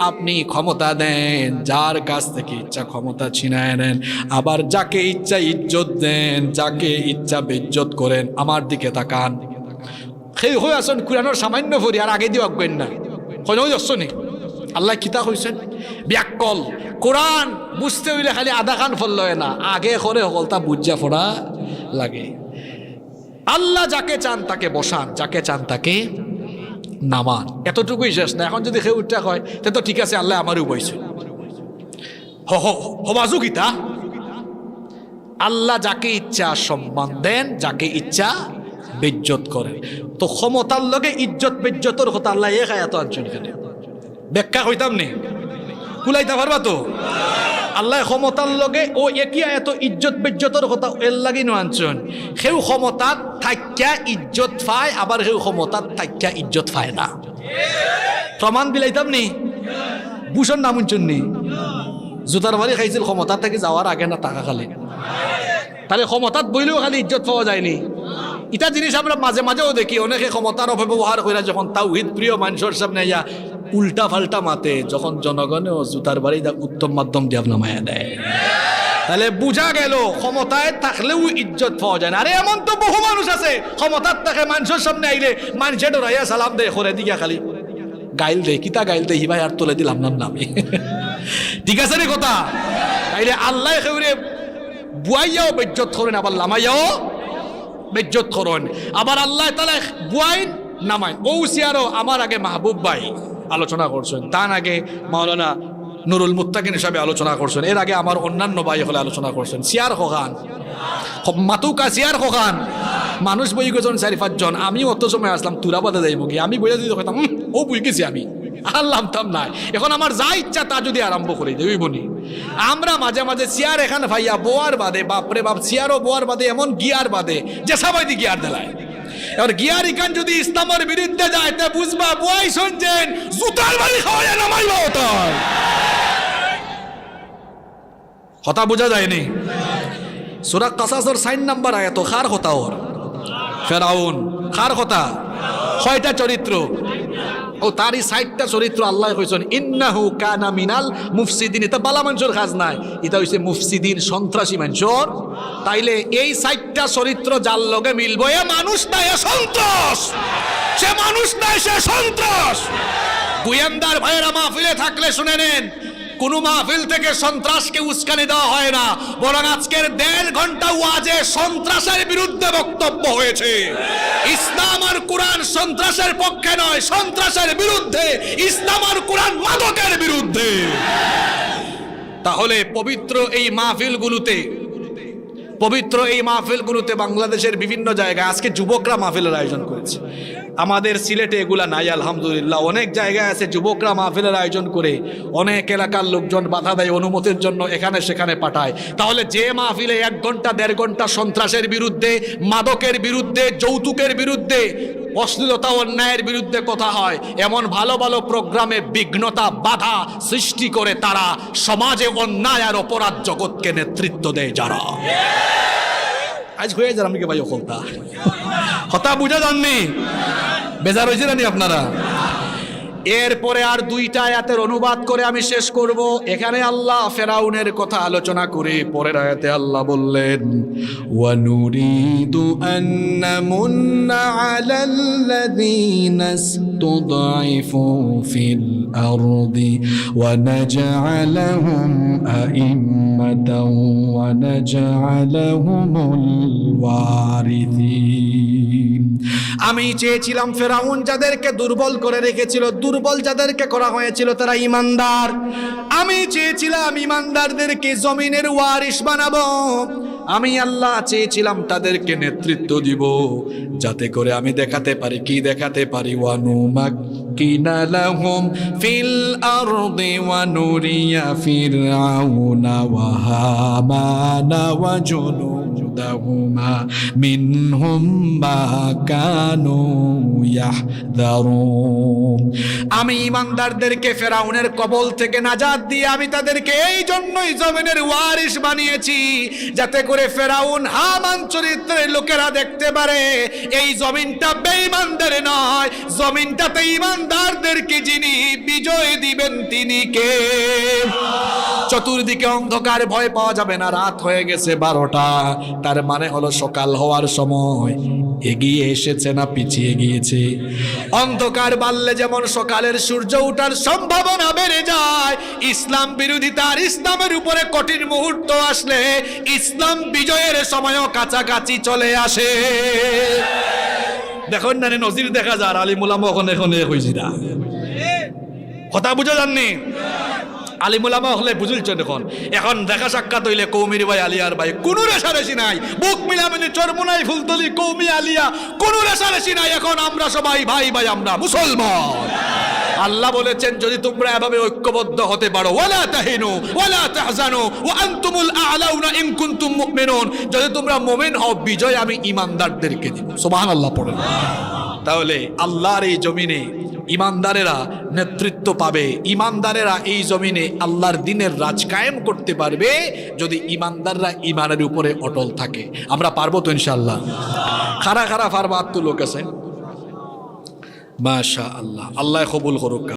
আপনি ক্ষমতা দেন যার কাছ থেকে ইচ্ছা ক্ষমতা ছিনায় নেন আবার যাকে ইচ্ছা ইজ্জত দেন যাকে ইচ্ছা বেজ্জত করেন আমার দিকে তাকান সেই হয়ে আসুন কুরআনের সামান্য ভরি আর আগে দিয়ে অজ্ঞান না কোনো যাচ্ছ নি আল্লাহ কিতা কইছেন ব্যাকল কোরআন বুঝতে হইলে খালি আধা কান ফল লয় না আগে করে হকলতা বুঝা ফোড়া লাগে আল্লাহ যাকে চান তাকে বসান যাকে চান তাকে নামান এতটুকুই শেষ না এখন যদি কেউ উঠা হয় তো ঠিক আছে আল্লাহ আমারও বইছে হবাজু গীতা আল্লাহ যাকে ইচ্ছা সম্মান দেন যাকে ইচ্ছা বেজ্জত করেন তো ক্ষমতার লগে ইজ্জত বেজ্জতর কথা আল্লাহ এক আয়াত আনছেন এখানে ব্যাখ্যা কইতাম নি কুলাইতে পারবা তো আল্লাহ ক্ষমতার লগে ও একই আয়াত ইজ্জত বেজ্জতর কথা এর লাগি নো আনছেন সেও ক্ষমতাত থাকিয়া ইজ্জত পায় আবার সেও ক্ষমতাত থাকিয়া ইজ্জত পায় না প্রমাণ বিলাইতাম নি ভূষণ নাম উঞ্চন নি জুতার বাড়ি খাইছিল ক্ষমতার থেকে যাওয়ার আগে না টাকা খালি তাহলে ক্ষমতাত বইলেও খালি ইজ্জত পাওয়া যায়নি এটা জিনিস আমরা মাঝে মাঝেও দেখি অনেকে ক্ষমতার অপব্যবহার করে যখন তাওহীদ প্রিয় মানুষের সামনে ইয়া উল্টা ফাল্টা মাতে যখন জনগণেও জুতার বাড়ি উত্তম মাধ্যম দিয়ে নামায়া দেয় তাহলে বুঝা গেল ক্ষমতায় থাকলেও ইজ্জত পাওয়া যায় না আরে এমন তো বহু মানুষ আছে ক্ষমতার থাকে মানুষের সামনে আইলে মানুষে ডরাইয়া সালাম দেয় করে দিকে খালি গাইল দেয় কিতা গাইল দেয় হিবাই আর তুলে দিলাম নাম নামে ঠিক আছে রে কথা তাইলে আল্লাহ খেউরে বুয়াইয়াও বেজ্জত করেন আবার লামাইয়াও বেজ্জত করেন আবার আল্লাহ তাআলা বুয়াইন নামায় ও সিয়ারও আমার আগে মাহবুব ভাই আলোচনা করছেন তার আগে মাওলানা নুরুল মুত্তাকিন হিসাবে আলোচনা করছেন এর আগে আমার অন্যান্য ভাই হলে আলোচনা করছেন সিয়ার খোখান মাতুকা সিয়ার খোখান মানুষ বই গেছেন 4-5 জন, আমি অত সময় আসলাম তুরা বাদে যাইব কি, আমি বইয়া দিতে কইতাম ও বই গেছি আমি আল্লাহ তাম নাই। এখন আমার যা ইচ্ছা তা যদি আরম্ভ করি দেবই বনি। আমরা মাঝে মাঝে চেয়ার এখানে ভাইয়া বোয়ার বাদে, বাপরে বাপ চেয়ারও বোয়ার বাদে, এমন গিয়ার বাদে যে সবাই দি গিয়ার দেলায়। এবার গিয়ার ইখান যদি ইসলামের বিরুদ্ধে যায় তা বুঝবা বই শুনছেন জুতার বাড়ি খাওয়াইয়া নামাইবা ওটাই হতা বোঝা যায়নি। সূরা কাসাসের 4 নম্বর আয়াত, খার হতা ওর ফেরাউন, খার হতা ছয়টা চরিত্র ও তারই 60টা চরিত্র আল্লাহ কইছেন ইন্নাহু কানা মিনাল মুফসিদিন। এটা বালা মানুষের কাজ নাই, এটা হইছে মুফসিদিন, সন্ত্রাসী মানুষের। তাইলে এই 60টা চরিত্র যার লগে মিলবো, এ মানুষ না এ সন্ত্রাস, সে মানুষ না সে সন্ত্রাস। গোয়েন্দার ভাইয়েরা মাহফিলে থাকলে শুনে নেন, কোন মাহফিল থেকে সন্ত্রাসকে উস্কানি দেওয়া হয় না, বরং আজকের 1.5 ঘন্টা ওয়াজে সন্ত্রাসের বিরুদ্ধে বক্তব্য হয়েছে। ইসলাম আর কোরআন সন্ত্রাসের পক্ষে নয়, সন্ত্রাসের বিরুদ্ধে। ইসলাম আর কোরআন মাদকের বিরুদ্ধে। তাহলে পবিত্র এই মাহফিলগুলোতে বাংলাদেশের বিভিন্ন জায়গায় আজকে যুবকরা মাহফিলের আয়োজন করেছে। আমাদের সিলেটে এগুলা নাই আলহামদুলিল্লাহ। অনেক জায়গায় আছে যুবকরা মাহফিলের আয়োজন করে, অনেক এলাকার লোকজন বাধা দেয়, অনুমতির জন্য এখানে সেখানে পাঠায়। তাহলে যে মাহফিলে 1 ঘন্টা 1.5 ঘন্টা সন্ত্রাসের বিরুদ্ধে, মাদকের বিরুদ্ধে, যৌতুকের বিরুদ্ধে, অশ্লীলতা অন্যায়ের বিরুদ্ধে কথা হয়, এমন ভালো ভালো প্রোগ্রামে বিঘ্নতা বাধা সৃষ্টি করে তারা সমাজে অন্যায় আর অপরাধ জগৎকে নেতৃত্ব দেয় যারা। আজ হয়ে যান আমি কে ভাই হতা হতা বুঝা যাননি, বেজার হয়েছে জানি আপনারা। এরপরে আর 2টা আয়াতের অনুবাদ করে আমি শেষ করব। এখানে আল্লাহ ফেরাউনের কথা আলোচনা করে পরের আয়াতে আল্লাহ বললেন ওয়া নুরিদু আন নামুন্না আলাল্লাযীনা ইসতুদঈফু ফিল আরদি ওয়া নাজআলাহুম আইম্মাতাও ওয়া নাজআলাহুমুল ওয়ারিসিন। আমি চেয়েছিলাম ফেরাউন যাদেরকে দুর্বল করে রেখেছিল, দুর্বল যাদেরকে করা হয়েছিল তারা ইমানদার, আমি চেয়েছিলাম ইমানদারদেরকে জমিনের ওয়ারিস বানাবো। আমি আল্লাহ চেয়েছিলাম তাদেরকে নেতৃত্ব দিব, যাতে করে আমি দেখাতে পারি, কি দেখাতে পারি, ওয়ানুমাক্কিনা লাহুম ফিল আরদি ওয়া নুরিয়া ফিরআউনা ওয়া হামানা ওয়া জুনুদাহুমা মিনহুম মা কানু ইয়াহযারুন। আমি ইমানদারদেরকে ফেরাউনের কবল থেকে নাজাত দিয়ে আমি তাদেরকে এই জন্যই জমিনের ওয়ারিস বানিয়েছি, যাতে করে ফেরাউন হামান চরিত্রের লোকেরা দেখতে পারে এই জমিনটা বেঈমানদের নয়, জমিনটাতে ইমানদারদেরকে যিনি বিজয় দিবেন তিনি কে। চতুর্দিকে অন্ধকার, ভয় পাওয়া যাবে না। রাত হয়ে গেছে 12টা, তার মানে হলো সকাল হওয়ার সময় এগিয়ে এসেছে না পিছিয়ে গিয়েছে। অন্ধকার বাড়লে যেমন সকালের সূর্য ওঠার সম্ভাবনা বেড়ে যায়, ইসলাম বিরোধিতা আর ইসলামের উপরে কঠিন মুহূর্ত আসলে ইসলাম বিজয়ের সময়ও কাছাকাছি চলে আসে। দেখুন না নজির দেখা যায়, আলিমুল আমা এখন হয়েছি না, কথা বুঝা যাননি। আলিমুল আমা হলে বুঝলছেন। এখন দেখা সাক্ষাৎ হইলে কৌমির ভাই, আলিয়ার ভাই, কোনো রেশারেশি নাই। বুক মিলামিলি চরমুনাই ফুলতলি কৌমি আলিয়া, কোনো রেশারেশি নাই। এখন আমরা সবাই ভাই ভাই, আমরা মুসলমান। আল্লাহ বলেছেন যদি তোমরা এভাবে ঐক্যবদ্ধ হতে পারো, ওয়ালা তাহিনু ওয়ালা তাহজানু ওয়া আনতুমুল আ'লাউনা ইন কুনতুম মুমিনুন, যদি তোমরা মুমিন হও বিজয় আমি ঈমানদারদেরকে দেব। সুবহানাল্লাহ পড়েন। তাহলে আল্লাহর এই জমিনে ইমানদারেরা নেতৃত্ব পাবে, ইমানদারেরা এই জমিনে আল্লাহর দ্বীনের রাজ কায়েম করতে পারবে যদি ইমানদাররা ইমানের উপরে অটল থাকে। আমরা পারবো তো ইনশাআল্লাহ। খারা খারা ফারবাত তো লোক আছে, মাশাআল্লাহ, আল্লাহ কবুল করুক।